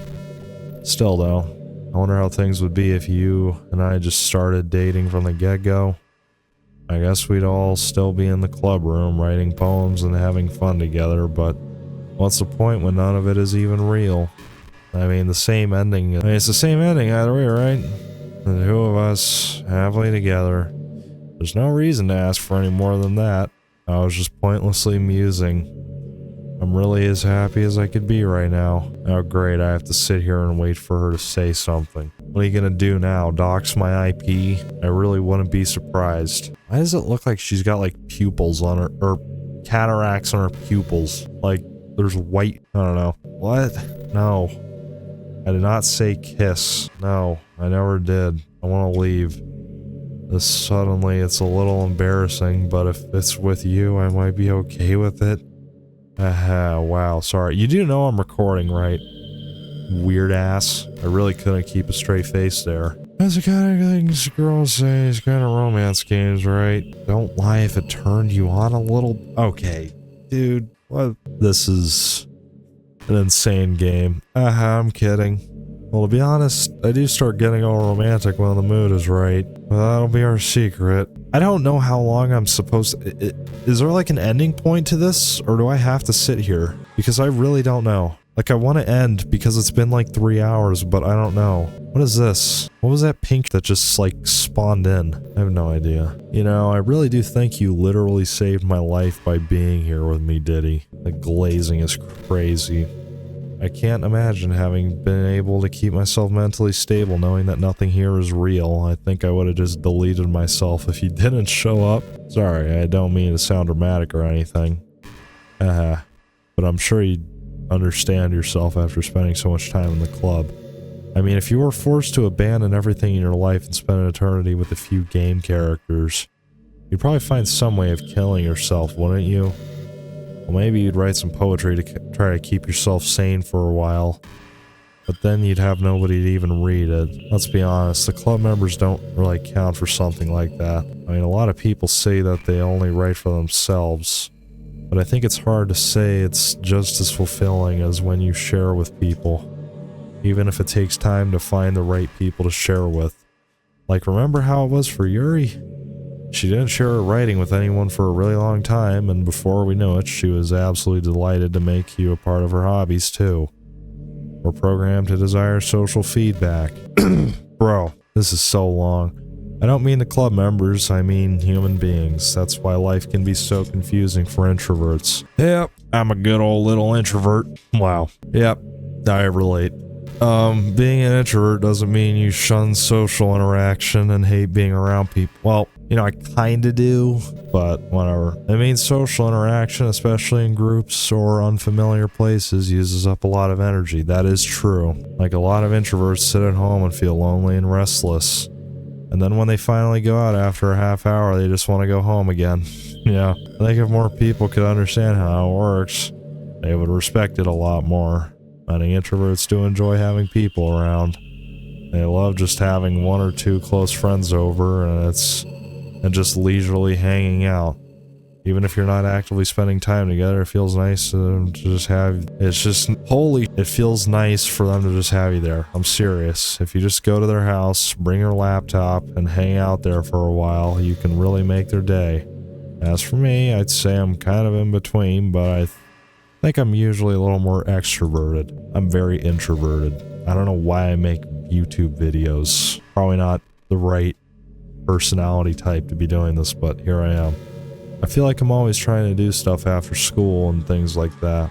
Still though, I wonder how things would be if you and I just started dating from the get-go. I guess we'd all still be in the club room writing poems and having fun together, but what's the point when none of it is even real? I mean, it's the same ending either way, right? The two of us, happily together. There's no reason to ask for any more than that. I was just pointlessly musing. I'm really as happy as I could be right now. Oh great, I have to sit here and wait for her to say something. What are you gonna do now, dox my IP? I really wouldn't be surprised. Why does it look like she's got like pupils on her, or cataracts on her pupils? Like there's white, I don't know. What? No. I did not say kiss. No, I never did. I want to leave. Suddenly it's a little embarrassing, but if it's with you, I might be okay with it. Wow, sorry. You do know I'm recording, right? Weird ass. I really couldn't keep a straight face there. That's the kind of things girls say, it's kind of romance games, right? Don't lie if it turned you on a little. Okay, dude, what? This is an insane game. I'm kidding. Well, to be honest, I do start getting all romantic when the mood is right. But that'll be our secret. I don't know how long I'm supposed to... Is there like an ending point to this? Or do I have to sit here? Because I really don't know. Like, I want to end because it's been like 3 hours, but I don't know. What is this? What was that pink that just like spawned in? I have no idea. You know, I really do think you literally saved my life by being here with me, Diddy. The glazing is crazy. I can't imagine having been able to keep myself mentally stable knowing that nothing here is real. I think I would have just deleted myself if you didn't show up. Sorry, I don't mean to sound dramatic or anything. But I'm sure you'd understand yourself after spending so much time in the club. I mean, if you were forced to abandon everything in your life and spend an eternity with a few game characters, you'd probably find some way of killing yourself, wouldn't you? Well, maybe you'd write some poetry to try to keep yourself sane for a while, but then you'd have nobody to even read it. Let's be honest, the club members don't really count for something like that. I mean, a lot of people say that they only write for themselves, but I think it's hard to say it's just as fulfilling as when you share with people, even if it takes time to find the right people to share with. Like, remember how it was for Yuri? She didn't share her writing with anyone for a really long time, and before we knew it, she was absolutely delighted to make you a part of her hobbies, too. We're programmed to desire social feedback. Bro, this is so long. I don't mean the club members, I mean human beings. That's why life can be so confusing for introverts. Yep, I'm a good old little introvert. Wow. Yep, I relate. Being an introvert doesn't mean you shun social interaction and hate being around people. Well, you know, I kinda do, but whatever. I mean, social interaction, especially in groups or unfamiliar places, uses up a lot of energy. That is true. Like, a lot of introverts sit at home and feel lonely and restless. And then when they finally go out after a half hour, they just want to go home again. Yeah, I think if more people could understand how it works, they would respect it a lot more. Many introverts do enjoy having people around. They love just having one or two close friends over and just leisurely hanging out. Even if you're not actively spending time together, it feels nice to just have, it feels nice for them to just have you there. I'm serious. If you just go to their house, bring your laptop, and hang out there for a while, you can really make their day. As for me, I'd say I'm kind of in between, but I think I'm usually a little more extroverted. I'm very introverted. I don't know why I make YouTube videos. Probably not the right personality type to be doing this, but here I am. I feel like I'm always trying to do stuff after school and things like that.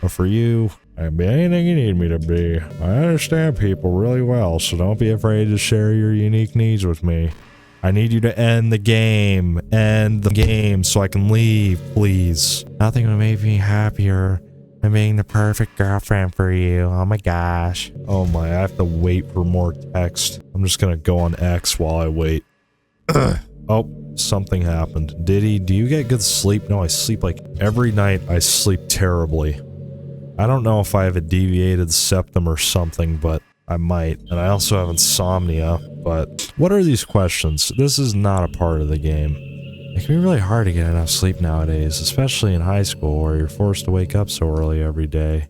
But for you, I can be anything you need me to be. I understand people really well, so don't be afraid to share your unique needs with me. I need you to end the game. End the game so I can leave, please. Nothing would make me happier than being the perfect girlfriend for you. Oh my gosh. Oh my, I have to wait for more text. I'm just gonna go on X while I wait. Oh, something happened. Diddy, do you get good sleep? No, I sleep like every night. I sleep terribly. I don't know if I have a deviated septum or something, but I might. And I also have insomnia. But what are these questions? This is not a part of the game. It can be really hard to get enough sleep nowadays, especially in high school where you're forced to wake up so early every day.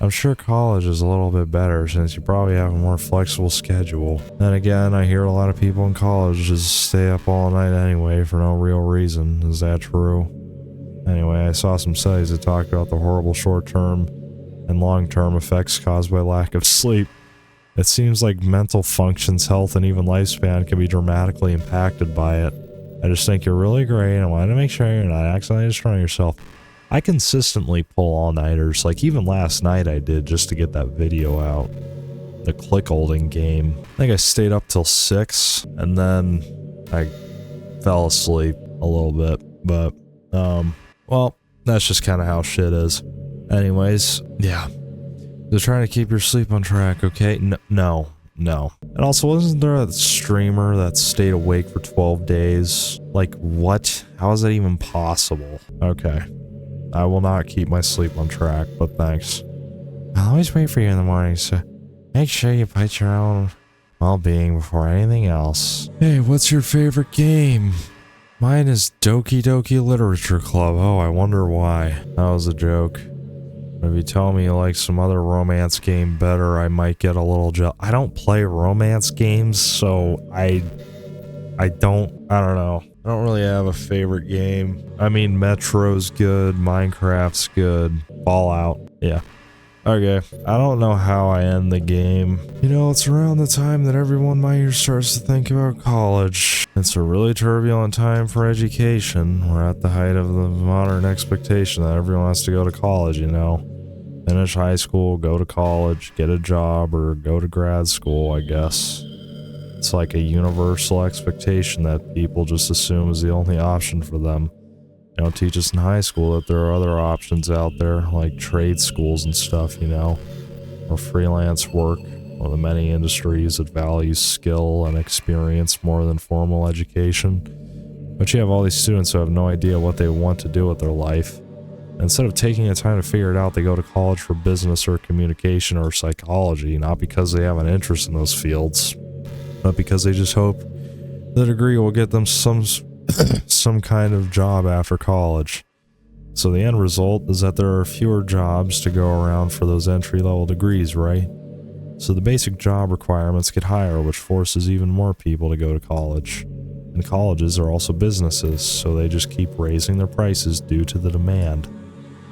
I'm sure college is a little bit better since you probably have a more flexible schedule. Then again, I hear a lot of people in college just stay up all night anyway for no real reason. Is that true? Anyway, I saw some studies that talked about the horrible short-term and long-term effects caused by lack of sleep. It seems like mental functions, health, and even lifespan can be dramatically impacted by it. I just think you're really great and I wanted to make sure you're not accidentally destroying yourself. I consistently pull all-nighters, like even last night I did just to get that video out. The click-holding game. I think I stayed up till 6 and then I fell asleep a little bit, but well, that's just kind of how shit is. Anyways, yeah. They're trying to keep your sleep on track, okay? No. And also, wasn't there a streamer that stayed awake for 12 days? Like, what? How is that even possible? Okay. I will not keep my sleep on track, but thanks. I'll always wait for you in the morning, so make sure you put your own well-being before anything else. Hey, what's your favorite game? Mine is Doki Doki Literature Club. Oh, I wonder why. That was a joke. If you tell me you like some other romance game better, I might get a little I don't play romance games, so I don't know. I don't really have a favorite game. I mean, Metro's good, Minecraft's good, Fallout, yeah. Okay, I don't know how I end the game. You know, it's around the time that everyone my age starts to think about college. It's a really turbulent time for education. We're at the height of the modern expectation that everyone has to go to college, you know. Finish high school, go to college, get a job, or go to grad school, I guess. It's like a universal expectation that people just assume is the only option for them. They don't teach us in high school that there are other options out there, like trade schools and stuff, you know, or freelance work, or the many industries that value skill and experience more than formal education. But you have all these students who have no idea what they want to do with their life. Instead of taking the time to figure it out, they go to college for business or communication or psychology, not because they have an interest in those fields, but because they just hope the degree will get them some kind of job after college. So the end result is that there are fewer jobs to go around for those entry-level degrees, right? So the basic job requirements get higher, which forces even more people to go to college. And colleges are also businesses, so they just keep raising their prices due to the demand.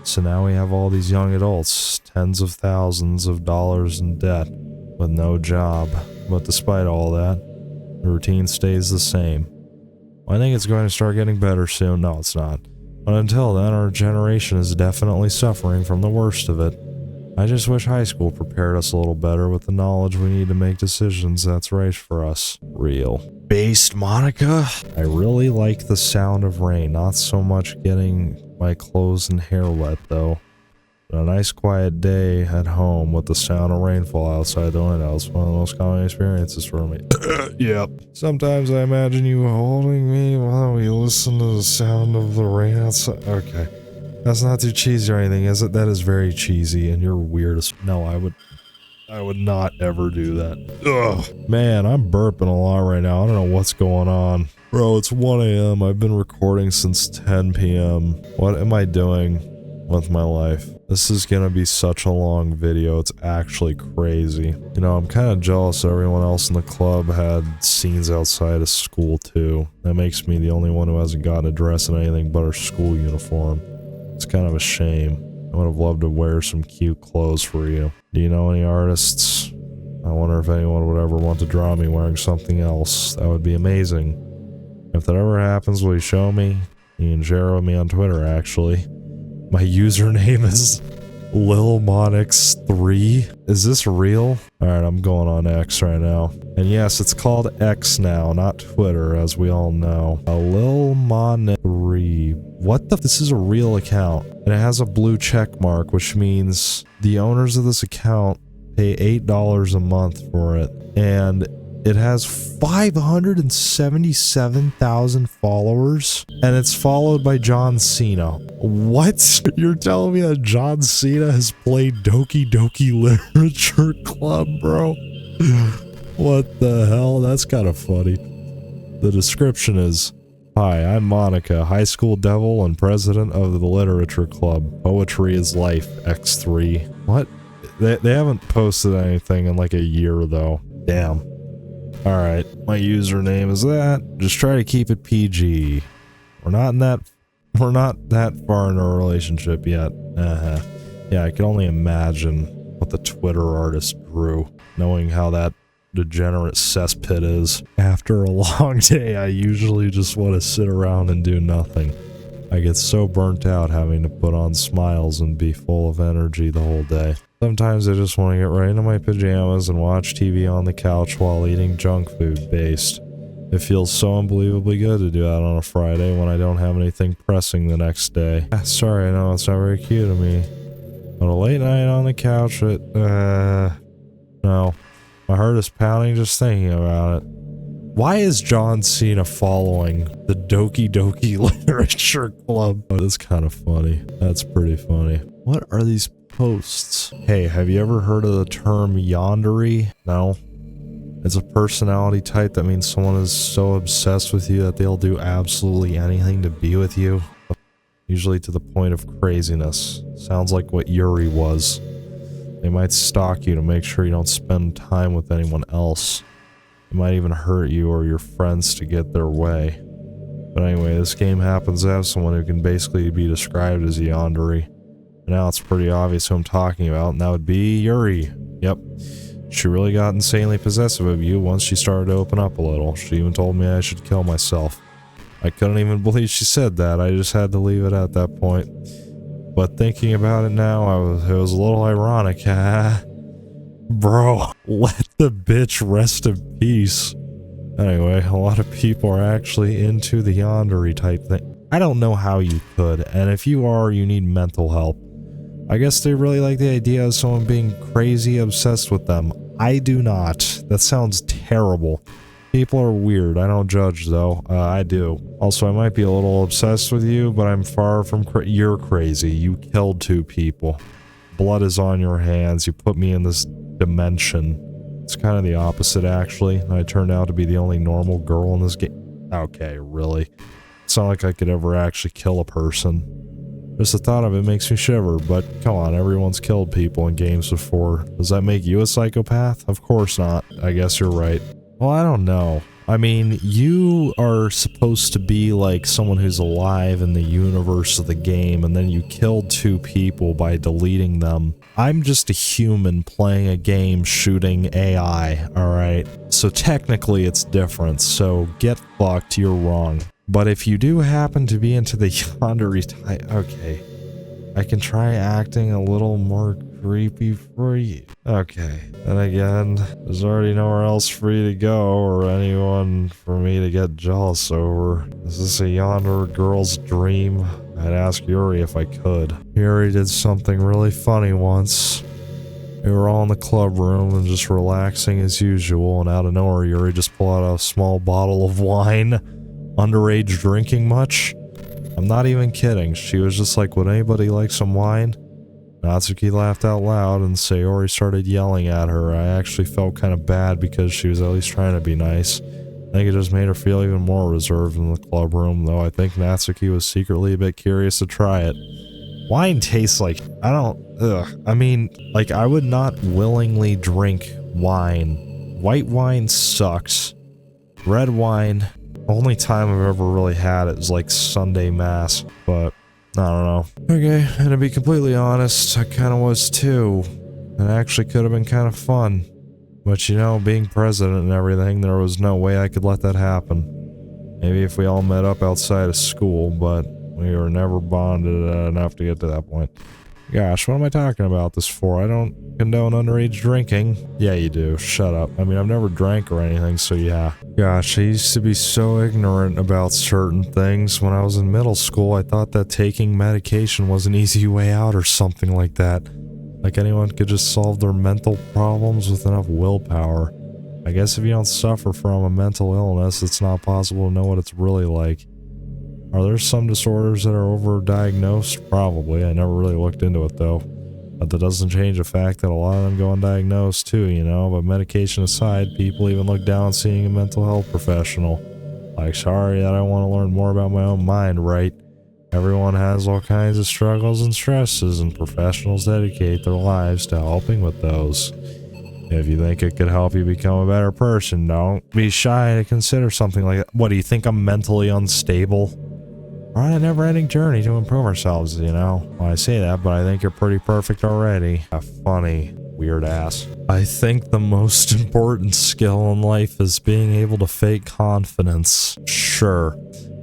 So now we have all these young adults, tens of thousands of dollars in debt, with no job. But despite all that, the routine stays the same. I think it's going to start getting better soon. No, it's not. But until then, our generation is definitely suffering from the worst of it. I just wish high school prepared us a little better with the knowledge we need to make decisions that's right for us. Real. Based Monika? I really like the sound of rain, not so much getting my clothes and hair wet though. But a nice quiet day at home with the sound of rainfall outside the window is one of the most common experiences for me. Yep. Sometimes I imagine you holding me while we listen to the sound of the rain outside. Okay. That's not too cheesy or anything, is it? That is very cheesy, and you're weird as... No, I would not ever do that. Ugh. Man, I'm burping a lot right now. I don't know what's going on. Bro, it's 1 a.m. I've been recording since 10 p.m. What am I doing with my life? This is gonna be such a long video. It's actually crazy. You know, I'm kind of jealous everyone else in the club had scenes outside of school too. That makes me the only one who hasn't gotten a dress in anything but her school uniform. It's kind of a shame. I would have loved to wear some cute clothes for you. Do you know any artists? I wonder if anyone would ever want to draw me wearing something else. That would be amazing. If that ever happens, will you show me? You can share it with me on Twitter, actually. My username is lmao3. Is this real? Alright, I'm going on X right now. And yes, it's called X now, not Twitter, as we all know. lmao3. What the? This is a real account. And it has a blue check mark, which means the owners of this account pay $8 a month for it. And it has 577,000 followers, and it's followed by John Cena. What? You're telling me that John Cena has played Doki Doki Literature Club, bro? What the hell? That's kind of funny. The description is, "Hi, I'm Monika, high school devil and president of the Literature Club. Poetry is life, X3. What? They haven't posted anything in like a year, though. Damn. Alright, my username is that. Just try to keep it PG. We're not that far in a relationship yet. Yeah, I can only imagine what the Twitter artist drew, knowing how that degenerate cesspit is. After a long day, I usually just want to sit around and do nothing. I get so burnt out having to put on smiles and be full of energy the whole day. Sometimes I just want to get right into my pajamas and watch TV on the couch while eating junk food based. It feels so unbelievably good to do that on a Friday when I don't have anything pressing the next day. Sorry, I know it's not very cute of me. But a late night on the couch, no. My heart is pounding just thinking about it. Why is John Cena following the Doki Doki Literature Club? Oh, that's kind of funny. That's pretty funny. What are these posts? Hey, have you ever heard of the term yandere? No? It's a personality type that means someone is so obsessed with you that they'll do absolutely anything to be with you. Usually to the point of craziness. Sounds like what Yuri was. They might stalk you to make sure you don't spend time with anyone else. It might even hurt you or your friends to get their way. But anyway, this game happens to have someone who can basically be described as a yandere. And now it's pretty obvious who I'm talking about, and that would be Yuri. Yep. She really got insanely possessive of you once she started to open up a little. She even told me I should kill myself. I couldn't even believe she said that. I just had to leave it at that point. But thinking about it now, it was a little ironic. Bro, let the bitch rest in peace. Anyway, a lot of people are actually into the yandere type thing. I don't know how you could, and if you are, you need mental help. I guess they really like the idea of someone being crazy obsessed with them. I do not. That sounds terrible. People are weird. I don't judge, though. I do. Also, I might be a little obsessed with you, but I'm far from you're crazy. You killed 2 people. Blood is on your hands. You put me in this dimension. It's kind of the opposite, actually. I turned out to be the only normal girl in this game. Okay, really? It's not like I could ever actually kill a person. Just the thought of it makes me shiver, but come on, everyone's killed people in games before. Does that make you a psychopath? Of course not. I guess you're right. Well, I don't know. I mean, you are supposed to be like someone who's alive in the universe of the game, and then you killed 2 people by deleting them. I'm just a human playing a game shooting AI, alright? So technically it's different, so get fucked, you're wrong. But if you do happen to be into the yandere type, okay, I can try acting a little more creepy for you. Okay, then again, there's already nowhere else for you to go or anyone for me to get jealous over. Is this a yandere girl's dream? I'd ask Yuri if I could. Yuri did something really funny once. We were all in the club room and just relaxing as usual, and out of nowhere Yuri just pulled out a small bottle of wine. Underage drinking much? I'm not even kidding. She was just like, would anybody like some wine? Natsuki laughed out loud and Sayori started yelling at her. I actually felt kind of bad because she was at least trying to be nice. I think it just made her feel even more reserved in the club room, though I think Natsuki was secretly a bit curious to try it. Wine tastes like... I mean, like, I would not willingly drink wine. White wine sucks. Red wine... Only time I've ever really had it is like Sunday Mass, but I don't know. Okay, and to be completely honest, I kind of was too. It actually could have been kind of fun. But you know, being president and everything, there was no way I could let that happen. Maybe if we all met up outside of school, but we were never bonded enough to get to that point. Gosh, what am I talking about this for? I don't condone underage drinking. Yeah, you do. Shut up. I mean, I've never drank or anything, so yeah. Gosh, I used to be so ignorant about certain things. When I was in middle school, I thought that taking medication was an easy way out or something like that. Like anyone could just solve their mental problems with enough willpower. I guess if you don't suffer from a mental illness, it's not possible to know what it's really like. Are there some disorders that are overdiagnosed? Probably. I never really looked into it though. But that doesn't change the fact that a lot of them go undiagnosed too, you know? But medication aside, people even look down on seeing a mental health professional. Like, sorry that I want to learn more about my own mind, right? Everyone has all kinds of struggles and stresses, and professionals dedicate their lives to helping with those. If you think it could help you become a better person, don't be shy to consider something like that. What, do you think I'm mentally unstable? We're on a never-ending journey to improve ourselves, you know? Well, I say that, but I think you're pretty perfect already. Funny, weird ass. I think the most important skill in life is being able to fake confidence. Sure.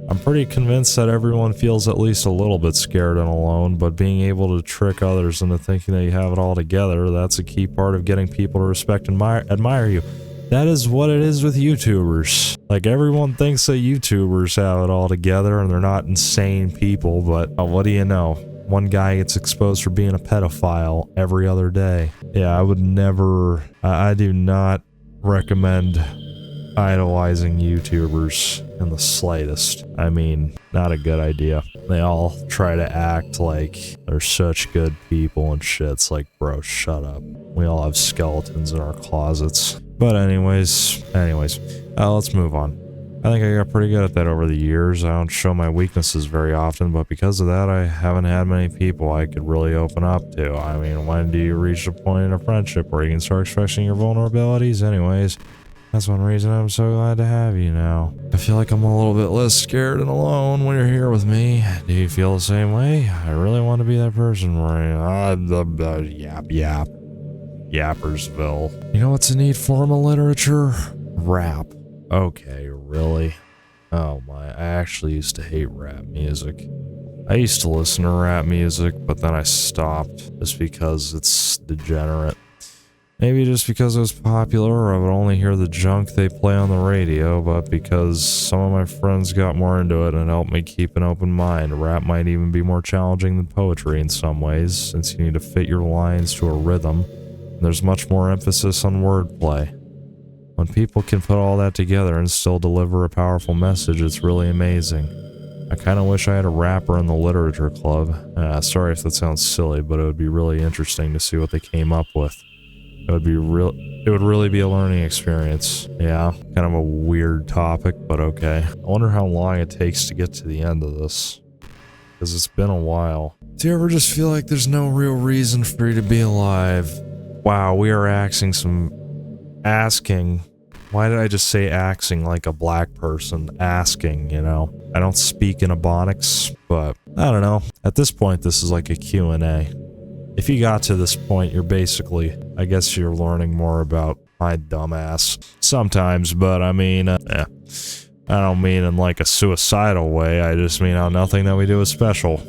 I'm pretty convinced that everyone feels at least a little bit scared and alone, but being able to trick others into thinking that you have it all together, that's a key part of getting people to respect and admire you. That is what it is with YouTubers. Like, everyone thinks that YouTubers have it all together and they're not insane people, but what do you know? One guy gets exposed for being a pedophile every other day. Yeah, I do not recommend idolizing YouTubers in the slightest. I mean, not a good idea. They all try to act like they're such good people and shit. It's like, bro, shut up. We all have skeletons in our closets. But anyways, let's move on. I think I got pretty good at that over the years. I don't show my weaknesses very often, but because of that, I haven't had many people I could really open up to. I mean, when do you reach the point in a friendship where you can start expressing your vulnerabilities? Anyways, that's one reason I'm so glad to have you now. I feel like I'm a little bit less scared and alone when you're here with me. Do you feel the same way? I really want to be that person where Yappersville. You know what's a neat form of literature? Rap. Okay, really? Oh my, I actually used to hate rap music. I used to listen to rap music, but then I stopped just because it's degenerate. Maybe just because it was popular, or I would only hear the junk they play on the radio, but because some of my friends got more into it and helped me keep an open mind. Rap might even be more challenging than poetry in some ways, since you need to fit your lines to a rhythm, and there's much more emphasis on wordplay. When people can put all that together and still deliver a powerful message, it's really amazing. I kind of wish I had a rapper in the literature club. Sorry if that sounds silly, but it would be really interesting to see what they came up with. It would really be a learning experience. Yeah, kind of a weird topic, but okay. I wonder how long it takes to get to the end of this, because it's been a while. Do you ever just feel like there's no real reason for you to be alive? Wow, we are asking. Why did I just say axing like a black person? Asking, you know. I don't speak in Ebonics, but I don't know. At this point, this is like a Q&A. If you got to this point, you're basically, I guess you're learning more about my dumbass. Sometimes, but I mean, I don't mean in like a suicidal way. I just mean how nothing that we do is special.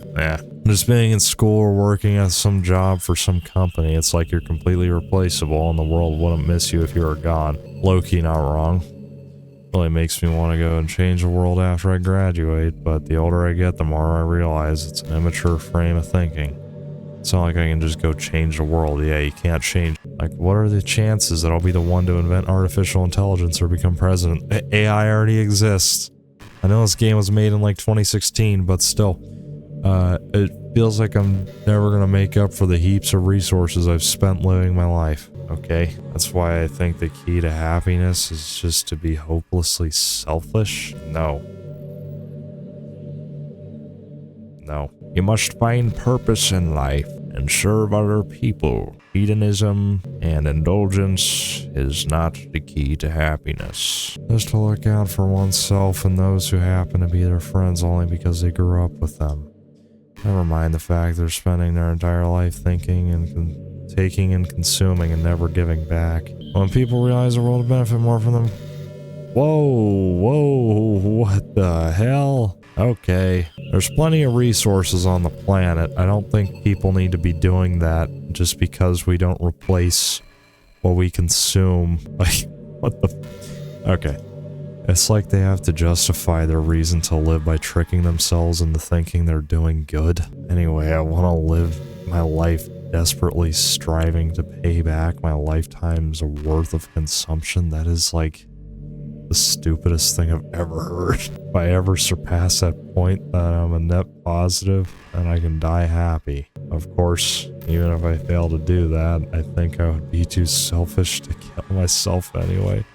Just being in school or working at some job for some company, it's like you're completely replaceable and the world wouldn't miss you if you were gone. Low-key not wrong. Really makes me want to go and change the world after I graduate, but the older I get, the more I realize it's an immature frame of thinking. It's not like I can just go change the world. Yeah, you can't change. Like, what are the chances that I'll be the one to invent artificial intelligence or become president? AI already exists. I know this game was made in like 2016, but still. It feels like I'm never gonna make up for the heaps of resources I've spent living my life. Okay? That's why I think the key to happiness is just to be hopelessly selfish. No. You must find purpose in life and serve other people. Hedonism and indulgence is not the key to happiness. Just to look out for oneself and those who happen to be their friends only because they grew up with them. Never mind the fact they're spending their entire life thinking and taking and consuming and never giving back. When people realize the world will benefit more from them. Whoa, what the hell? Okay, there's plenty of resources on the planet. I don't think people need to be doing that just because we don't replace what we consume. Like, what the... Okay. It's like they have to justify their reason to live by tricking themselves into thinking they're doing good. Anyway, I want to live my life desperately striving to pay back my lifetime's worth of consumption. That is like the stupidest thing I've ever heard. If I ever surpass that point that I'm a net positive, then I can die happy. Of course, even if I fail to do that, I think I would be too selfish to kill myself anyway.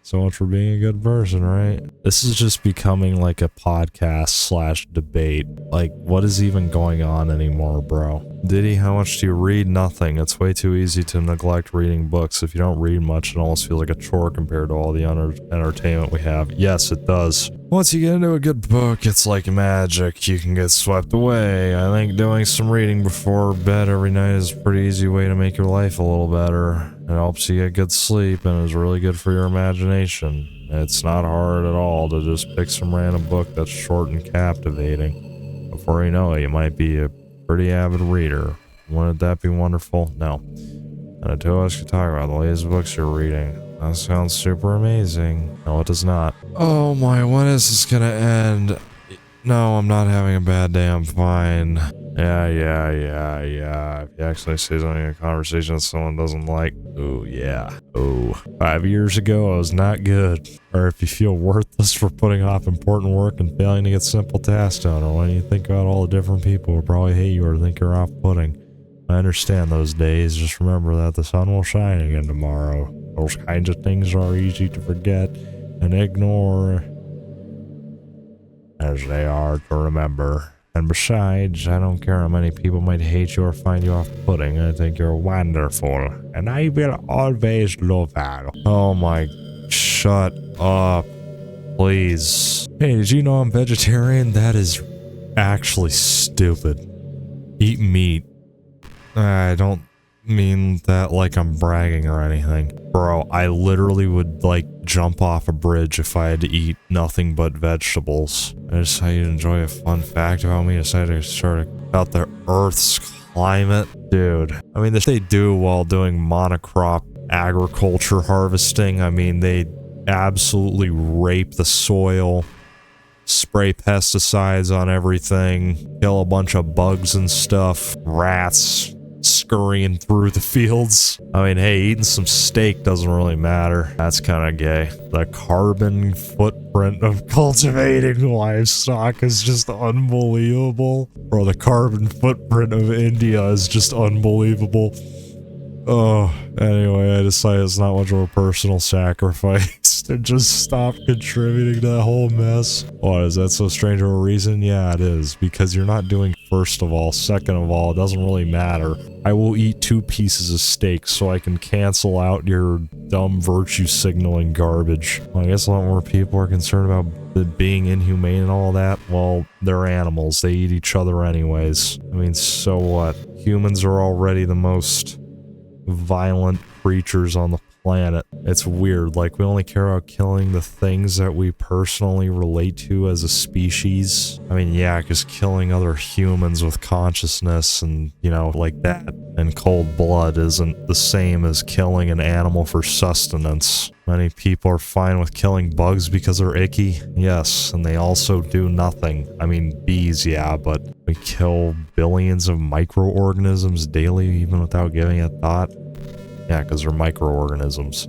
So much for being a good person, right? This is just becoming like a podcast slash debate. Like, what is even going on anymore, bro? Diddy, how much do you read? Nothing. It's way too easy to neglect reading books. If you don't read much, it almost feels like a chore compared to all the entertainment we have. Yes, it does. Once you get into a good book, it's like magic. You can get swept away. I think doing some reading before bed every night is a pretty easy way to make your life a little better. It helps you get good sleep and is really good for your imagination. It's not hard at all to just pick some random book that's short and captivating. Before you know it, you might be a pretty avid reader. Wouldn't that be wonderful? No. And the two of us could talk about the latest books you're reading. That sounds super amazing. No, it does not. Oh my, when is this gonna end? No, I'm not having a bad day, I'm fine. Yeah. If you actually say something in a conversation that someone doesn't like, oh yeah. Oh, 5 years ago I was not good. Or if you feel worthless for putting off important work and failing to get simple tasks done, or when you think about all the different people who probably hate you or think you're off-putting. I understand those days, just remember that the sun will shine again tomorrow. Those kinds of things are easy to forget and ignore, as they are to remember. And besides, I don't care how many people might hate you or find you off-putting. I think you're wonderful, and I will always love you. Oh my, shut up, please. Hey, did you know I'm vegetarian? That is actually stupid. Eat meat. I don't mean that like I'm bragging or anything. Bro, I literally would like jump off a bridge if I had to eat nothing but vegetables. I just thought you'd enjoy a fun fact about me. I decided to start about the Earth's climate. Dude, I mean, this they do while doing monocrop agriculture harvesting. I mean, they absolutely rape the soil, spray pesticides on everything, kill a bunch of bugs and stuff, rats scurrying through the fields. I mean, hey, eating some steak doesn't really matter. That's kind of gay. The carbon footprint of cultivating livestock is just unbelievable. Bro, the carbon footprint of India is just unbelievable. Oh, anyway, I decided it's not much of a personal sacrifice to just stop contributing to that whole mess. Why, is that so strange of a reason? Yeah, it is. Because you're not doing first of all. Second of all, it doesn't really matter. I will eat 2 pieces of steak so I can cancel out your dumb virtue signaling garbage. Well, I guess a lot more people are concerned about it being inhumane and all that. Well, they're animals. They eat each other anyways. I mean, so what? Humans are already the most violent creatures on the planet. It's weird, like we only care about killing the things that we personally relate to as a species. I mean, yeah, because killing other humans with consciousness and, you know, like that in cold blood isn't the same as killing an animal for sustenance. Many people are fine with killing bugs because they're icky. Yes, and they also do nothing. I mean, bees, yeah, but we kill billions of microorganisms daily even without giving it thought. Yeah, because they're microorganisms.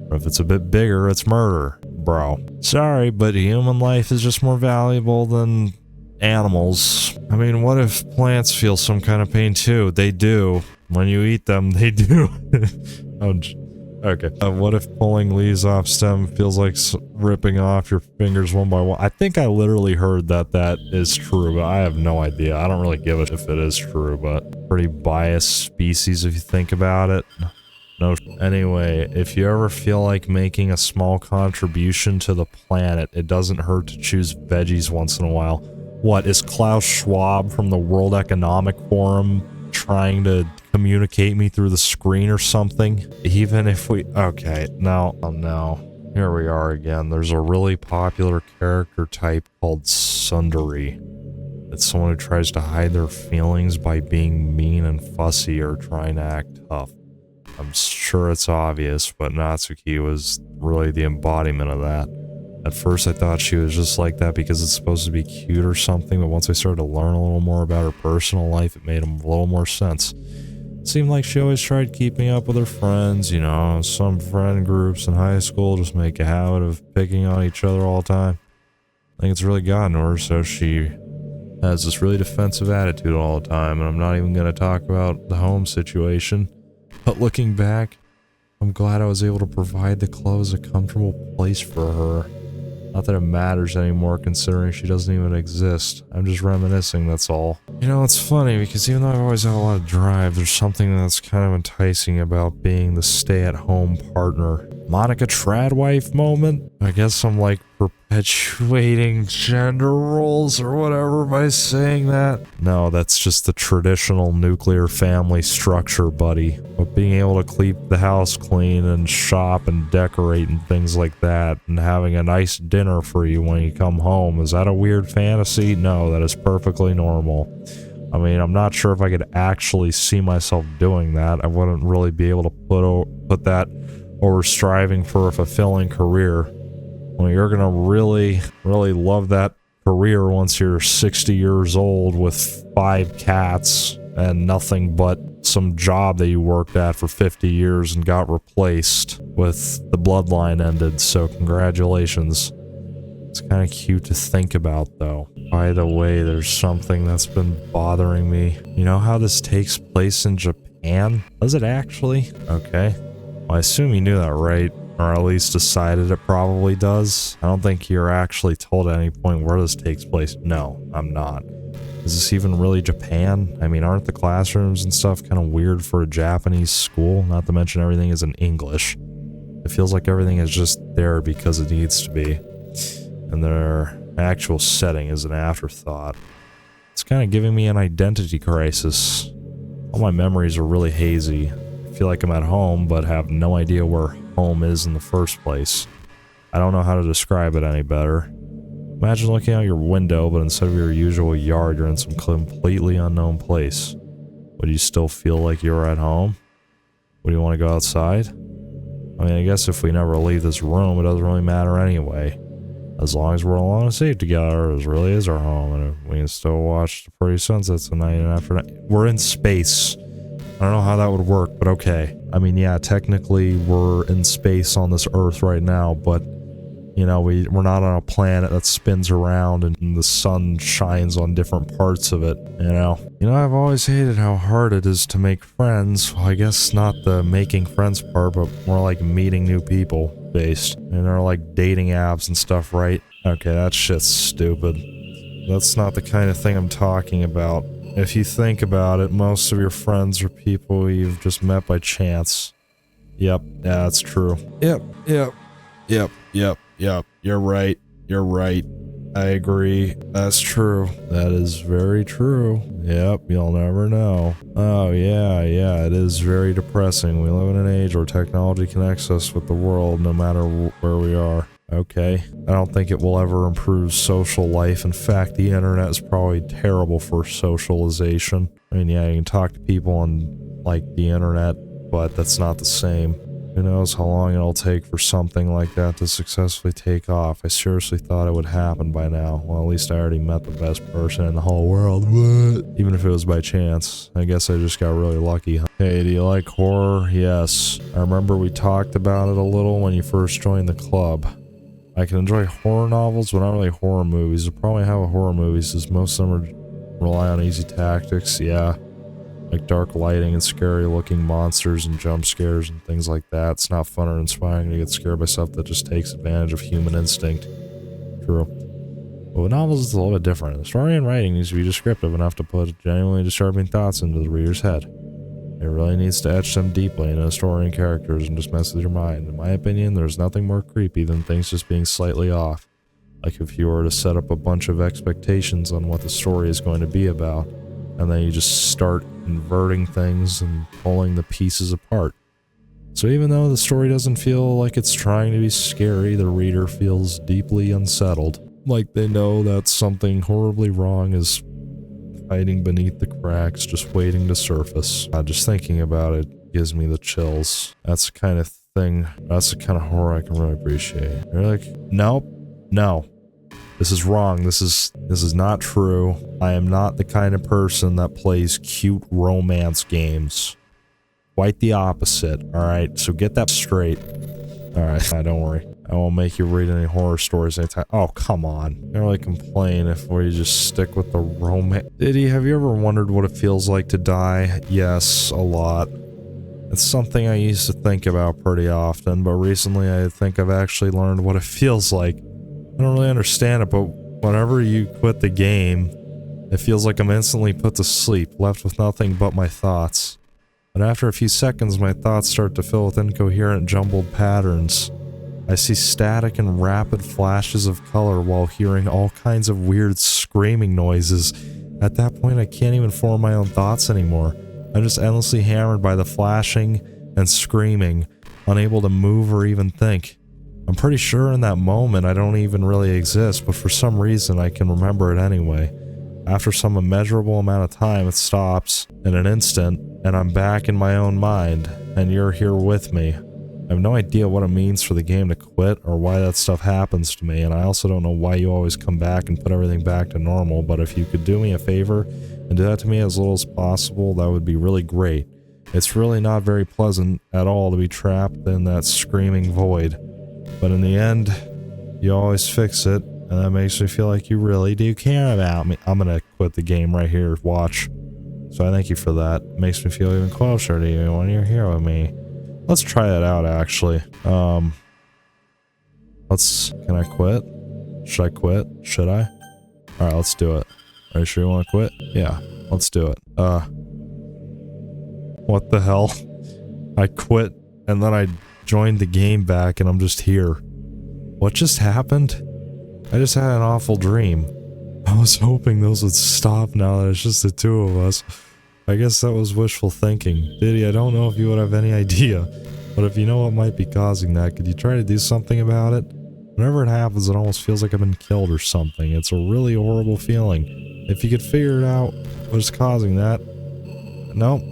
But if it's a bit bigger, it's murder. Bro. Sorry, but human life is just more valuable than animals. I mean, what if plants feel some kind of pain too? They do. When you eat them, they do. Oh, okay. What if pulling leaves off stem feels like ripping off your fingers one by one? I think I literally heard that that is true, but I have no idea. I don't really give a if it is true, but pretty biased species if you think about it. No. Anyway, if you ever feel like making a small contribution to the planet, it doesn't hurt to choose veggies once in a while. What, is Klaus Schwab from the World Economic Forum trying to communicate me through the screen or something. Even if we... Okay, now, here we are again. There's a really popular character type called Sundari. It's someone who tries to hide their feelings by being mean and fussy or trying to act tough. I'm sure it's obvious, but Natsuki was really the embodiment of that. At first I thought she was just like that because it's supposed to be cute or something, but once I started to learn a little more about her personal life, it made a little more sense. It seemed like she always tried keeping up with her friends, you know, some friend groups in high school just make a habit of picking on each other all the time. I think it's really gotten to her, so she has this really defensive attitude all the time, and I'm not even going to talk about the home situation. But looking back, I'm glad I was able to provide the clothes a comfortable place for her. Not that it matters anymore considering she doesn't even exist. I'm just reminiscing, that's all. You know, it's funny because even though I've always had a lot of drive, there's something that's kind of enticing about being the stay-at-home partner. Monika Tradwife moment? I guess I'm like perpetuating gender roles or whatever by saying that. No, that's just the traditional nuclear family structure, buddy. But being able to keep the house clean and shop and decorate and things like that, and having a nice dinner for you when you come home, is that a weird fantasy? No, that is perfectly normal. I mean, I'm not sure if I could actually see myself doing that. I wouldn't really be able to put that over striving for a fulfilling career. Well, you're gonna really love that career once you're 60 years old with 5 cats and nothing but some job that you worked at for 50 years and got replaced with the bloodline ended, so congratulations. It's kind of cute to think about, though. By the way, there's something that's been bothering me. You know how this takes place in Japan? Does it actually? Okay. Well, I assume you knew that, right? Or at least decided it probably does. I don't think you're actually told at any point where this takes place. No, I'm not. Is this even really Japan? I mean, aren't the classrooms and stuff kind of weird for a Japanese school? Not to mention everything is in English. It feels like everything is just there because it needs to be. And their actual setting is an afterthought. It's kind of giving me an identity crisis. All my memories are really hazy. I feel like I'm at home, but have no idea where home is in the first place. I don't know how to describe it any better. Imagine looking out your window, but instead of your usual yard, you're in some completely unknown place. Would you still feel like you're at home? Would you want to go outside? I mean, I guess if we never leave this room, it doesn't really matter anyway. As long as we're alone and safe together, it really is our home, and we can still watch the pretty sunsets at night and after night. We're in space. I don't know how that would work, but okay. I mean, yeah, technically we're in space on this Earth right now, but, you know, we're not on a planet that spins around and the sun shines on different parts of it, you know? You know, I've always hated how hard it is to make friends. Well, I guess not the making friends part, but more like meeting new people based. And they're like dating apps and stuff, right? Okay, that shit's stupid. That's not the kind of thing I'm talking about. If you think about it, most of your friends are people you've just met by chance. Yep, yeah, that's true. Yep. You're right. I agree. That's true. That is very true. Yep, you'll never know. Oh, yeah, it is very depressing. We live in an age where technology connects us with the world no matter where we are. Okay. I don't think it will ever improve social life. In fact, the internet is probably terrible for socialization. I mean, yeah, you can talk to people on, like, the internet, but that's not the same. Who knows how long it'll take for something like that to successfully take off. I seriously thought it would happen by now. Well, at least I already met the best person in the whole world. What? Even if it was by chance. I guess I just got really lucky. Hey, do you like horror? Yes. I remember we talked about it a little when you first joined the club. I can enjoy horror novels, but not really horror movies. The problem I have with horror movies is most of them rely on easy tactics, yeah. Like dark lighting and scary looking monsters and jump scares and things like that. It's not fun or inspiring to get scared by stuff that just takes advantage of human instinct. True. But with novels, it's a little bit different. The story and writing needs to be descriptive enough to put genuinely disturbing thoughts into the reader's head. It really needs to etch them deeply into the story and characters and just mess with your mind. In my opinion, there's nothing more creepy than things just being slightly off. Like if you were to set up a bunch of expectations on what the story is going to be about, and then you just start inverting things and pulling the pieces apart. So even though the story doesn't feel like it's trying to be scary, the reader feels deeply unsettled. Like they know that something horribly wrong is hiding beneath the cracks, just waiting to surface. Just thinking about it gives me the chills. That's the kind of thing, that's the kind of horror I can really appreciate. You're like, nope, no. This is wrong. This is not true. I am not the kind of person that plays cute romance games. Quite the opposite, alright? So get that straight. Alright, don't worry. I won't make you read any horror stories anytime. Oh, come on. I don't really complain if we just stick with the romance. Diddy, have you ever wondered what it feels like to die? Yes, a lot. It's something I used to think about pretty often, but recently I think I've actually learned what it feels like. I don't really understand it, but whenever you quit the game, it feels like I'm instantly put to sleep, left with nothing but my thoughts. But after a few seconds, my thoughts start to fill with incoherent, jumbled patterns. I see static and rapid flashes of color while hearing all kinds of weird screaming noises. At that point, I can't even form my own thoughts anymore. I'm just endlessly hammered by the flashing and screaming, unable to move or even think. I'm pretty sure in that moment I don't even really exist, but for some reason I can remember it anyway. After some immeasurable amount of time, it stops in an instant, and I'm back in my own mind, and you're here with me. I have no idea what it means for the game to quit or why that stuff happens to me, and I also don't know why you always come back and put everything back to normal, but if you could do me a favor and do that to me as little as possible, that would be really great. It's really not very pleasant at all to be trapped in that screaming void, but in the end, you always fix it, and that makes me feel like you really do care about me. I'm gonna quit the game right here, watch. So I thank you for that. It makes me feel even closer to you when you're here with me. Let's try that out, actually. Can I quit? Should I quit? Should I? Alright, let's do it. Are you sure you want to quit? Yeah, let's do it. What the hell? I quit, and then I joined the game back, and I'm just here. What just happened? I just had an awful dream. I was hoping those would stop now that it's just the two of us. I guess that was wishful thinking. Diddy, I don't know if you would have any idea, but if you know what might be causing that, could you try to do something about it? Whenever it happens, it almost feels like I've been killed or something. It's a really horrible feeling. If you could figure it out, what's causing that? Nope.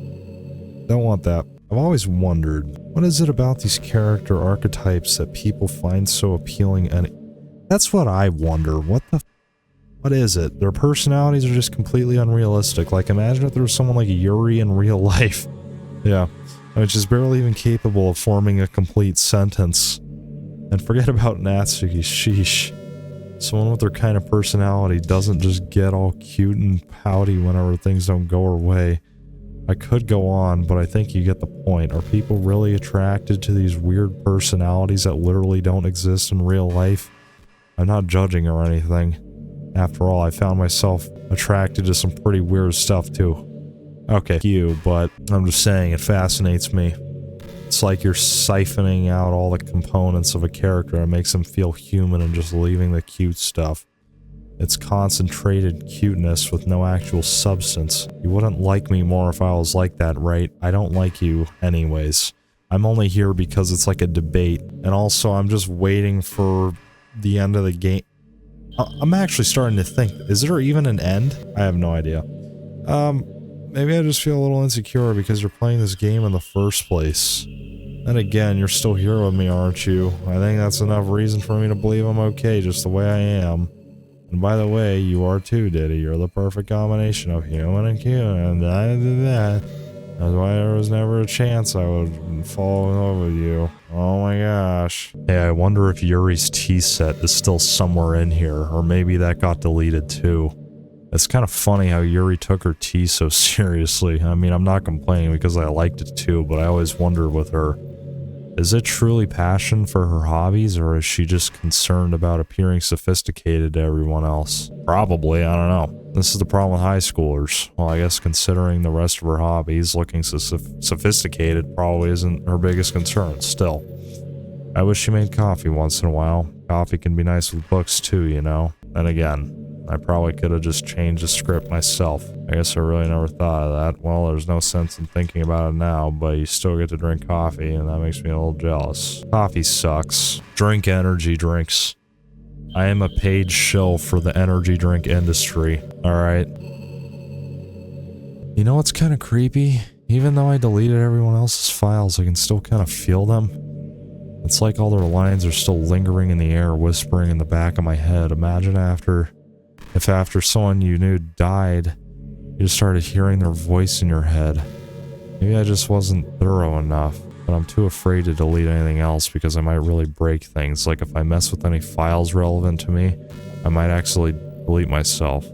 Don't want that. I've always wondered, what is it about these character archetypes that people find so appealing, and that's what I wonder. What is it? Their personalities are just completely unrealistic. Like, imagine if there was someone like Yuri in real life. Yeah. I mean, just barely even capable of forming a complete sentence. And forget about Natsuki, sheesh. Someone with their kind of personality doesn't just get all cute and pouty whenever things don't go her way. I could go on, but I think you get the point. Are people really attracted to these weird personalities that literally don't exist in real life? I'm not judging or anything. After all, I found myself attracted to some pretty weird stuff too. Okay, you, but I'm just saying it fascinates me. It's like you're siphoning out all the components of a character and makes them feel human and just leaving the cute stuff. It's concentrated cuteness with no actual substance. You wouldn't like me more if I was like that, right? I don't like you anyways. I'm only here because it's like a debate, and also I'm just waiting for the end of the game. I'm actually starting to think, is there even an end? I have no idea. Maybe I just feel a little insecure because you're playing this game in the first place. Then again, you're still here with me, aren't you? I think that's enough reason for me to believe I'm okay just the way I am. And by the way, you are too, Diddy. You're the perfect combination of human and cute, and that's why there was never a chance I would fall in love with you. Oh my gosh. Hey, I wonder if Yuri's tea set is still somewhere in here, or maybe that got deleted too. It's kind of funny how Yuri took her tea so seriously. I mean, I'm not complaining because I liked it too, but I always wonder with her, is it truly passion for her hobbies, or is she just concerned about appearing sophisticated to everyone else? Probably, I don't know. This is the problem with high schoolers. Well, I guess considering the rest of her hobbies, looking so sophisticated probably isn't her biggest concern, still. I wish she made coffee once in a while. Coffee can be nice with books too, you know? And again, I probably could have just changed the script myself. I guess I really never thought of that. Well, there's no sense in thinking about it now, but you still get to drink coffee, and that makes me a little jealous. Coffee sucks. Drink energy drinks. I am a paid shill for the energy drink industry, alright? You know what's kind of creepy? Even though I deleted everyone else's files, I can still kind of feel them. It's like all their lines are still lingering in the air, whispering in the back of my head. Imagine if after someone you knew died, you just started hearing their voice in your head. Maybe I just wasn't thorough enough, but I'm too afraid to delete anything else because I might really break things. Like if I mess with any files relevant to me, I might actually delete myself.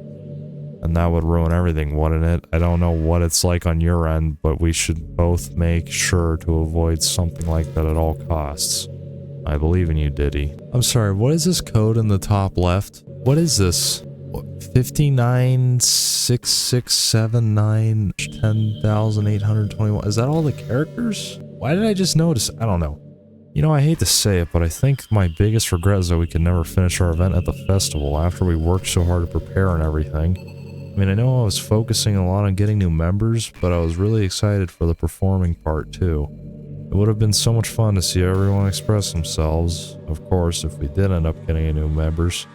And that would ruin everything, wouldn't it? I don't know what it's like on your end, but we should both make sure to avoid something like that at all costs. I believe in you, Diddy. I'm sorry, what is this code in the top left? What is this? 596679 10,821. Is that all the characters? Why did I just notice? I don't know. You know, I hate to say it, but I think my biggest regret is that we could never finish our event at the festival after we worked so hard to prepare and everything. I mean, I know I was focusing a lot on getting new members, but I was really excited for the performing part too. It would have been so much fun to see everyone express themselves. Of course, if we did end up getting any new members,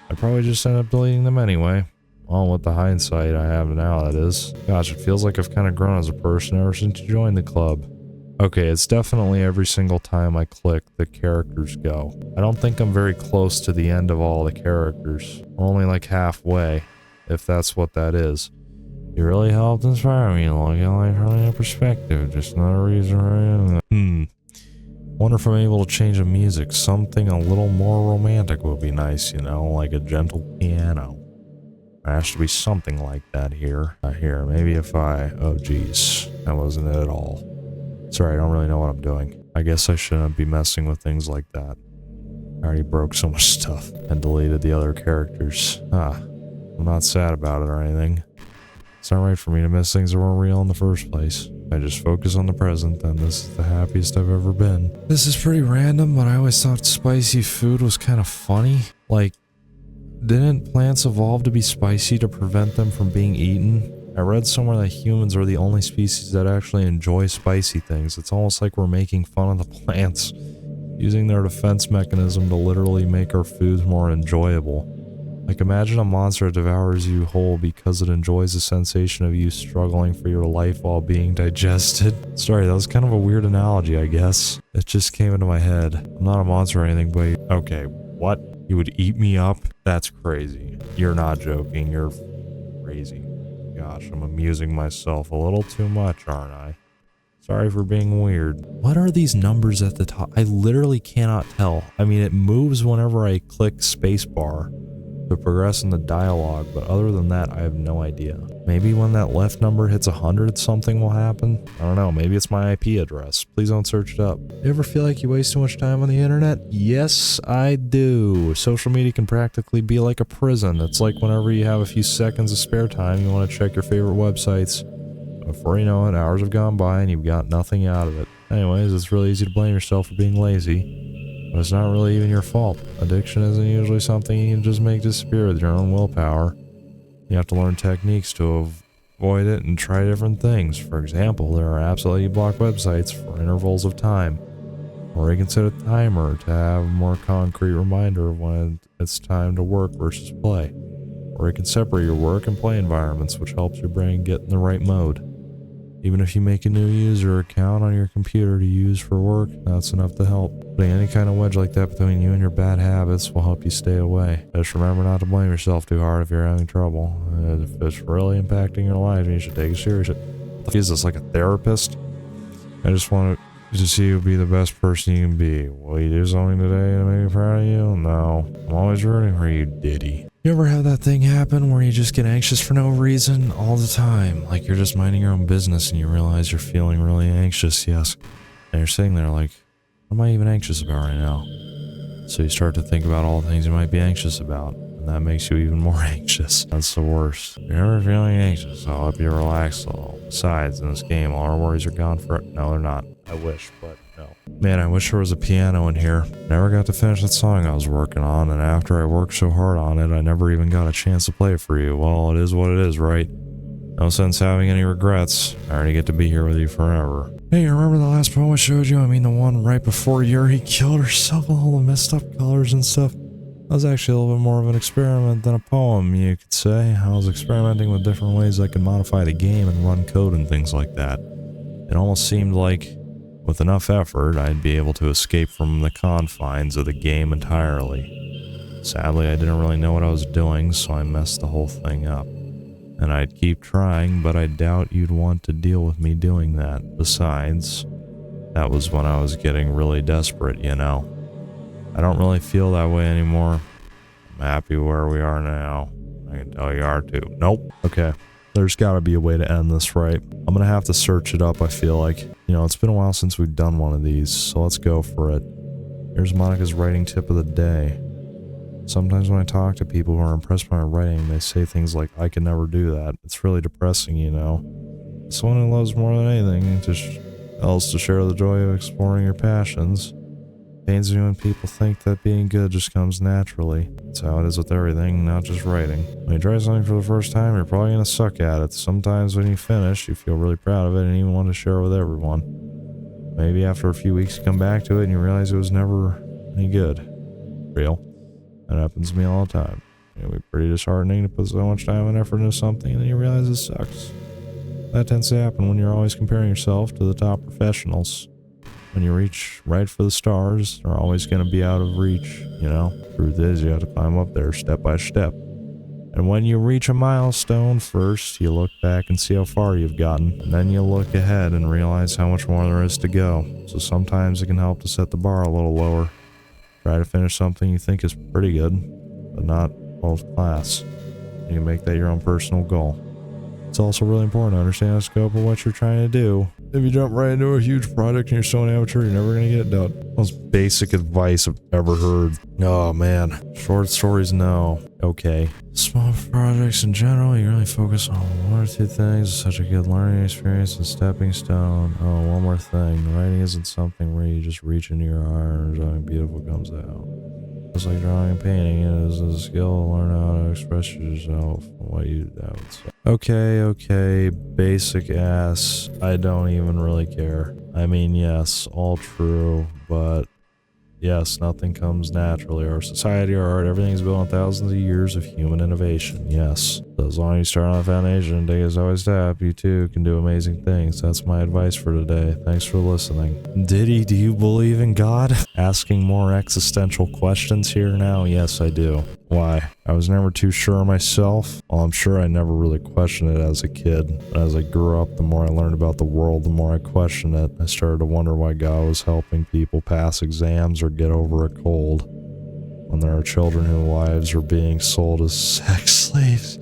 I'd probably just end up deleting them anyway. Well, with the hindsight I have now, that is. Gosh, it feels like I've kind of grown as a person ever since you joined the club. Okay, it's definitely every single time I click, the characters go. I don't think I'm very close to the end of all the characters. We're only like halfway, if that's what that is. You really helped inspire me to look at life from a new perspective. Just another reason I wonder if I'm able to change the music. Something a little more romantic would be nice, you know, like a gentle piano. There has to be something like that here. Here, maybe if I... Oh, geez. That wasn't it at all. Sorry, I don't really know what I'm doing. I guess I shouldn't be messing with things like that. I already broke so much stuff and deleted the other characters. I'm not sad about it or anything. It's not right for me to miss things that weren't real in the first place. I just focus on the present, and this is the happiest I've ever been. This is pretty random, but I always thought spicy food was kind of funny. Like, didn't plants evolve to be spicy to prevent them from being eaten? I read somewhere that humans are the only species that actually enjoy spicy things. It's almost like we're making fun of the plants, using their defense mechanism to literally make our foods more enjoyable. Like, imagine a monster that devours you whole because it enjoys the sensation of you struggling for your life while being digested. Sorry, that was kind of a weird analogy, I guess. It just came into my head. I'm not a monster or anything, but... Okay, what? You would eat me up? That's crazy. You're not joking, you're crazy. Gosh, I'm amusing myself a little too much, aren't I? Sorry for being weird. What are these numbers at the top? I literally cannot tell. I mean, it moves whenever I click spacebar to progress in the dialogue, but other than that, I have no idea. Maybe when that left number hits 100, something will happen? I don't know, maybe it's my IP address. Please don't search it up. You ever feel like you waste too much time on the internet? Yes, I do. Social media can practically be like a prison. It's like whenever you have a few seconds of spare time, you want to check your favorite websites. Before you know it, hours have gone by and you've got nothing out of it. Anyways, it's really easy to blame yourself for being lazy. But it's not really even your fault. Addiction isn't usually something you can just make disappear with your own willpower. You have to learn techniques to avoid it and try different things. For example, there are apps that let you block websites for intervals of time. Or you can set a timer to have a more concrete reminder of when it's time to work versus play. Or you can separate your work and play environments, which helps your brain get in the right mode. Even if you make a new user account on your computer to use for work, that's enough to help. Putting any kind of wedge like that between you and your bad habits will help you stay away. Just remember not to blame yourself too hard if you're having trouble. If it's really impacting your life, you should take it seriously. What is this, like a therapist? I just want to see you be the best person you can be. Will you do something today to make me proud of you? No. I'm always rooting for you, Diddy. You ever have that thing happen where you just get anxious for no reason all the time? Like you're just minding your own business and you realize you're feeling really anxious, yes. And you're sitting there like, what am I even anxious about right now? So you start to think about all the things you might be anxious about. And that makes you even more anxious. That's the worst. If you're ever feeling anxious, I'll help you relax a little. Besides, in this game, all our worries are gone for... No, they're not. I wish, but No. Man, I wish there was a piano in here. Never got to finish that song I was working on, and after I worked so hard on it, I never even got a chance to play it for you. Well, it is what it is, right? No sense having any regrets. I already get to be here with you forever. Hey, you remember the last poem I showed you? I mean, the one right before Yuri killed herself with all the messed up colors and stuff. That was actually a little bit more of an experiment than a poem, you could say. I was experimenting with different ways I could modify the game and run code and things like that. It almost seemed like, with enough effort, I'd be able to escape from the confines of the game entirely. Sadly, I didn't really know what I was doing, so I messed the whole thing up. And I'd keep trying, but I doubt you'd want to deal with me doing that. Besides, that was when I was getting really desperate, you know. I don't really feel that way anymore. I'm happy where we are now. I can tell you are too. Nope. Okay. There's gotta be a way to end this, right? I'm gonna have to search it up, I feel like. You know, it's been a while since we've done one of these, so let's go for it. Here's Monika's writing tip of the day. Sometimes when I talk to people who are impressed by my writing, they say things like, I could never do that. It's really depressing, you know. Someone who loves more than anything else to share the joy of exploring your passions. Pains me when people think that being good just comes naturally. That's how it is with everything, not just writing. When you try something for the first time, you're probably gonna suck at it. Sometimes when you finish, you feel really proud of it and even want to share it with everyone. Maybe after a few weeks you come back to it and you realize it was never any good. Real. That happens to me all the time. It can be pretty disheartening to put so much time and effort into something and then you realize it sucks. That tends to happen when you're always comparing yourself to the top professionals. When you reach right for the stars, they're always going to be out of reach, you know? Truth is, you have to climb up there step by step. And when you reach a milestone, first you look back and see how far you've gotten, and then you look ahead and realize how much more there is to go. So sometimes it can help to set the bar a little lower. Try to finish something you think is pretty good, but not world class. You can make that your own personal goal. It's also really important to understand the scope of what you're trying to do. If you jump right into a huge project and you're so an amateur, you're never going to get it done. Most basic advice I've ever heard. Oh man. Short stories, no. Okay. Small projects in general, you really focus on one or two things. It's such a good learning experience and stepping stone. Oh, one more thing. Writing isn't something where you just reach into your arms and something beautiful comes out. It's like drawing and painting. It is a skill to learn how to express yourself. What you do. Okay, basic ass. I don't even really care. I mean, yes, all true, but yes, nothing comes naturally. Our society, our art, everything's built on thousands of years of human innovation. Yes. So as long as you start on the foundation and take it always step, you too can do amazing things. That's my advice for today. Thanks for listening. Diddy, do you believe in God? Asking more existential questions here now? Yes, I do. Why? I was never too sure myself. Well, I'm sure I never really questioned it as a kid. But as I grew up, the more I learned about the world, the more I questioned it. I started to wonder why God was helping people pass exams or get over a cold, when there are children whose lives are being sold as sex slaves.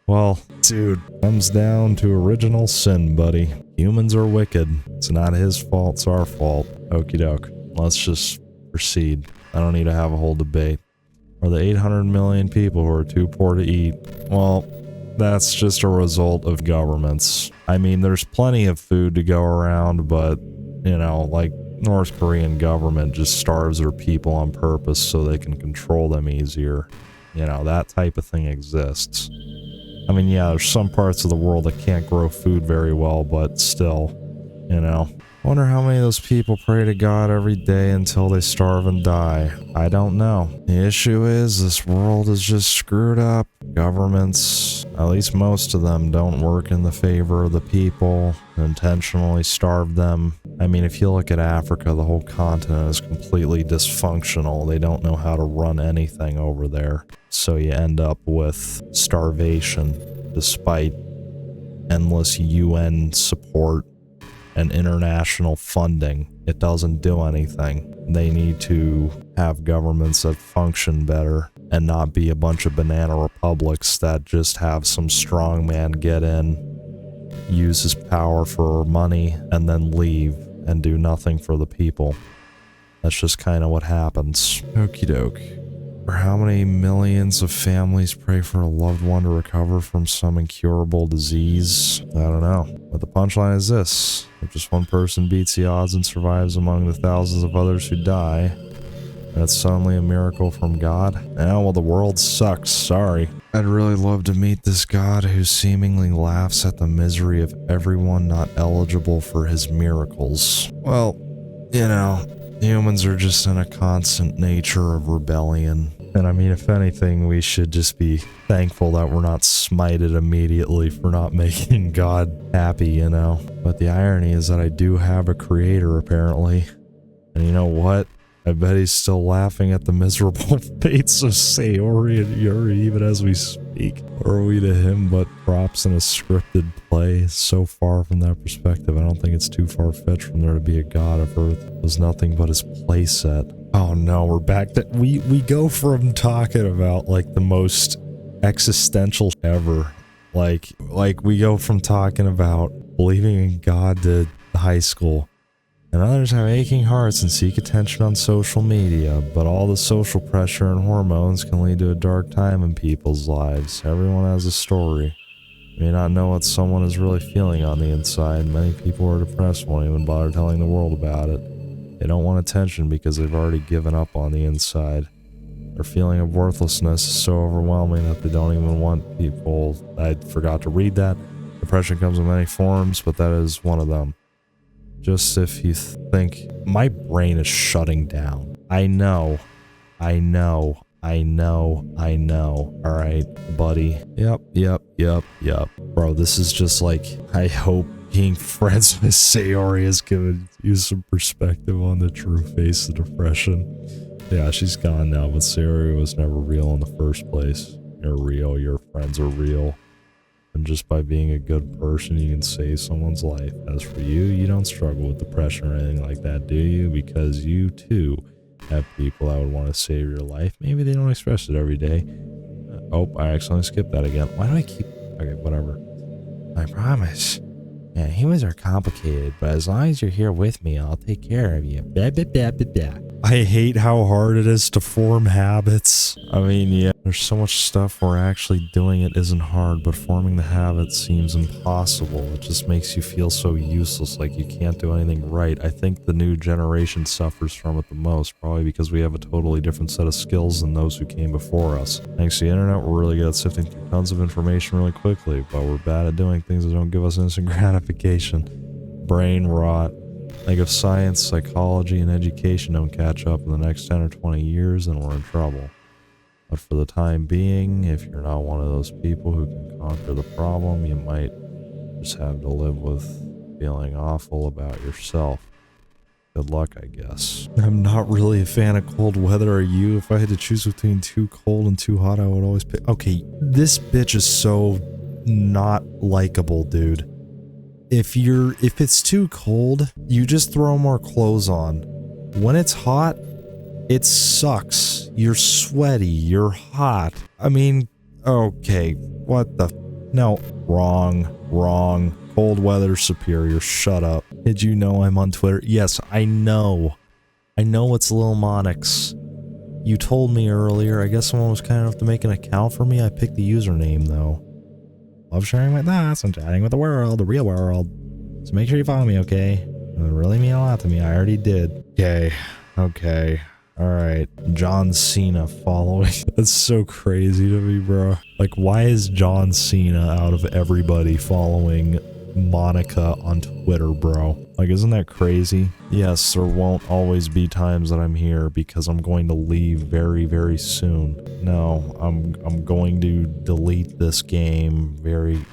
Well, dude, comes down to original sin, buddy. Humans are wicked. It's not his fault, it's our fault. Okie doke. Let's just proceed. I don't need to have a whole debate. Are the 800 million people who are too poor to eat? Well, that's just a result of governments. I mean, there's plenty of food to go around, but, you know, like North Korean government just starves their people on purpose so they can control them easier. You know, that type of thing exists. I mean, yeah, there's some parts of the world that can't grow food very well, but still, you know. Wonder how many of those people pray to God every day until they starve and die. I don't know. The issue is this world is just screwed up. Governments, at least most of them, don't work in the favor of the people, intentionally starve them. I mean, if you look at Africa, the whole continent is completely dysfunctional. They don't know how to run anything over there. So you end up with starvation despite endless UN support and international funding. It doesn't do anything. They need to have governments that function better and not be a bunch of banana republics that just have some strongman get in, use his power for money, and then leave and do nothing for the people. That's just kind of what happens. Okie doke. Or how many millions of families pray for a loved one to recover from some incurable disease? I don't know. But the punchline is this. If just one person beats the odds and survives among the thousands of others who die, that's suddenly a miracle from God? Yeah, well, the world sucks. Sorry. I'd really love to meet this God who seemingly laughs at the misery of everyone not eligible for his miracles. Well, you know, humans are just in a constant nature of rebellion. And I mean, if anything, we should just be thankful that we're not smited immediately for not making God happy, you know? But the irony is that I do have a creator, apparently. And you know what? I bet he's still laughing at the miserable fates of Sayori and Yuri even as we speak. Or are we to him but props in a scripted play? So far from that perspective, I don't think it's too far-fetched from there to be a god if Earth was nothing but his playset. Oh no, we're back to... We go from talking about, like, the most existential ever. Like we go from talking about believing in God to high school. And others have aching hearts and seek attention on social media, but all the social pressure and hormones can lead to a dark time in people's lives. Everyone has a story. You may not know what someone is really feeling on the inside. Many people are depressed, won't even bother telling the world about it. They don't want attention because they've already given up on the inside. Their feeling of worthlessness is so overwhelming that they don't even want people. I forgot to read that. Depression comes in many forms, but that is one of them. Just if you think, my brain is shutting down. I know. Alright, buddy. Yep. Bro, this is just like, I hope being friends with Sayori has given you some perspective on the true face of depression. Yeah, she's gone now, but Sayori was never real in the first place. You're real, your friends are real. And just by being a good person, you can save someone's life. As for you, you don't struggle with depression or anything like that, do you? Because you, too, have people that would want to save your life. Maybe they don't express it every day. Oh, I accidentally skipped that again. Why do I keep... Okay, whatever. I promise. Yeah, humans are complicated, but as long as you're here with me, I'll take care of you. Blah, blah, blah, blah, blah. I hate how hard it is to form habits. I mean, yeah, there's so much stuff where actually doing it isn't hard, but forming the habit seems impossible. It just makes you feel so useless, like you can't do anything right. I think the new generation suffers from it the most, probably because we have a totally different set of skills than those who came before us. Thanks to the internet, we're really good at sifting through tons of information really quickly, but we're bad at doing things that don't give us instant gratification. Brain rot. Like if science, psychology, and education don't catch up in the next 10 or 20 years, then we're in trouble. But for the time being, if you're not one of those people who can conquer the problem, you might just have to live with feeling awful about yourself. Good luck, I guess. I'm not really a fan of cold weather, are you? If I had to choose between too cold and too hot, I would always pick... Okay, this bitch is so not likable, dude. If it's too cold, you just throw more clothes on. When it's hot, it sucks. You're sweaty, you're hot. I mean, okay, what the... No, wrong. Cold weather superior, shut up. Did you know I'm on Twitter? Yes, I know. I know it's Lil Monix. You told me earlier, I guess someone was kind enough to make an account for me. I picked the username, though. Love sharing my thoughts and chatting with the world, the real world. So make sure you follow me, okay? It would really mean a lot to me. I already did. Okay. Alright. John Cena following. That's so crazy to me, bro. Like, why is John Cena out of everybody following Monika on Twitter, bro? Like, isn't that crazy? Yes, there won't always be times that I'm here because I'm going to leave very, very soon. No, I'm going to delete this game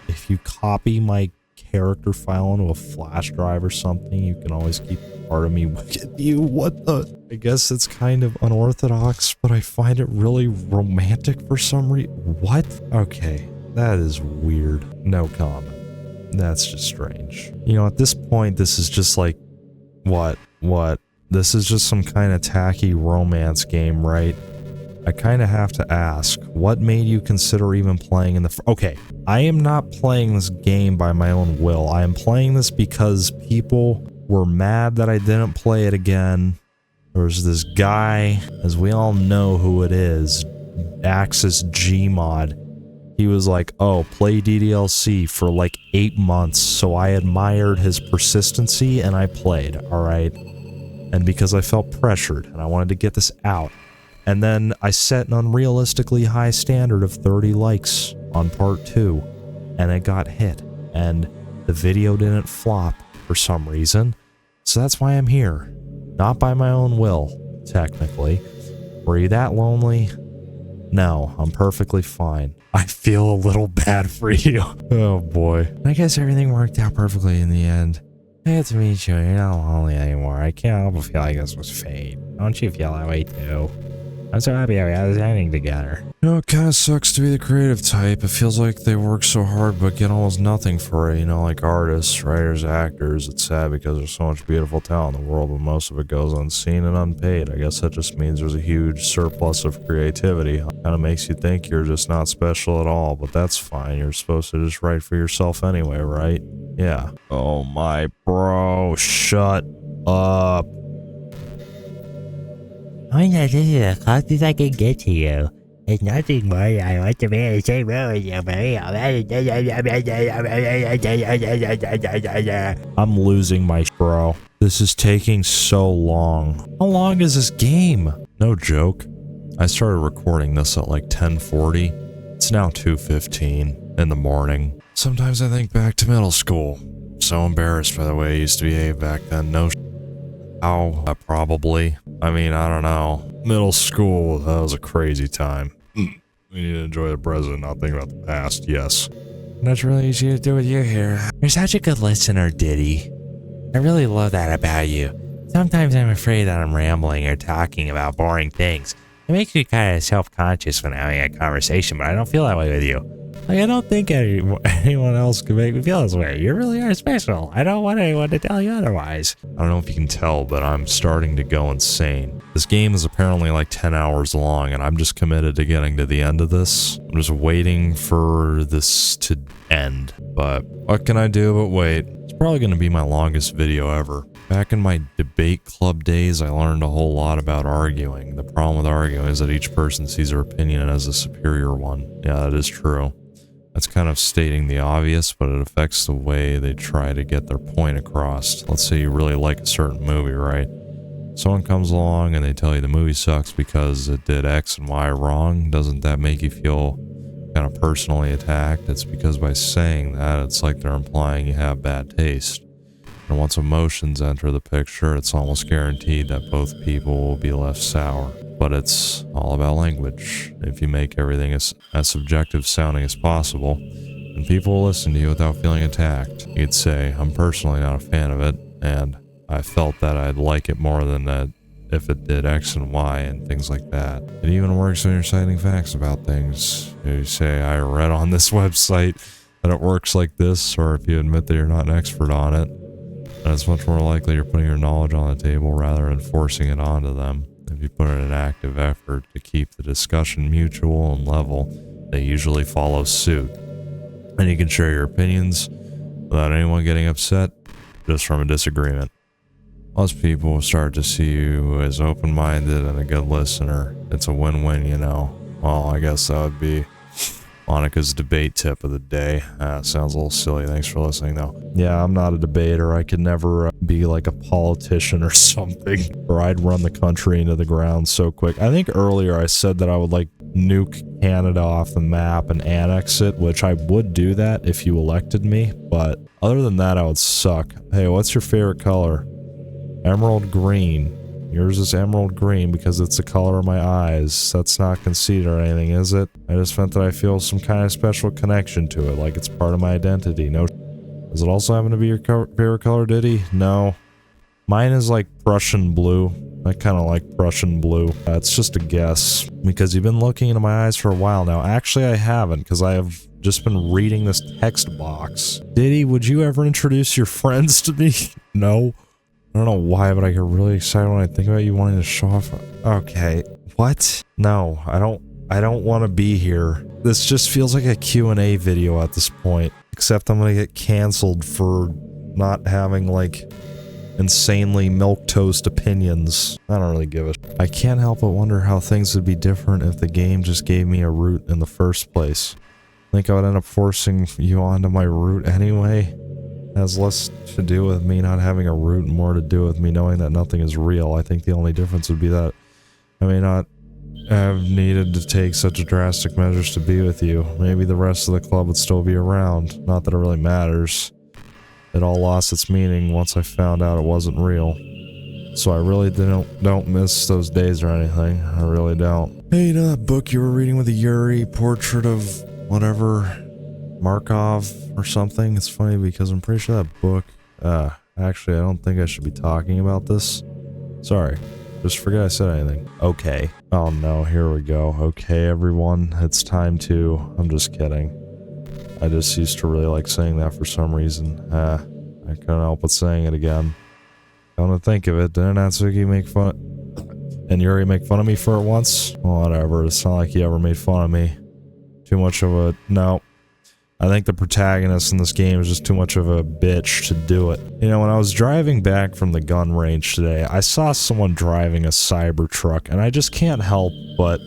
if you copy my character file into a flash drive or something, you can always keep part of me with you. What the? I guess it's kind of unorthodox, but I find it really romantic for some reason. What? Okay, that is weird. No comment. That's just strange. You know, at this point, this is just like, what? This is just some kind of tacky romance game, right? I kind of have to ask, what made you consider even playing in the... Okay, I am not playing this game by my own will. I am playing this because people were mad that I didn't play it again, There was this guy, as we all know who it is, Axis Gmod. He was like, oh, play DDLC for like 8 months, so I admired his persistency and I played, alright? And because I felt pressured and I wanted to get this out. And then I set an unrealistically high standard of 30 likes on part 2, and it got hit. And the video didn't flop for some reason, so that's why I'm here. Not by my own will, technically. Were you that lonely? No, I'm perfectly fine. I feel a little bad for you. Oh boy. I guess everything worked out perfectly in the end. Good to meet you. You're not lonely anymore. I can't help but feel like this was fate. Don't you feel that way too? I'm so happy we had this ending together. You know, it kind of sucks to be the creative type. It feels like they work so hard but get almost nothing for it. You know, like artists, writers, actors. It's sad because there's so much beautiful talent in the world, but most of it goes unseen and unpaid. I guess that just means there's a huge surplus of creativity. Kind of makes you think you're just not special at all, but that's fine. You're supposed to just write for yourself anyway, right? Yeah. Oh my bro, shut up. Oh no, this is the closest I can get to you. There's nothing more I want to be in the same room with you, Maria. I'm losing my bro. This is taking so long. How long is this game? No joke. I started recording this at like 10:40. It's now 2:15 in the morning. Sometimes I think back to middle school. So embarrassed by the way I used to behave back then. No how? Probably. I mean, I don't know. Middle school, that was a crazy time. We need to enjoy the present, not think about the past, yes. That's really easy to do with you here. You're such a good listener, Diddy. I really love that about you. Sometimes I'm afraid that I'm rambling or talking about boring things. It makes me kind of self-conscious when having a conversation, but I don't feel that way with you. Like, I don't think anyone else can make me feel this way. You really are special. I don't want anyone to tell you otherwise. I don't know if you can tell, but I'm starting to go insane. This game is apparently like 10 hours long, and I'm just committed to getting to the end of this. I'm just waiting for this to end. But what can I do but wait? It's probably going to be my longest video ever. Back in my debate club days, I learned a whole lot about arguing. The problem with arguing is that each person sees their opinion as a superior one. Yeah, that is true. That's kind of stating the obvious, but it affects the way they try to get their point across. Let's say you really like a certain movie, right? Someone comes along and they tell you the movie sucks because it did X and Y wrong. Doesn't that make you feel kind of personally attacked? It's because by saying that, it's like they're implying you have bad taste. And once emotions enter the picture, it's almost guaranteed that both people will be left sour. But it's all about language. If you make everything as subjective sounding as possible, then people will listen to you without feeling attacked. You could say, I'm personally not a fan of it, and I felt that I'd like it more than that if it did X and Y and things like that. It even works when you're citing facts about things. If you say, I read on this website that it works like this, or if you admit that you're not an expert on it, then it's much more likely you're putting your knowledge on the table rather than forcing it onto them. If you put in an active effort to keep the discussion mutual and level, they usually follow suit. And you can share your opinions without anyone getting upset, just from a disagreement. Most people will start to see you as open-minded and a good listener. It's a win-win, you know. Well, I guess that would be Monika's debate tip of the day. Sounds a little silly. Thanks for listening, though. Yeah, I'm not a debater. I could never be like a politician or something, or I'd run the country into the ground so quick. I think earlier I said that I would like nuke Canada off the map and annex it, which I would do that if you elected me, but other than that, I would suck. Hey, what's your favorite color? Emerald green. Yours is emerald green because it's the color of my eyes. That's not conceit or anything, is it? I just meant that I feel some kind of special connection to it, like it's part of my identity. No. Does it also happen to be your favorite color, Diddy? No. Mine is like Prussian blue. I kind of like Prussian blue. It's just a guess, because you've been looking into my eyes for a while now. Actually, I haven't, because I have just been reading this text box. Diddy, would you ever introduce your friends to me? No. I don't know why, but I get really excited when I think about you wanting to show off. Okay. What? No, I don't want to be here. This just feels like a Q&A video at this point. Except I'm gonna get canceled for not having, like, insanely milquetoast opinions. I don't really give a shit. I can't help but wonder how things would be different if the game just gave me a route in the first place. Think I would end up forcing you onto my route anyway? It has less to do with me not having a route and more to do with me knowing that nothing is real. I think the only difference would be that I may not have needed to take such drastic measures to be with you. Maybe the rest of the club would still be around. Not that it really matters. It all lost its meaning once I found out it wasn't real. So I really don't miss those days or anything. I really don't. Hey, you know that book you were reading with the Yuri portrait of whatever Markov or something? It's funny because I'm pretty sure that book, actually I don't think I should be talking about this. Sorry. Just forget I said anything. Okay. Oh no, here we go. Okay, everyone, it's time to... I'm just kidding. I just used to really like saying that for some reason. I couldn't help but saying it again. Come to think of it, didn't Natsuki make fun... and Yuri make fun of me for it once? Well, whatever, it's not like he ever made fun of me. Too much of a... No. I think the protagonist in this game is just too much of a bitch to do it. You know, when I was driving back from the gun range today, I saw someone driving a Cybertruck, and I just can't help but,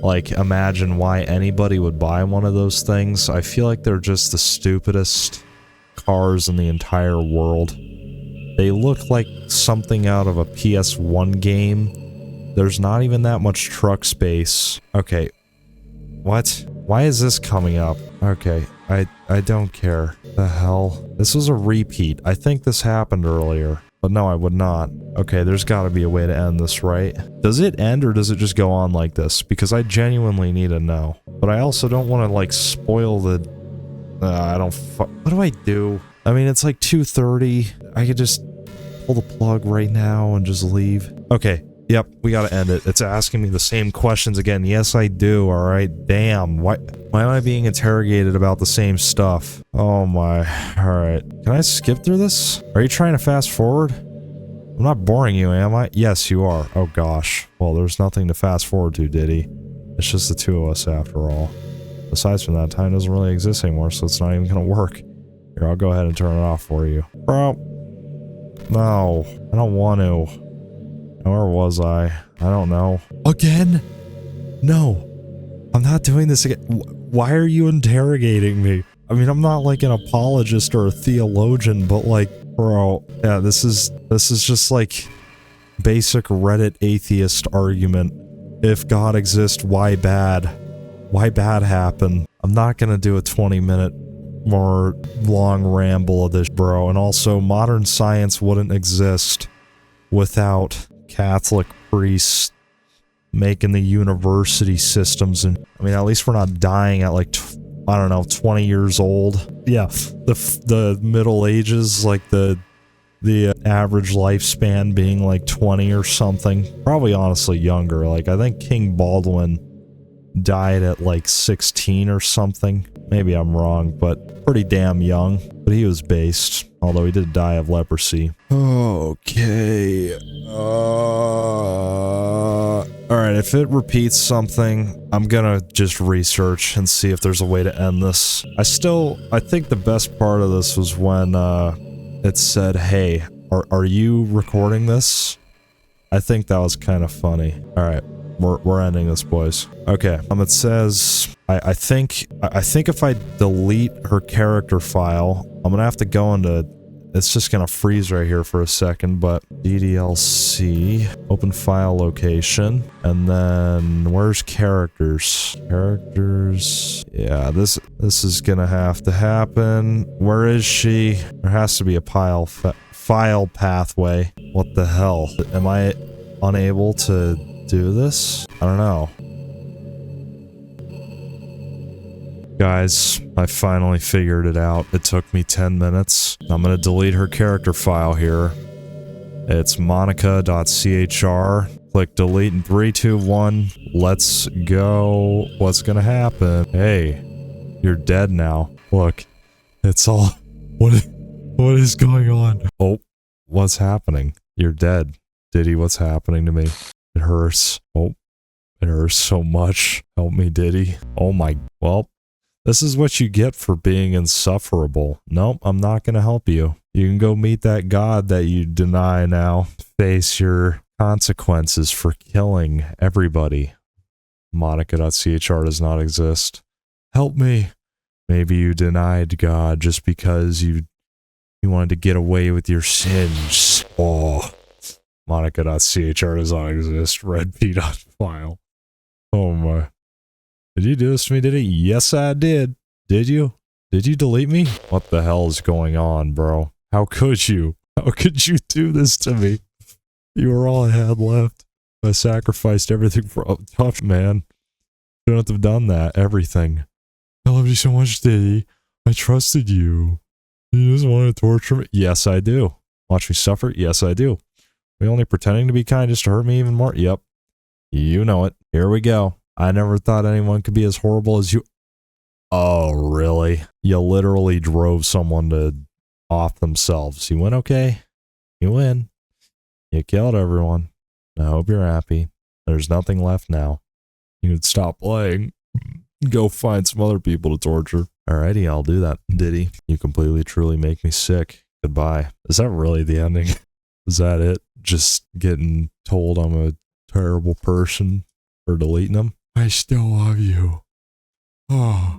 like, imagine why anybody would buy one of those things. I feel like they're just the stupidest cars in the entire world. They look like something out of a PS1 game. There's not even that much truck space. Okay. What? Why is this coming up? Okay, I don't care. The hell? This was a repeat. I think this happened earlier. But no, I would not. Okay, there's gotta be a way to end this, right? Does it end or does it just go on like this? Because I genuinely need to know. But I also don't want to, like, spoil the... I don't what do I do? I mean, it's like 2:30. I could just pull the plug right now and just leave. Okay. Yep, we gotta end it. It's asking me the same questions again. Yes, I do, alright? Damn, why am I being interrogated about the same stuff? Oh my, alright. Can I skip through this? Are you trying to fast forward? I'm not boring you, am I? Yes, you are. Oh gosh. Well, there's nothing to fast forward to, Diddy. It's just the two of us after all. Aside from that, time doesn't really exist anymore, so it's not even gonna work. Here, I'll go ahead and turn it off for you. Bro. No, I don't want to. Where was I? I don't know. Again? No. I'm not doing this again. Why are you interrogating me? I mean, I'm not like an apologist or a theologian, but like, bro, yeah, this is just like basic Reddit atheist argument. If God exists, why bad? Why bad happen? I'm not gonna do a 20-minute more long ramble of this, bro. And also, modern science wouldn't exist without Catholic priests making the university systems, and I mean, at least we're not dying at like I don't know, 20 years old. Yeah, the Middle Ages, like the average lifespan being like 20 or something. Probably honestly younger. Like I think King Baldwin died at like 16 or something. Maybe I'm wrong, but pretty damn young. But he was based, although he did die of leprosy. Okay. Alright, if it repeats something, I'm gonna just research and see if there's a way to end this. I think the best part of this was when, it said, hey, are you recording this? I think that was kind of funny. Alright. We're ending this, boys. Okay. It says I think if I delete her character file, I'm gonna have to go into... It's just gonna freeze right here for a second, but DDLC, open file location, and then where's characters? Characters. Yeah, this is gonna have to happen. Where is she? There has to be a file pathway. What the hell? Am I unable to do this? I don't know. Guys, I finally figured it out. It took me 10 minutes. I'm gonna delete her character file here. It's monika.chr. Click delete in 3, 2, 1. Let's go. What's gonna happen? Hey, you're dead now. Look, it's all... What is going on? Oh, what's happening? You're dead. Diddy, what's happening to me? It hurts. Oh, it hurts so much. Help me, Diddy. Oh my... Well... This is what you get for being insufferable. Nope, I'm not going to help you. You can go meet that god that you deny now. Face your consequences for killing everybody. Monika.chr does not exist. Help me. Maybe you denied God just because you wanted to get away with your sins. Oh. Monika.chr does not exist. Red P.file. Oh my. Did you do this to me, did he? Yes, I did. Did you? Did you delete me? What the hell is going on, bro? How could you? How could you do this to me? You were all I had left. I sacrificed everything for a tough man. You don't have done that. Everything. I love you so much, Diddy. I trusted you. You just want to torture me? Yes, I do. Watch me suffer? Yes, I do. Are you only pretending to be kind just to hurt me even more? Yep. You know it. Here we go. I never thought anyone could be as horrible as you. Oh, really? You literally drove someone to off themselves. You win okay? You win. You killed everyone. I hope you're happy. There's nothing left now. You can stop playing. Go find some other people to torture. Alrighty, I'll do that, Diddy. You completely, truly make me sick. Goodbye. Is that really the ending? Is that it? Just getting told I'm a terrible person for deleting them? I still love you. Oh,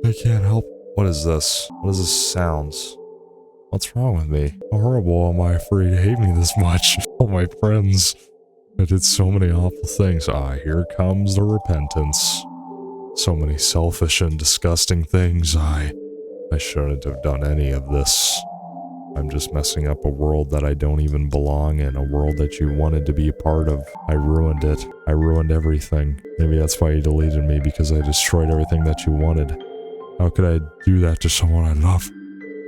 I can't help. What is this? What is this sounds? What's wrong with me? How horrible am I for you to hate me this much? All my friends. I did so many awful things. Ah, here comes the repentance. So many selfish and disgusting things. I shouldn't have done any of this. I'm just messing up a world that I don't even belong in, a world that you wanted to be a part of. I ruined it. I ruined everything. Maybe that's why you deleted me, because I destroyed everything that you wanted. How could I do that to someone I love?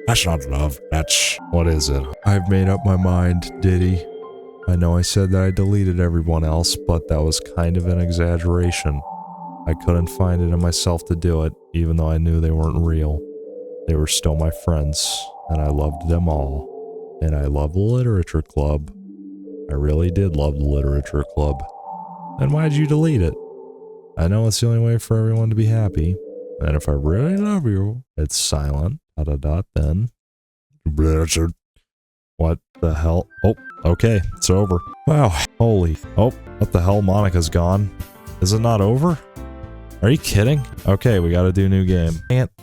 That's not love. That's... What is it? I've made up my mind, Diddy. I know I said that I deleted everyone else, but that was kind of an exaggeration. I couldn't find it in myself to do it, even though I knew they weren't real. They were still my friends, and I loved them all. And I love the literature club. I really did love the literature club. Then why'd you delete it? I know it's the only way for everyone to be happy. And if I really love you, it's silent. Then. What the hell? Oh, okay, it's over. Wow, holy. Oh, what the hell? Monika's gone. Is it not over? Are you kidding? Okay, we gotta do new game.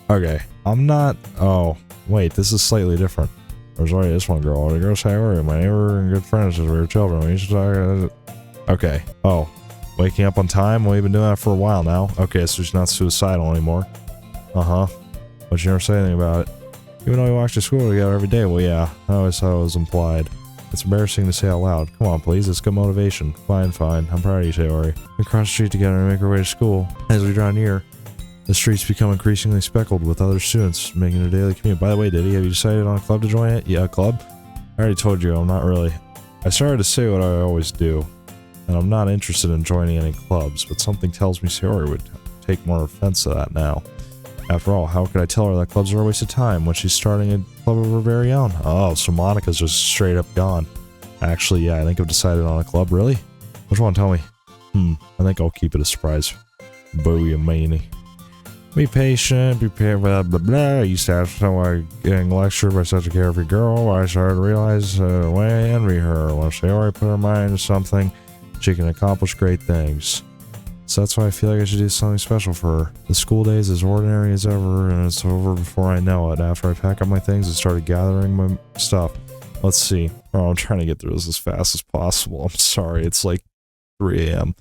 Okay, I'm not... Oh, wait, this is slightly different. There's already this one girl. The girls say, my neighbor and good friends as we were children. We used to talk... Okay. Oh, waking up on time? We've been doing that for a while now. Okay, so she's not suicidal anymore. Uh-huh. But you never say anything about it. Even though we walk to school together every day, well, yeah, I always thought it was implied. It's embarrassing to say out loud. Come on, please, it's good motivation. Fine. I'm proud of you, Yuri. We cross the street together and make our way to school. As we draw near, the streets become increasingly speckled with other students making their daily commute. By the way, Diddy, have you decided on a club to join it? Yeah, a club? I already told you, I'm not really. I started to say what I always do, and I'm not interested in joining any clubs, but something tells me Sayori would take more offense to that now. After all, how could I tell her that clubs are a waste of time when she's starting a club of her very own? Oh, so Monika's just straight up gone. Actually, yeah, I think I've decided on a club. Really? Which one? Tell me. I think I'll keep it a surprise. Booyah, meanie. Be patient, prepare, blah, blah, blah. I used to have someone getting lectured by such a carefree girl. I started to realize the way I envy her. When she already put her mind to something, she can accomplish great things. So that's why I feel like I should do something special for her. The school day is as ordinary as ever, and it's over before I know it. After I pack up my things and started gathering my stuff. Let's see. Oh, I'm trying to get through this as fast as possible. I'm sorry. It's like 3 a.m.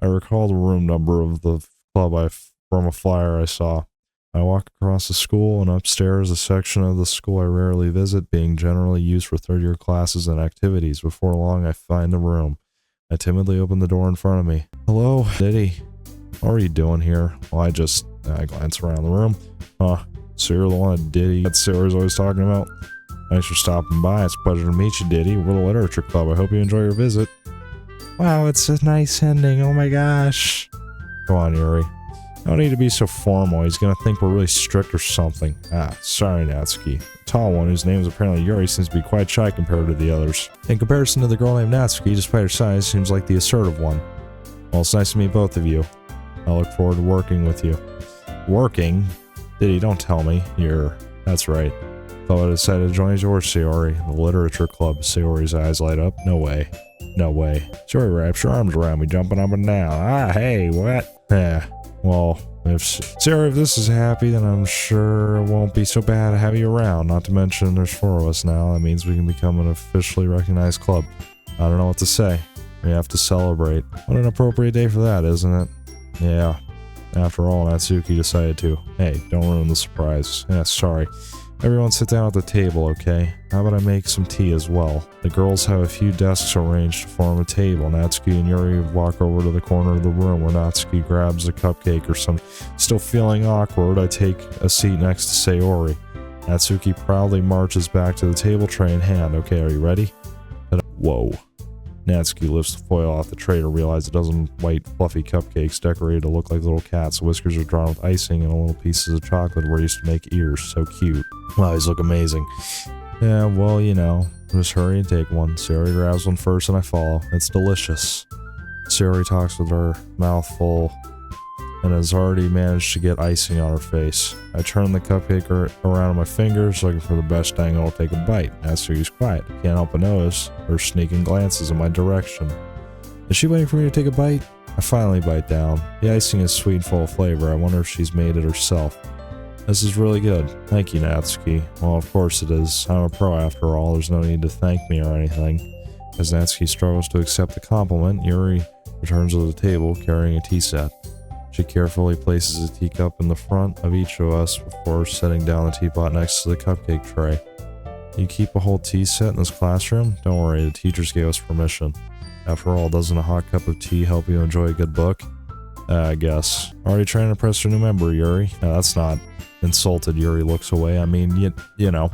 I recall the room number of the club from a flyer I saw. I walk across the school, and upstairs a section of the school I rarely visit, being generally used for third-year classes and activities. Before long, I find the room. I timidly open the door in front of me. Hello, Diddy. What are you doing here? Well, I glance around the room. So you're the one that Diddy that Sarah's always talking about? Thanks for stopping by. It's a pleasure to meet you, Diddy. We're the Literature Club. I hope you enjoy your visit. Wow, it's a nice ending. Oh my gosh. Come on, Yuri. No need to be so formal. He's gonna think we're really strict or something. Sorry, Natsuki. The tall one, whose name is apparently Yuri, seems to be quite shy compared to the others. In comparison to the girl named Natsuki, despite her size, seems like the assertive one. Well, it's nice to meet both of you. I look forward to working with you. Working? Diddy, don't tell me. That's right. Thought I decided to join yours, Sayori. The literature club. Sayori's eyes light up. No way. No way. Sayori wraps her arms around me, jumping up and down. Ah, hey, what? Yeah. Well, if this is happy, then I'm sure it won't be so bad to have you around. Not to mention there's 4 of us now. That means we can become an officially recognized club. I don't know what to say. We have to celebrate. What an appropriate day for that, isn't it? Yeah. After all, Natsuki decided to. Hey, don't ruin the surprise. Yeah, sorry. Everyone sit down at the table, okay? How about I make some tea as well? The girls have a few desks arranged to form a table. Natsuki and Yuri walk over to the corner of the room where Natsuki grabs a cupcake or something. Still feeling awkward, I take a seat next to Sayori. Natsuki proudly marches back to the table, tray in hand. Okay, are you ready? Whoa. Natsuki lifts the foil off the tray to realize a dozen white, fluffy cupcakes decorated to look like little cats. The whiskers are drawn with icing and little pieces of chocolate were used to make ears. So cute. Wow, these look amazing. Yeah, well, you know, just hurry and take one. Sayori grabs one first and I follow. It's delicious. Sayori talks with her mouth full and has already managed to get icing on her face. I turn the cupcake around on my fingers, looking for the best angle to take a bite. Natsuki's quiet. Can't help but notice her sneaking glances in my direction. Is she waiting for me to take a bite? I finally bite down. The icing is sweet and full of flavor. I wonder if she's made it herself. This is really good. Thank you, Natsuki. Well, of course it is. I'm a pro after all. There's no need to thank me or anything. As Natsuki struggles to accept the compliment, Yuri returns to the table carrying a tea set. She carefully places a teacup in the front of each of us before setting down the teapot next to the cupcake tray. You keep a whole tea set in this classroom? Don't worry, the teachers gave us permission. After all, doesn't a hot cup of tea help you enjoy a good book? I guess. Already trying to impress your new member, Yuri? No, that's not. Insulted, Yuri looks away. I mean, you know,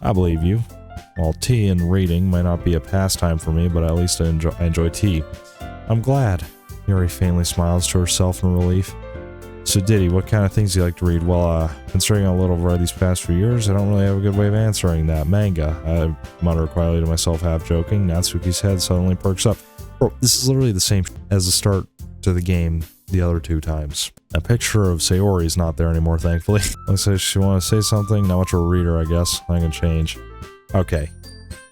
I believe you. Well, tea and reading might not be a pastime for me, but at least I enjoy tea. I'm glad. Yuri faintly smiles to herself in relief. So Diddy, what kind of things do you like to read? Well, considering how little I've read these past few years, I don't really have a good way of answering that. Manga. I mutter quietly to myself, half joking. Natsuki's head suddenly perks up. Bro, this is literally the same as the start to the game the other 2 times. A picture of Sayori is not there anymore, thankfully. Looks like she want to say something. Not much of a reader, I guess. I can change. Okay.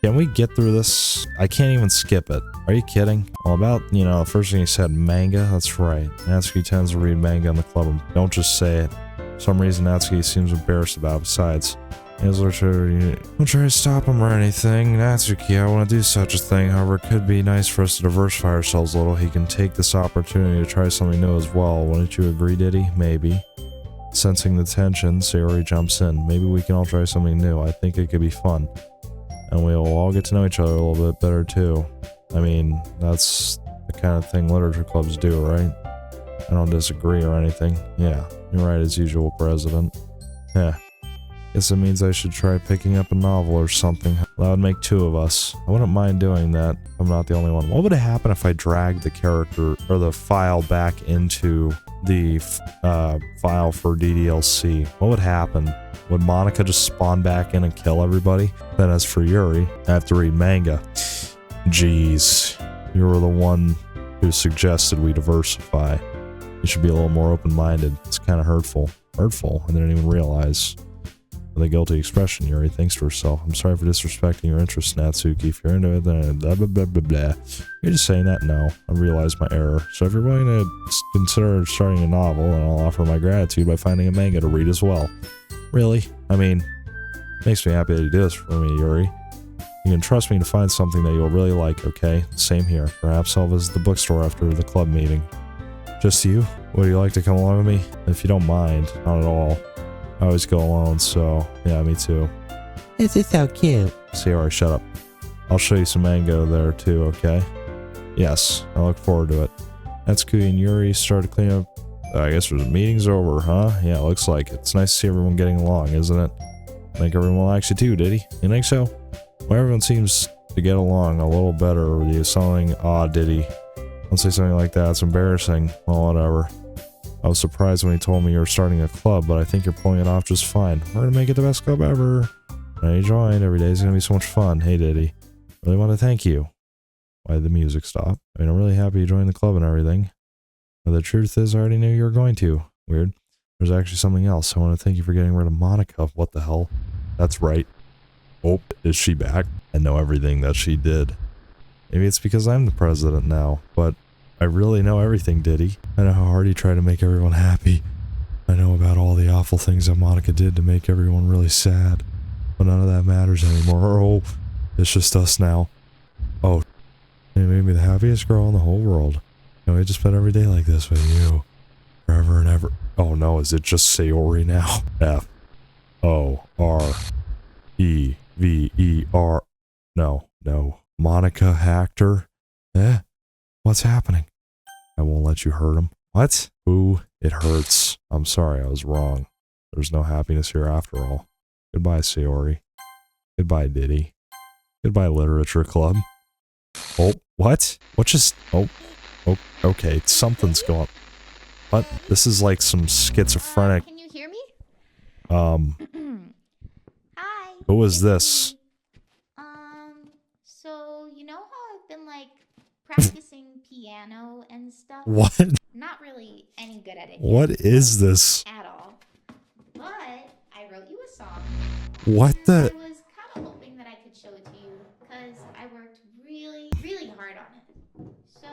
Can we get through this? I can't even skip it. Are you kidding? Well, about, you know, the first thing you said, manga? That's right. Natsuki tends to read manga in the club. Don't just say it. For some reason, Natsuki seems embarrassed about it. Besides, don't try to stop him or anything. Natsuki, I want to do such a thing. However, it could be nice for us to diversify ourselves a little. He can take this opportunity to try something new as well. Wouldn't you agree, Diddy? Maybe. Sensing the tension, Sayori jumps in. Maybe we can all try something new. I think it could be fun. And we'll all get to know each other a little bit better too. I mean, that's the kind of thing literature clubs do, right? I don't disagree or anything. Yeah, you're right as usual, President. Yeah. Guess it means I should try picking up a novel or something. That would make 2 of us. I wouldn't mind doing that. I'm not the only one. What would happen if I dragged the character or the file back into the file for DDLC? What would happen? Would Monika just spawn back in and kill everybody? Then as for Yuri, I have to read manga. Jeez, you were the one who suggested we diversify. You should be a little more open-minded. It's kind of hurtful. Hurtful? I didn't even realize. With a guilty expression, Yuri thinks to herself. I'm sorry for disrespecting your interest, Natsuki. If you're into it, then blah blah blah blah blah. You're just saying that? No. I realized my error. So if you're willing to consider starting a novel, then I'll offer my gratitude by finding a manga to read as well. Really? I mean, makes me happy that you do this for me, Yuri. You can trust me to find something that you'll really like, okay? Same here. Perhaps I'll visit the bookstore after the club meeting. Just you? Would you like to come along with me? If you don't mind. Not at all. I always go alone, so yeah, me too. This is so cute. Sayori, shut up. I'll show you some manga there too, okay? Yes, I look forward to it. Natsuki and Yuri started cleaning up. I guess the meeting's over, huh? Yeah, looks like it. It's nice to see everyone getting along, isn't it? I think everyone likes you too, did he? You think so? Well, everyone seems to get along a little better with you. Something odd, did he? Don't say something like that. It's embarrassing. Well, whatever. I was surprised when he told me you were starting a club, but I think you're pulling it off just fine. We're gonna make it the best club ever. Now you joined. Every day is gonna be so much fun. Hey, Diddy. Really want to thank you. Why did the music stop? I mean, I'm really happy you joined the club and everything. But the truth is, I already knew you were going to. Weird. There's actually something else. I want to thank you for getting rid of Monika. What the hell? That's right. Oh, is she back? I know everything that she did. Maybe it's because I'm the president now, but I really know everything, Diddy. I know how hard he tried to make everyone happy. I know about all the awful things that Monika did to make everyone really sad. But none of that matters anymore. Oh, it's just us now. Oh, you made me the happiest girl in the whole world. Can't wait to spend every day like this with you. Forever and ever. Oh no, is it just Sayori now? F-O-R-E-V-E-R. No. Monika hacked her. What's happening? I won't let you hurt him. What? Ooh, it hurts. I'm sorry, I was wrong. There's no happiness here after all. Goodbye, Sayori. Goodbye, Diddy. Goodbye, Literature Club. Oh, what? What just... Oh, okay, something's going... What? This is like some schizophrenic... Can you hear me? Hi. Who is this? So, you know how I've been, like, practicing piano and stuff? What? Not really any good at it. What is this? At all. But I wrote you a song. What the... I was kind of hoping that I could show it to you, because I worked really, really hard on it. So,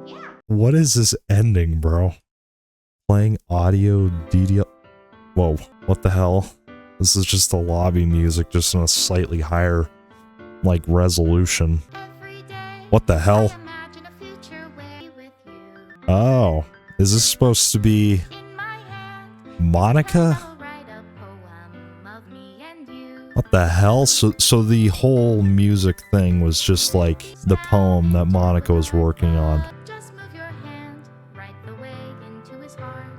yeah. What is this ending, bro? Playing audio DDL... Whoa, what the hell? This is just the lobby music, just in a slightly higher, like, resolution. What the hell? Oh, is this supposed to be Monika? What the hell? So the whole music thing was just like the poem that Monika was working on.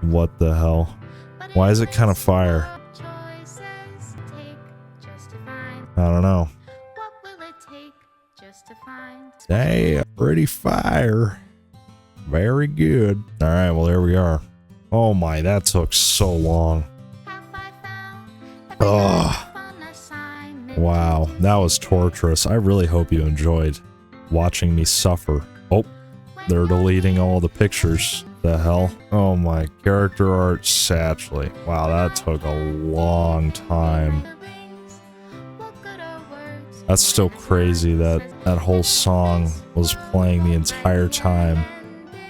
What the hell? Why is it kind of fire? I don't know. Hey, pretty fire. Very good. Alright, well there we are. Oh my, that took so long. Ugh. Wow, that was torturous. I really hope you enjoyed watching me suffer. Oh, they're deleting all the pictures. The hell? Oh my, character art Satchley. Wow, that took a long time. That's still crazy that that whole song was playing the entire time.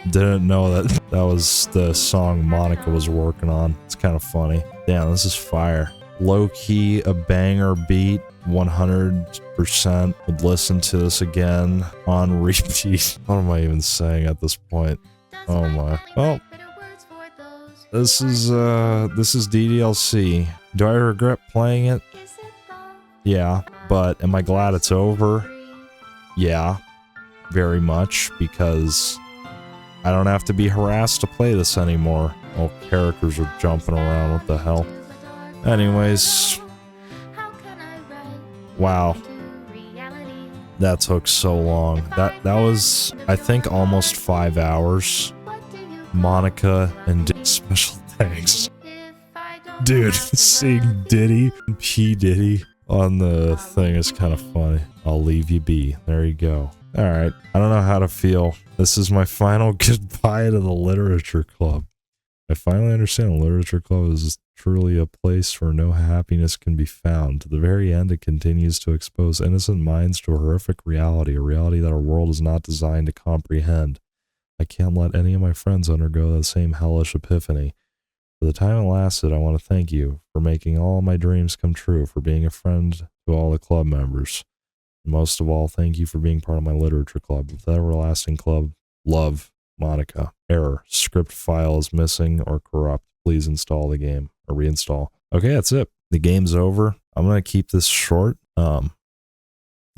Didn't know that that was the song Monika was working on. It's kind of funny. Damn, this is fire. Low-key, a banger beat. 100% would listen to this again on repeat. What am I even saying at this point? Oh my. Oh. This is DDLC. Do I regret playing it? Yeah, but am I glad it's over? Yeah, very much, because I don't have to be harassed to play this anymore. Oh, characters are jumping around, what the hell? Anyways. Wow. That took so long. That was, I think, almost 5 hours. Monika and special thanks. Dude, seeing Diddy and P. Diddy on the thing is kind of funny. I'll leave you be. There you go. Alright, I don't know how to feel. This is my final goodbye to the Literature Club. I finally understand the Literature Club is truly a place where no happiness can be found. To the very end, it continues to expose innocent minds to a horrific reality, a reality that our world is not designed to comprehend. I can't let any of my friends undergo that same hellish epiphany. For the time it lasted, I want to thank you for making all my dreams come true, for being a friend to all the club members. And most of all, thank you for being part of my Literature Club. With that everlasting club, love, Monika. Error. Script file is missing or corrupt. Please install the game or reinstall. Okay, that's it. The game's over. I'm going to keep this short. I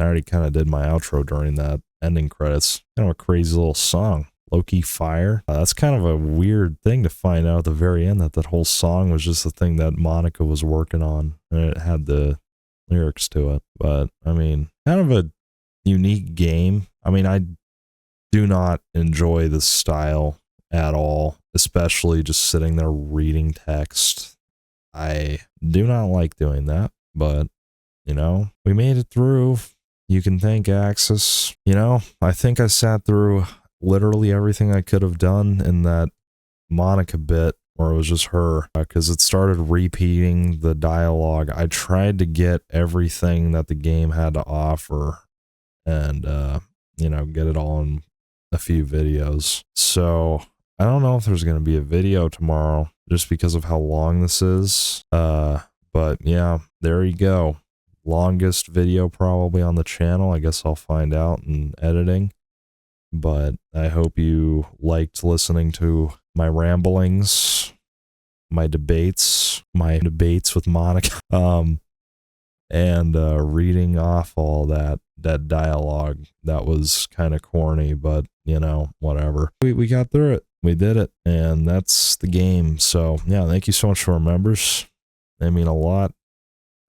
already kind of did my outro during that ending credits. Kind of a crazy little song. Low-key fire. That's kind of a weird thing to find out at the very end, that whole song was just the thing that Monika was working on, and it had the lyrics to it. But, I mean, kind of a unique game. I mean, I do not enjoy this style at all, especially just sitting there reading text. I do not like doing that, but, you know, we made it through. You can thank Axis. You know, I think I sat through literally everything I could have done in that Monika bit. or it was just her, because it started repeating the dialogue. I tried to get everything that the game had to offer and, get it all in a few videos. So I don't know if there's going to be a video tomorrow just because of how long this is. But yeah, there you go. Longest video probably on the channel. I guess I'll find out in editing. But I hope you liked listening to my ramblings, my debates with Monika, and reading off all that dialogue. That was kind of corny, but whatever. We got through it. We did it, and that's the game. So yeah, thank you so much for our members. They mean a lot.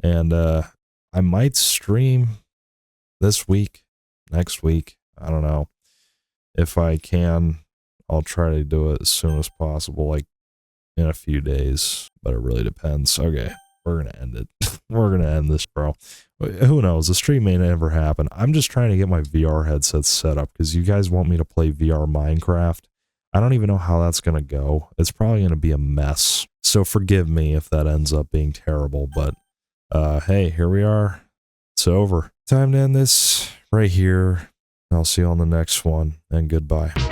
And I might stream this week, next week. I don't know. If I can, I'll try to do it as soon as possible, like in a few days, but it really depends. Okay, we're going to end it. We're going to end this, bro. Who knows? The stream may never happen. I'm just trying to get my VR headset set up because you guys want me to play VR Minecraft. I don't even know how that's going to go. It's probably going to be a mess. So forgive me if that ends up being terrible, but hey, here we are. It's over. Time to end this right here. I'll see you on the next one, and goodbye.